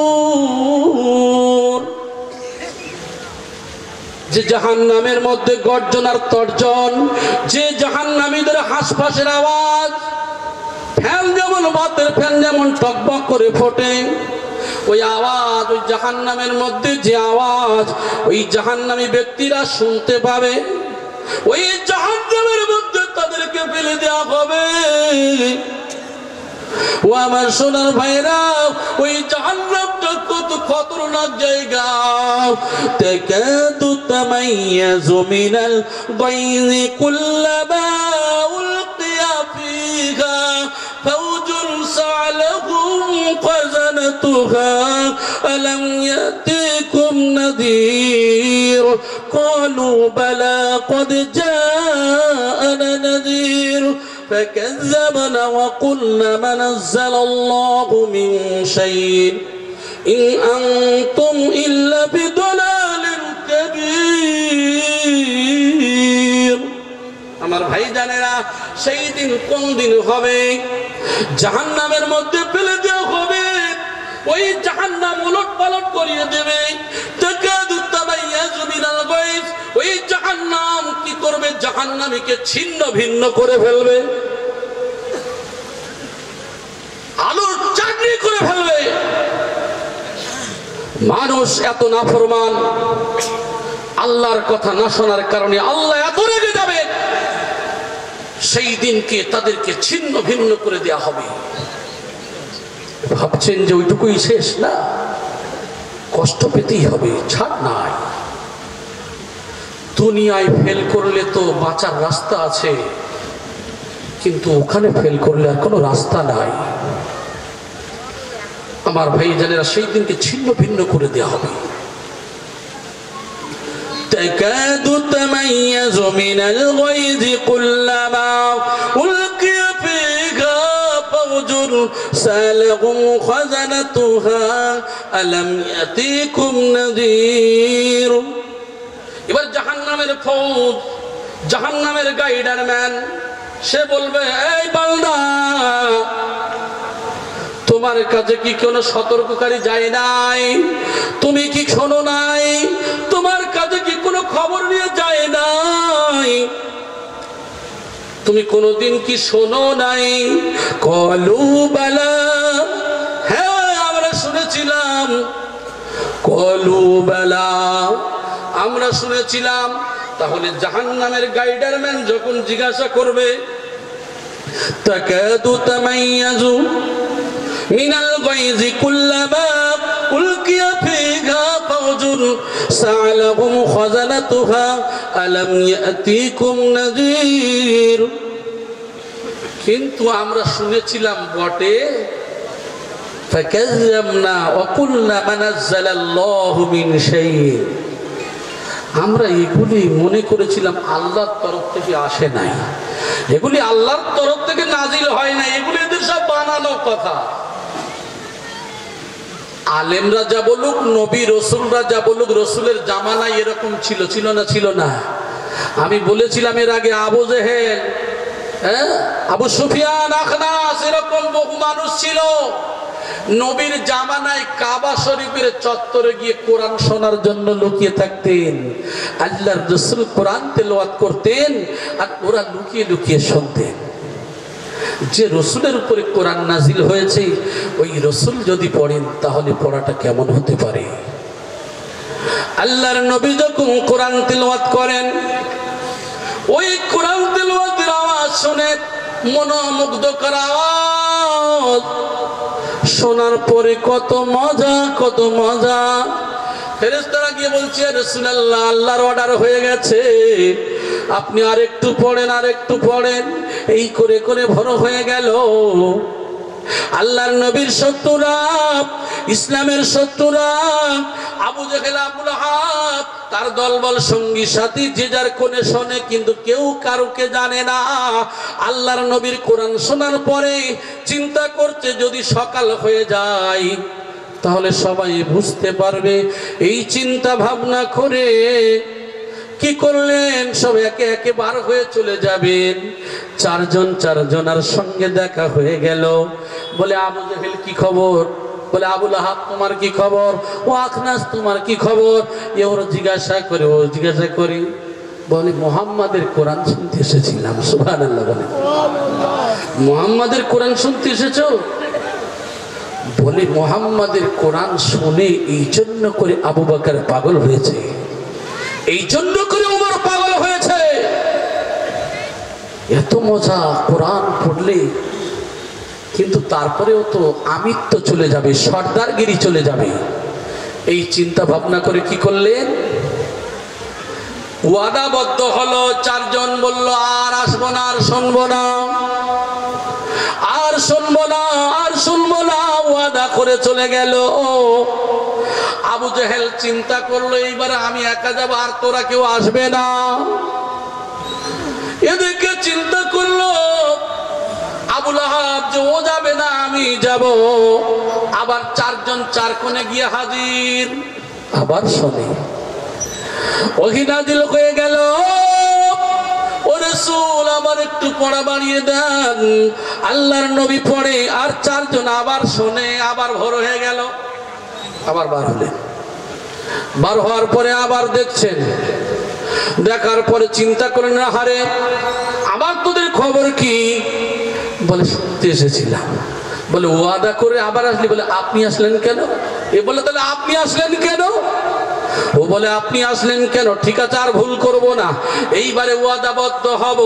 যে জাহান্নামের মধ্যে গর্জন আর তর্জন, যে জাহান্নামীদের হাসফাসের আওয়াজ, ফ্যান যেমন বাতের ফ্যান যেমন টকবক করে ফোটে, ওই আওয়াজ, ওই জাহান্নামের মধ্যে যে আওয়াজ ওই জাহান্নামী ব্যক্তিরা শুনতে পাবে, ওই জাহান্নামের মধ্যে তাদেরকে ফেলে দেওয়া হবে। ও আমার সোনার ভাইরা, ওই জাহান্নামটা কত খতরনাক জায়গা। তাকাদু তামাইয়াজু মিনাল গায়জি কুল্লামা উলকিয়া ফিহা ফাওজুন সা'লাহুম খাযানাতুহা আলাম ইয়াতিকুম নাযীর ক্বালু বালা ক্বাদ জাআনা নাযীর فكذبنا وقلنا ما نزل الله من شيء إن أنتم إلا بضلال كبير। আমার ভাই জানেরা, সেই দিন কোন দিন হবে? জাহান্নামের মধ্যে ফেলে দেওয়া হবে, ওই জাহান্নাম উলট পালট করিয়ে দেবে। তাকাদু তামাইয়াজু মিনাল গায়জ, ওই জাহান্নাম কি করবে? জাহান্নামীকে ছিন্ন ভিন্ন করে ফেলবে, আলোর চাকরি করে ফেলবে। মানুষ এত নাফরমান, আল্লাহর কথা না শোনার কারণে আল্লাহ এত রেগে যাবে, সেই দিনকে তাদেরকে ছিন্ন ভিন্ন করে দেয়া হবে। ভাবছেন যে ওইটুকুই শেষ? না, কষ্ট পেতেই হবে, ছাড় নাই। দুনিয়ায় ফেল করলে তো বাঁচার রাস্তা আছে, কিন্তু ওখানে ফেল করলে আর কোনো রাস্তা নাই। আমার ভাই জানেরা, সেই দিনকে ছিন্ন ভিন্ন করে দেওয়া হবে। তাকাদু তামাইয়াজু মিনাল গায়জি কুল্লামা উলকিয়া ফিহা ফাওজুন سألهم خزنتها ألم يأتيكم نذير। এবার জাহান্নামের ফৌজ, জাহান্নামের গাইডারম্যান, সে বলবে, এই বান্দা, তোমার কাছে কি কোনো সতর্ককারী যায় নাই? তুমি কি শোনো নাই? তোমার কাছে কি কোনো খবর নিয়ে যায় নাই? তুমি কোনদিন কি শোনো নাই? কলু বালা, হ্যাঁ আমরা শুনেছিলাম। কলু বালা, আমরা শুনেছিলাম। তাহলে জাহান্নামের গাইডারম্যান যখন জিজ্ঞাসা করবে, তাকাদু তামাইয়াজু মিনাল গায়জি কুল্লামা উলকিয়া ফিহা ফাওজুন সাআলাহুম খাযানাতুহা আলাম ইয়াতিকুম নাযীর। কিন্তু আমরা শুনেছিলাম বটে, ফাকাযাবনা ওয়া কুলনা মা নাযালাল্লাহু মিন শাইইন, আমরা এগুলি মনে করেছিলাম আল্লাহর তরফ থেকে আসে নাই, এগুলি আল্লাহর তরফ থেকে নাজিল হয় না, এগুলি এদের সব বানানো কথা। আলেমরা যা বলুক, নবী রসুলরা যা বলুক, রসুলের জামানায় এরকম ছিল, ছিল না? ছিল না। আমি বলেছিলাম এর আগে, আবু জেহেল, আবু সুফিয়ান, আখনাস, এরকম বহু মানুষ ছিল। নবীর জামানায় কাবা শরীফের চত্বরে গিয়ে কোরআন শোনার জন্য লুকিয়ে থাকতেন। আল্লাহর রাসূল কোরআন তেলাওয়াত করতেন আর ওরা লুকিয়ে লুকিয়ে শুনতেন। যে রসুলের উপরে কোরআন নাজিল হয়েছে, ওই রসুল যদি পড়েন তাহলে পড়াটা কেমন হতে পারে? আল্লাহর নবী যখন কোরআন তেলাওয়াত করেন, ওই কোরআন তেলাওয়াতের আওয়াজ শুনে মনোমুগ্ধকর আওয়াজ, শোনার পরে কত মজা, কত মজা। ফেরেশতারা গিয়ে বলছে, রাসূলুল্লাহ, আল্লাহর অর্ডার হয়ে গেছে, আপনি আরেকটু পড়েন, আরেকটু পড়েন। এই করে করে ভর হয়ে গেল। আল্লাহর নবীর শত্রুরা, ইসলামের শত্রুরা, আবু জেহেল, আবু লাহাব, তার দলবল সঙ্গী সাথী যে যার কোণে শোনে, কিন্তু কেউ কারুকে জানে না। আল্লাহর নবীর কোরআন শোনার পরে চিন্তা করছে, যদি সকাল হয়ে যায় তাহলে সবাই বুঝতে পারবে। এই চিন্তা ভাবনা করে কি করলেন, সব একে একে বার হয়ে চলে যাবেন। চারজনার সঙ্গে দেখা হয়ে গেল। বলে, আবু জেহেল কি খবর? বলে, আবু লাহাব তোমার কি খবর? ও আখনাস তোমার কি খবর? এ ওর জিজ্ঞাসা করে, ও জিজ্ঞাসা করি। বলে, মুহাম্মাদের কোরআন শুনতে এসেছিলাম। সুবহানাল্লাহ বলে, মুহাম্মাদের কোরআন শুনতে এসেছো? বলে, মুহাম্মাদের কোরআন শুনে এই জন্য করে আবু বকর পাগল হয়েছে, এই জন্য করে ওমর পাগল হয়েছে। এত মজা কোরআন পড়লে, কিন্তু তারপরেও তো আমিত্ব চলে যাবে, সর্দারগিরি চলে যাবে। এই চিন্তা ভাবনা করে কি করলেন, ওয়াদাবদ্ধ হলো। চারজন বলল, আর আসবো না, আর শুনবো না, আর শুনবো না, আর শুনবো না। ওয়াদা করে চলে গেল। আবু জেহেল চিন্তা করলো, এইবারে আমি একা যাবো, আর তোরা কেউ আসবে না। এদিকে চিন্তা করলো আবু লাহাব যে ও যাবে না, আমি যাব। আবার চারজন চার কোণে গিয়ে হাজির। আবার শোনে, ওহী নাযিল হয়ে গেল, ও রাসূল আমার একটু পড়া বাড়িয়ে দেন। আল্লাহর নবী পড়ে, আর চারজন আবার শোনে। আবার ভোর হয়ে গেল, আবার বার হলেন। বার হওয়ার পরে আবার দেখছেন, দেখার পরে চিন্তা করেন, হারে আবার তোদের খবর কি? বলে, শুনতে এসেছিলাম। বলে, ওয়াদা করে আবার আসলি? বলে, আপনি আসলেন কেন? এ বলে, তাহলে আপনি আসলেন কেন? ও বলে, আপনি আসলেন কেন? ঠিক আছে, আর ভুল করব না, এইবারে ওয়াদাবদ্ধ হব,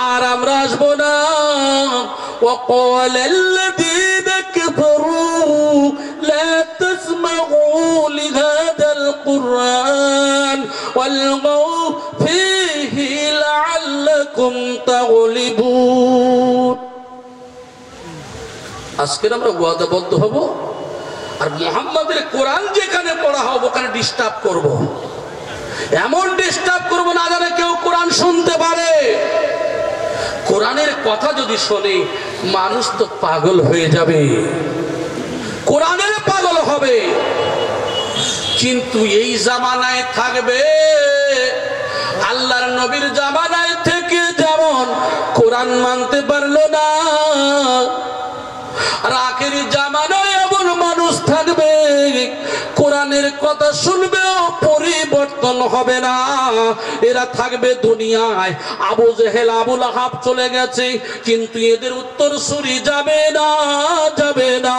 আর আমরা আসবো না। وقال الذين كفروا لا تسمعوا لهذا القرآن والغوا فيه لعلكم تغلبون। আজকে আমরা ওয়াদাবদ্ধ হব, আর মুহাম্মাদের কোরআন যেখানে পড়া হবে ওখানে ডিস্টার্ব করব। এমন ডিস্টার্ব করব না যেন কেউ কোরআন শুনতে পারে। কোরআনের কথা যদি শোনে মানুষ তো পাগল হয়ে যাবে, কোরআনের পাগল হবে। কিন্তু এই জামানায় থাকবে আল্লাহর নবীর জামানায় থেকে যেমন কোরআন মানতে পারলো না, আর আখেরি জামানায় এমন মানুষ থাকবে কোরআনের কথা শুনবেও পরিবর্তন হবে না। এরা থাকবে দুনিয়ায়। আবু জেহেল আবু লাহাব চলে গেছে, কিন্তু এদের উত্তরসূরি যাবে না, যাবে না।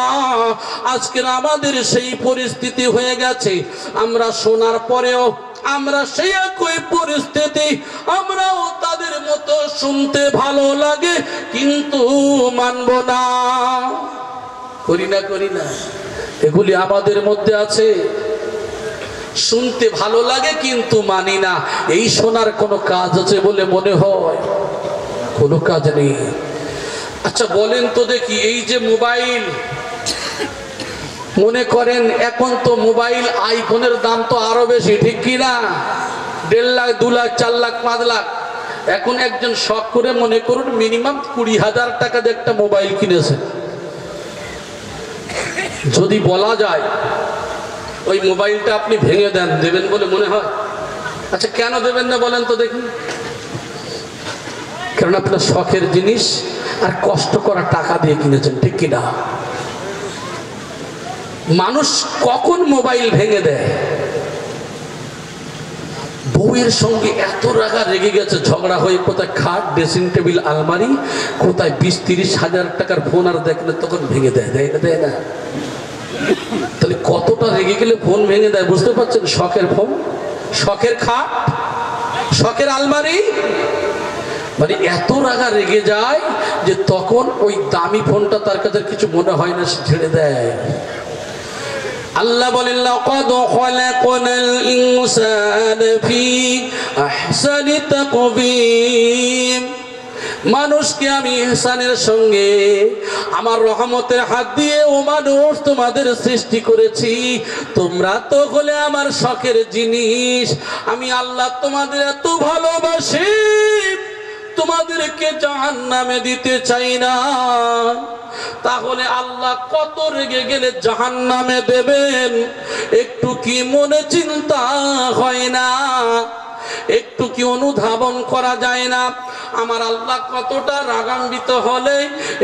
আজকের আমাদের সেই পরিস্থিতি হয়ে গেছে। আমরা শোনার পরেও আমরা সেই একই পরিস্থিতি, আমরাও তাদের মতো শুনতে ভালো লাগে কিন্তু মানব না। করি না, করি না? এগুলি আমাদের মধ্যে আছে। শুনতে ভালো লাগে কিন্তু মানি না। এই শোনার কোনো কাজ আছে বলে মনে হয়? কোনো কাজ নেই। আচ্ছা বলেন তো দেখি, এই যে মোবাইল, মনে করেন এখন তো মোবাইল আইফোনের দাম তো আরো বেশি, ঠিক কি না? 1.5 লাখ 2 লাখ 4 লাখ 5 লাখ। এখন একজন শখ করে মনে করুন মিনিমাম 20,000 টাকা দিয়ে একটা মোবাইল কিনেছে। যদি বলা যায় ওই মোবাইলটা আপনি ভেঙে দেন, দেবেন বলে মনে হয়? আচ্ছা কেন দেবেন না বলেন তো দেখি? কারণ আপনার শখের জিনিস আর কষ্ট করা টাকা দিয়ে কিনেছেন, ঠিক কিনা? মানুষ কখন মোবাইল ভেঙে দেয়? বউয়ের সঙ্গে এত রাগা রেগে গেছে, ঝগড়া হয়ে কোথায় খাট, ড্রেসিং টেবিল, আলমারি, কোথায় 20-30 হাজার টাকার ফোন আর দেখলে তখন ভেঙে দেয়, দেয় না? দেয় না? তাহলে কতটা রেগে গেলে ফোন ভেঙে দেয় বুঝতে পারছেন? শখের ফোন, শখের খাট, শখের আলমারি, মানে এত রাগা রেগে যায় যে তখন ওই দামি ফোনটা তার কাছে কিছু মনে হয় না, সে ছেড়ে দেয়। আল্লাহ বলেন লাকাদ খালাকনাল ইনসানা ফি আহসানি তাকবীম। মানুষকে আমি ইহসানের সঙ্গে আমার রহমতের হাত দিয়ে ও মানুষ তোমাদের সৃষ্টি করেছি। তোমরা তো হলে আমার শখের জিনিস। আমি আল্লাহ তোমাদের এত ভালোবাসি, তোমাদেরকে জাহান্নামে দিতে চাই না। তাহলে আল্লাহ কত রেগে গেলে জাহান্নামে দেবেন একটু কি মনে চিন্তা হয় না? একটু কি অনুধাবন করা যায় না? আমার আল্লাহ কতটা রাগান্বিত হলে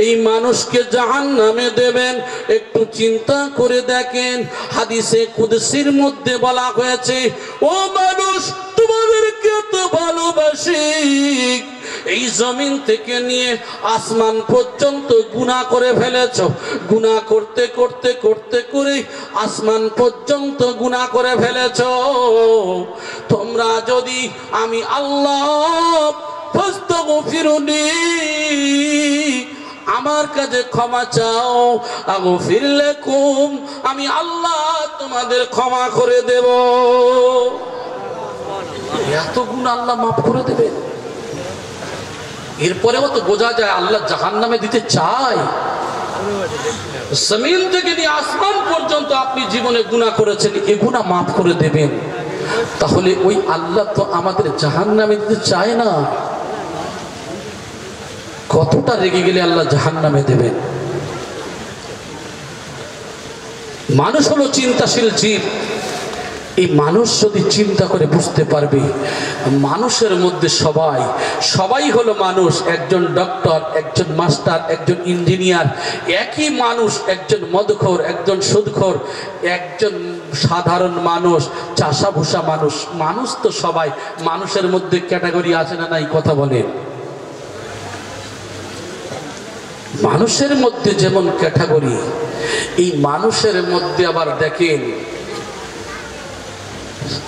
এই মানুষকে জাহান্নামে দেবেন একটু চিন্তা করে দেখেন। হাদিসে কুদসির মধ্যে বলা হয়েছে, ও মানুষ তোমাদেরকে তো ভালোবাসি, এই জমিন থেকে নিয়ে আসমান পর্যন্ত গুনাহ করে ফেলেছ। গুনাহ করতে করতে করতে করে আসমান পর্যন্ত গুনাহ করে ফেলেছ। তোমরা যদি আমি আল্লাহ ফাস্তাগফিরুনি, আমার কাছে ক্ষমা চাও, আগফির লাকুম, আমি আল্লাহ তোমাদের ক্ষমা করে দেব। এত গুনাহ আল্লাহ মাফ করে দেবেন। এরপরেও তো বোঝা যায় আল্লাহ জাহান্নামে দিতে চায়। জমিন থেকে নিয়ে আসমান পর্যন্ত আপনি জীবনে গুনাহ করেছেন, এই গুনাহ মাফ করে দেবেন। তাহলে ওই আল্লাহ তো আমাদের জাহান্নামে দিতে চায় না। কতটা রেগে গেলে আল্লাহ জাহান্নামে দেবেন? মানুষ হলো চিন্তাশীল জীব। এই মানুষ যদি চিন্তা করে বুঝতে পারবে মানুষের মধ্যে সবাই হলো মানুষ। একজন ডক্টর, একজন মাস্টার, একজন ইঞ্জিনিয়ার, একই মানুষ। একজন মদখোর, একজন সুদখোর, একজন সাধারণ মানুষ, চাষাভুষা মানুষ। মানুষ তো সবাই। মানুষের মধ্যে ক্যাটাগরি আছে না নাই? কথা বলেন। মানুষের মধ্যে যেমন ক্যাটাগরি, এই মানুষের মধ্যে আবার দেখেন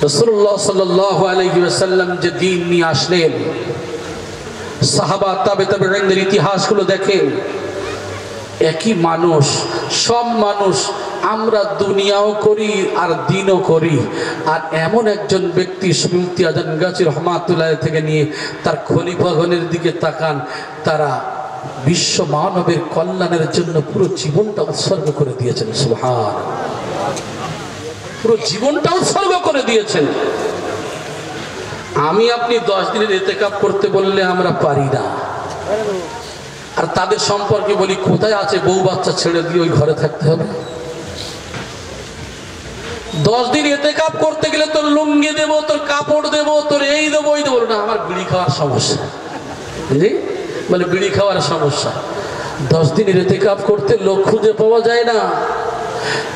রাসূলুল্লাহ সাল্লাল্লাহু আলাইহি ওয়াসাল্লাম যে দ্বীন নিয়ে আসলেন, সাহাবা তাবেঈনদের ইতিহাসগুলো দেখেন, একই মানুষ, সব মানুষ। আমরা দুনিয়াও করি আর দিনও করি। আর এমন একজন ব্যক্তি সুফি আজম গাজী রহমাতুল্লাহ থেকে নিয়ে তার খলিফাগণের দিকে তাকান, তারা বিশ্ব মানবের কল্যাণের জন্য পুরো জীবনটা উৎসর্গ করে দিয়েছেন। সুবহান, পুরো জীবনটা উৎসর্গ করে দিয়েছেন। আমি আপনি 10 দিনের ইতিকাফ করতে বললে আমরা পারি না। আর তাদের সম্পর্কে বলি, কোথায় আছে বউ বাচ্চা ছেড়ে দিয়ে ওই ঘরে থাকতে হবে? 10 দিন ইতিকাফ করতে গেলে তোর লুঙ্গি দেবো, তোর কাপড় দেবো, তোর এই দেবো ওই দেবো না, আমার বিড়ি খাওয়ার সমস্যা, বুঝলি? বলে বিড়ি খাওয়ার সমস্যা। 10 দিন ইতিকাফ করতে লোক খুঁজে পাওয়া যায় না।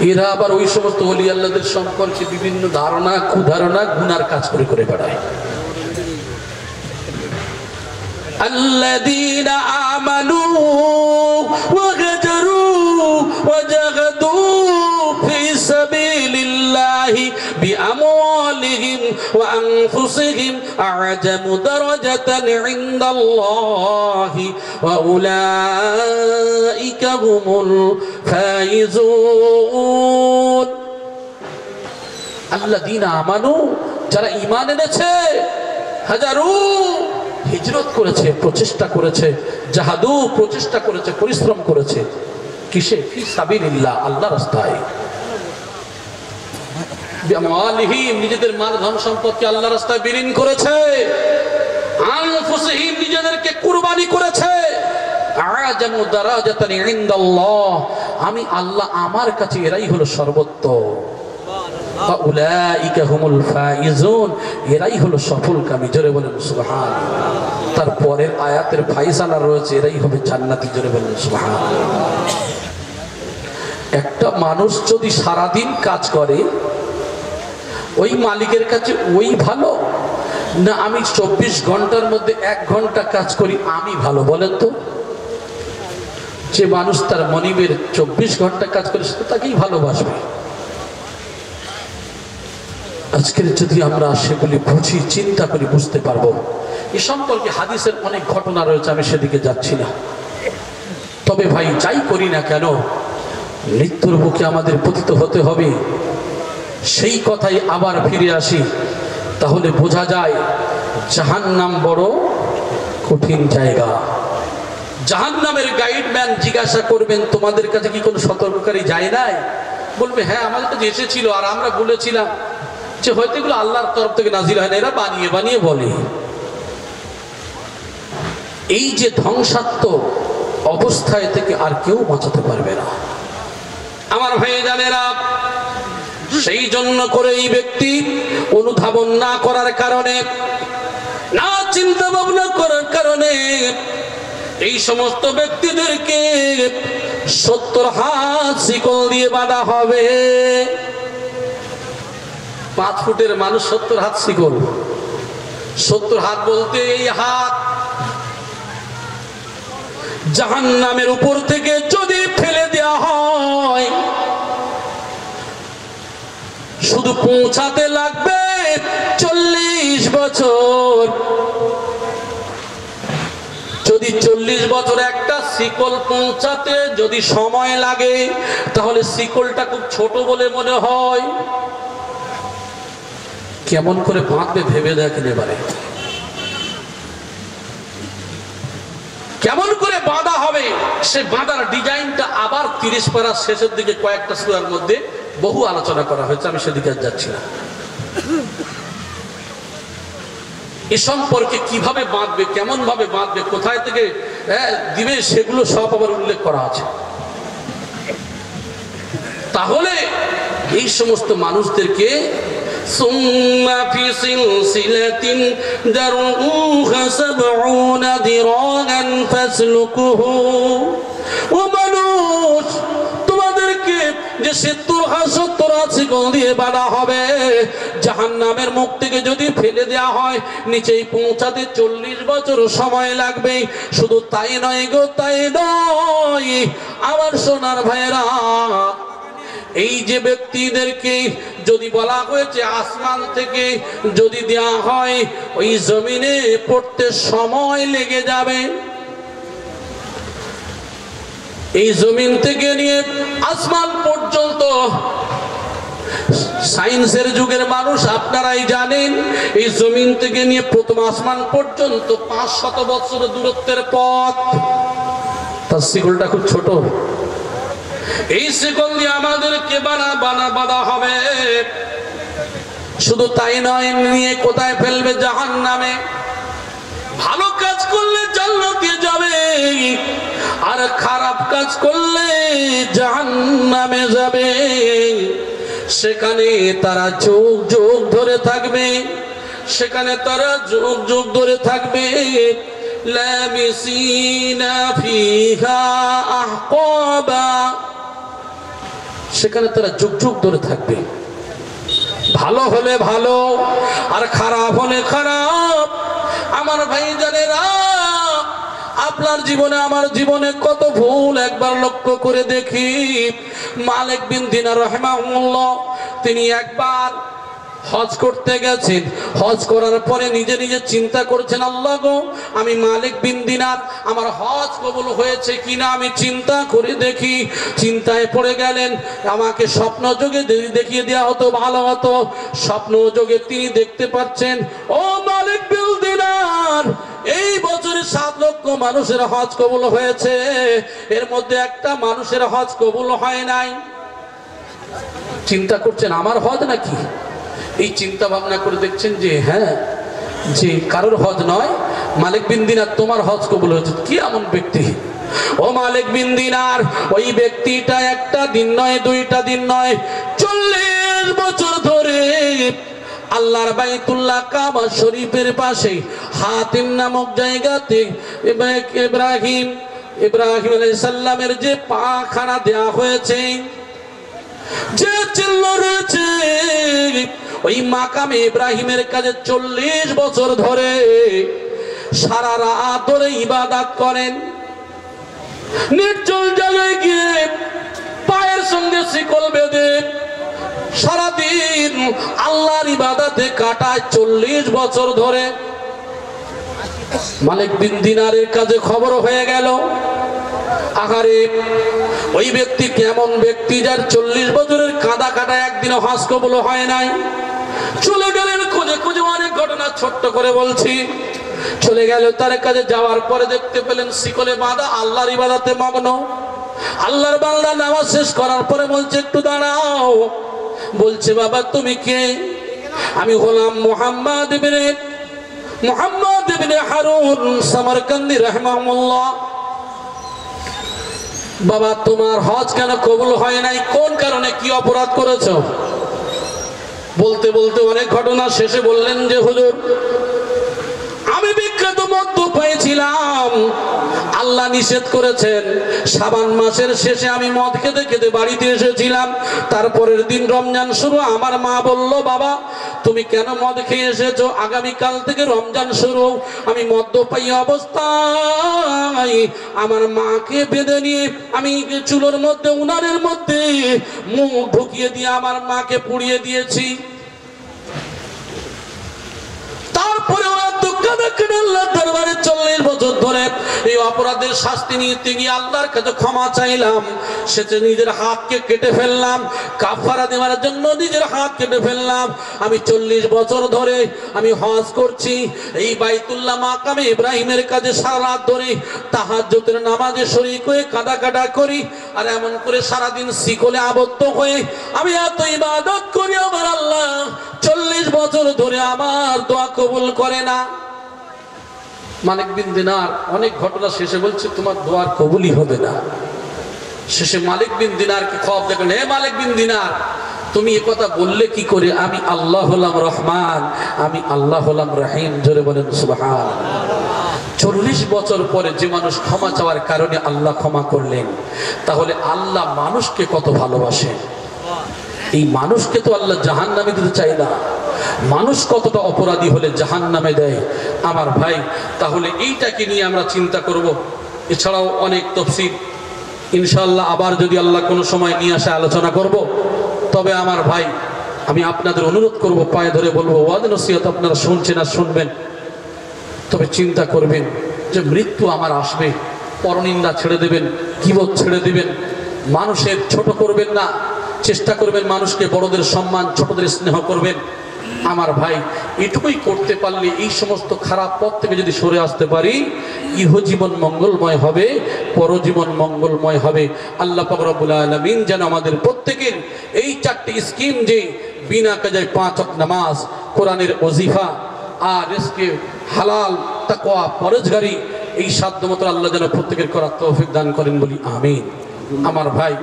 এরা আবার ওই সমস্ত ওলি আল্লাহদের সম্পর্কে বিভিন্ন ধারণা, কুধারণা, গুনার কাজ করে করে বেড়ায়। الذين آمنوا وهاجروا وجاهدوا في سبيل الله بأموالهم وأنفسهم أعظم درجة عند الله وأولئك هم الفائزون الذين آمنوا যারা ঈমান এনেছে, হাজারু হিজরত করেছে, প্রচেষ্টা করেছে, জাহাদু প্রচেষ্টা করেছে, পরিশ্রম করেছে, কিসে? ফি সাবিলিল্লাহ, আল্লাহর রাস্তায়। বিআমওয়ালিহিম, নিজেদের মাল ধন সম্পদকে আল্লাহর রাস্তায় বিলীন করেছে। আনফুসিহিম, নিজেদেরকে কুরবানি করেছে। আ'জামু দারাজাতান ইনদাল্লাহ, আমি আল্লাহ আমার কাছে এরাই হলো সর্বোত্তম। উলাইকা হুমুল ফাইজুন, এরাই হলো সফলকামী। জোরে বলেন সুবহানাল্লাহ। তারপরের আয়াতের ফায়সালা রয়েছে, এরাই হবে জান্নাতি। জোরে বলেন সুবহানাল্লাহ। একটা মানুষ যদি সারাদিন কাজ করে, ওই মালিকের কাছে ওই ভালো না আমি 24 ঘন্টার মধ্যে 1 ঘন্টা কাজ করি আমি ভালো? বলেন তো। যে মানুষ তার মনিবের 24 ঘন্টা কাজ করে, সে তাকেই ভালোবাসবে। আজকের যদি আমরা সেগুলি বুঝি, চিন্তা করি, বুঝতে পারবো। এ সম্পর্কে হাদিসের অনেক ঘটনা রয়েছে, আমি সেদিকে যাচ্ছি না। তবে ভাই, যাই করি না কেন, মৃত্যুর বুকে আমাদের পতিত হতে হবে। সেই কথাই আবার ফিরে আসি, তাহলে বোঝা যায় জাহান্নাম বড় কঠিন জায়গা। জাহান্নামের গাইডম্যান জিজ্ঞাসা করবেন, তোমাদের কাছে কি কোনো সতর্ককারী যায় নাই? বলবে হ্যাঁ, আমাদের কাছে এসেছিল, আর আমরা বলেছিলাম যে হয়তো এগুলো আল্লাহর তরফ থেকে নাজিল হয় না, এরা বানিয়ে বানিয়ে বলে। এই যে ধ্বংসাত্মক অবস্থায় থেকে আর কেউ বাঁচাতে পারবে না আমার ভাইজানেরা। সেই জন্য করে এই ব্যক্তি অনুধাবন না করার কারণে, না চিন্তা ভাবনা করার কারণে এই সমস্ত ব্যক্তিদেরকে 70 হাত শিকল দিয়ে বাঁধা হবে। 5 ফুটের মানুষ 70 হাত শিকল। 70 হাত বলতে এই হাত জাহান্নামের উপর থেকে যদি ফেলে দেওয়া হয়, শুধু পৌঁছাতে লাগবে 40 বছর। যদি 40 বছর একটা শিকল পৌঁছাতে যদি সময় লাগে, তাহলে শিকলটা খুব ছোট বলে মনে হয়। কেমন করে বাঁধবে ভেবে দেখেন এবারে। কেমন করে বাঁধা হবে, সে বাঁধার ডিজাইনটা আবার 30 পারা শেষের দিকে কয়েকটা সূরার মধ্যে বহু আলোচনা করা হয়েছে, আমি সেদিকে যাচ্ছি না। এ সম্পর্কে কিভাবে বাঁধবে, কেমন ভাবে বাঁধবে, কোথায় থেকে দিবে, সেগুলো সব আবার উল্লেখ করা আছে। তাহলে এই সমস্ত মানুষদেরকে ثم في سلسلة ذرعها 70 ذراعا فاسلكوه। ও মানুষ, তোমাদেরকে যে 70 হাত শিকল দিয়ে বাঁধা হবে, জাহান্নামের মুখ থেকে যদি ফেলে দেওয়া হয়, নিচেই পৌঁছাতে 40 বছর সময় লাগবে। শুধু তাই নয় গো, তাই নয় আমার সোনার ভাইরা, এই যে ব্যক্তিদেরকে যদি বলা হয়েছে আসমান থেকে যদি দেয়া হয়, ওই জমিনে পড়তে সময় লেগে যাবে। এই জমিন থেকে নিয়ে আসমান পর্যন্ত, সায়েন্সের যুগের মানুষ আপনারাই জানেন, এই জমিন থেকে নিয়ে প্রথম আসমান পর্যন্ত 500 বছর দূরত্বের পথ। তার শিকলটা খুব ছোট। এই শিকল দিয়ে আমাদেরকে বাঁধা হবে। শুধু তাই নয়, নিয়ে কোথায় ফেলবে? জাহান্নামে। ভালো কাজ করলে জান্নাতে যাবে, আর খারাপ কাজ করলে জাহান্নামে যাবে। সেখানে তারা যুগ যুগ ধরে থাকবে, সেখানে তারা যুগ যুগ ধরে থাকবে। লাবিসিনা ফিহা আহকাবা, সেখানে তারা যুগ যুগ ধরে থাকবে। ভালো হলে ভালো আর খারাপ হলে খারাপ। আমার ভাই জানেরা, আপনার জীবনে আমার জীবনে কত ভুল একবার লক্ষ্য করে দেখি। মালিক বিন দিনার রাহিমাহুল্লাহ, তিনি একবার হজ করতে গেছেন। হজ করার পরে নিজে নিজে চিন্তা করছেন, আল্লাহ গো, আমি মালিক বিন দিনার, আমার হজ কবুল হয়েছে কিনা আমি চিন্তা করে দেখি। চিন্তায় পড়ে গেলেন, আমাকে স্বপ্ন যোগে দেখিয়ে দেওয়া হতো ভালো হতো। স্বপ্ন যোগে তিনি দেখতে পাচ্ছেন, ও মালিক বিন দিনার, এই বছরে 7 লক্ষ মানুষের হজ কবুল হয়েছে, এর মধ্যে একটা মানুষের হজ কবুল হয় নাই। চিন্তা করছেন আমার হজ নাকি? এই চিন্তা ভাবনা করে দেখছেন যে হ্যাঁ, যে কারোর হজ নয়, মালিক বিন দিনার তোমার হজ কবুল হয়েছে। কি এমন ব্যক্তি! ও মালিক বিন দিনার, ওই ব্যক্তিটা একটা দিন নয়, 2টা দিন নয়, 40 বছর ধরে আল্লাহর বাইতুল্লাহ কাবা শরীফের পাশে হাতিম নামক জায়গাতে ইব্রাহিম আলাইহিস সালামের যে পাখানা দেয়া হয়েছে, যে চিহ্ন রয়েছে, ওই মাকামে ইব্রাহিমের কাছে 40 বছর ধরে সারা রাত ধরে ইবাদত করেন। নির্জল জায়গায় গিয়ে পায়ের সঙ্গে শিকল বেঁধে সারাদিন আল্লাহর ইবাদতে কাটায় 40 বছর ধরে। মালিক বিন দিনারের কাছে খবর হয়ে গেল, আহারে, ওই ব্যক্তি কেমন ব্যক্তি যার 40 বছরের কাঁদা কাটা একদিনও হজ কবুল হয় নাই। চলে গেলেন খুঁজে খুঁজে, অনেক ঘটনা ছোট্ট করে বলছি। চলে গেল, তার কাছে যাওয়ার পরে দেখতে পেলেন শিকলে বাঁধা, আল্লাহর ইবাদতে মগ্ন। আল্লাহর বান্দা নামাজ শেষ করার পরে বলছে, একটু দাঁড়াও। বলছে, বাবা তুমি কে? আমি হলাম মুহাম্মদ ইবনে হারুন সামারকান্দি রাহিমাহুল্লাহ। বাবা তোমার হজ কেন কবুল হয় নাই? কোন কারণে, কি অপরাধ করেছো? বলতে বলতে অনেক ঘটনা শেষে বললেন যে হুজুর, আমি বিখ্যাত মদ্যপায়ী ছিলাম, আল্লাহ নিষেধ করেছেন। শাবান মাসের শেষে আমি মদ খেতে খেতে বাড়িতে এসেছিলাম। তারপরের দিন রমজান শুরু, আমার মা বলল, বাবা তুমি কেন মদ খেয়ে এসেছো? আগামীকাল থেকে রমজান শুরু। আমি মদ্যপায়ী অবস্থায় আমার মাকে বেঁধে নিয়ে আমি চুলোর মধ্যে, উনানের মধ্যে মুখ ঢুকিয়ে দিয়ে আমার মাকে পুড়িয়ে দিয়েছি। তারপরে ওরা দুঃখ দেখেন আল্লাহর দরবারে 40 বছর ধরে এই অপরাধের শাস্তি নিতে গিয়ে আল্লাহর কাছে ক্ষমা চাইলাম। সেটা নিজের হাতকে কেটে ফেললাম, কাফারা দেওয়ার জন্য নিজের হাত কেটে ফেললাম। আমি 40 বছর ধরে আমি হজ করছি, এই বাইতুল্লাহ মাকামে ইব্রাহিমের কাছে সারা রাত ধরে তাহাজ্জুদের নামাজে শরীক হয়ে কাঁদা কাটা করি। আর এমন করে সারাদিন শিকলে আবদ্ধ হয়ে আমি এত ইবাদত করি, আমার আল্লাহ 40 বছর ধরে আমার দোয়া কবুল করে না। মালিক বিন দিনার অনেক ঘটনা শেষে বলছে, তোমার দোয়ার কবুলই হবে না। শেষে মালিক বিন দিনারকে খবর দেখলেন, হে মালিক বিন দিনার, তুমি এ কথা বললে কি করে? আমি আল্লাহ হলাম রহমান, আমি আল্লাহ হলাম রহিম। জোরে বলেন সুবহানাল্লাহ। 40 বছর পরে যে মানুষ ক্ষমা চাওয়ার কারণে আল্লাহ ক্ষমা করলেন, তাহলে আল্লাহ মানুষকে কত ভালোবাসে। এই মানুষকে তো আল্লাহ জাহান্নামে দিতে চায় না। মানুষ কতটা অপরাধী হলে জাহান্নামে দেয় আমার ভাই। তাহলে এইটাকে নিয়ে আমরা চিন্তা করব। এছাড়াও অনেক তফসির ইনশাআল্লাহ আবার যদি আল্লাহ কোনো সময় নিয়ে আসে আলোচনা করব। তবে আমার ভাই, আমি আপনাদের অনুরোধ করব, পায়ে ধরে বলবো, ওয়াজ নসিহত আপনারা শুনছেন আর শুনবেন, তবে চিন্তা করবেন যে মৃত্যু আমার আসবে। পরনিন্দা ছেড়ে দেবেন, গীবত ছেড়ে দেবেন, মানুষের ছোট করবেন না, চেষ্টা করবেন মানুষকে বড়দের সম্মান, ছোটদের স্নেহ করবেন। আমার ভাই, এটুকুই করতে পারলে, এই সমস্ত খারাপ পথ থেকে যদি সরে আসতে পারি, ইহজীবন মঙ্গলময় হবে, পরজীবন মঙ্গলময় হবে। আল্লাহ পাক রব্বুল আলামিন যেন আমাদের প্রত্যেকের এই 4টি স্কিম, যে বিনা কাজায় 5 ওয়াক্ত নামাজ, কোরআনের ওজিফা, আর রিজকে হালাল, তাকওয়া, পরহেজগারি, এই সাধ্যমতো আল্লাহ যেন প্রত্যেকের করার তৌফিক দান করেন বলি আমিন। আমার ভাই,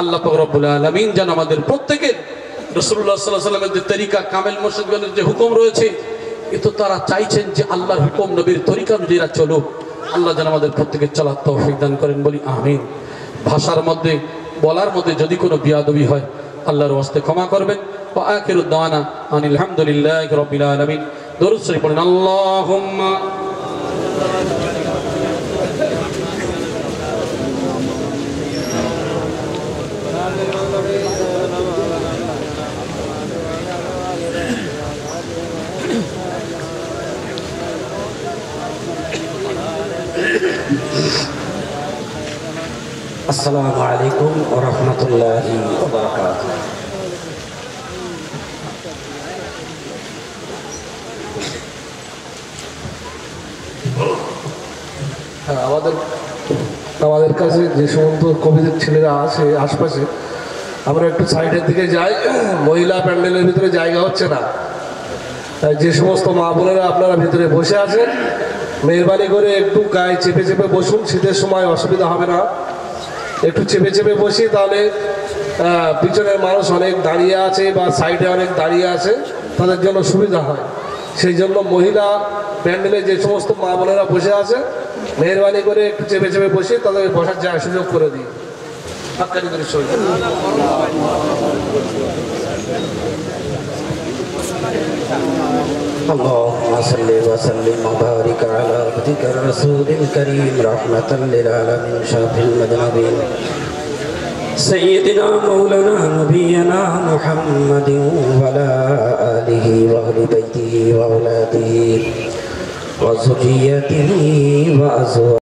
আল্লাহ পাক রব্বুল আলামিন যেন আমাদের প্রত্যেকের রাসূলুল্লাহ সাল্লাল্লাহু আলাইহি ওয়াসাল্লামের যে তরিকা, কামেল মুর্শিদগণের যে হুকুম রয়েছে, এ তো তারা চাইছেন যে আল্লাহর হুকুম নবীর তরিকা অনুযায়ী চলুক। আল্লাহ যেন আমাদের প্রত্যেকের চলার তৌফিক দান করেন বলি আমিন। ভাষার মধ্যে, বলার মধ্যে যদি কোনো বিয়াদবি হয় আল্লাহর ওয়াস্তে ক্ষমা করবেন। ওয়া আখিরু দাওয়ানা আনিল হামদুলিল্লাহি রাব্বিল আলামিন। দরুদ শরীফ পড়েন। আল্লাহুম্মা আসসালামু আলাইকুম ওয়া রাহমাতুল্লাহি ওয়া বারাকাতুহু। আমাদের কাছে যে সমস্ত কবিদের ছেলেরা আছে আশপাশে, আমরা একটু সাইডের দিকে যাই। মহিলা প্যান্ডেলের ভিতরে জায়গা হচ্ছে না, তাই যে সমস্ত মা বোনেরা আপনারা ভিতরে বসে আছেন, মেহরবানি করে একটু গায়ে চেপে চেপে বসুন। শীতের সময় অসুবিধা হবে না, একটু চেপে চেপে বসি, তাহলে পিছনের মানুষ অনেক দাঁড়িয়ে আছে বা সাইডে অনেক দাঁড়িয়ে আছে, তাদের জন্য সুবিধা হয়। সেই জন্য মহিলা প্যান্ডেলে যে সমস্ত মা বোনেরা বসে আছে, মেহরবানি করে একটু চেপে চেপে বসে তাদের বসার জায়গা সুযোগ করে দিই। اللهم صل وسلم وبارك على عبدك الرسول الكريم رحمة للعالمين شافي المذنبين سيدنا مولانا نبينا محمد وعلى آله وأهل بيته وأولاده وذريته وأزواجه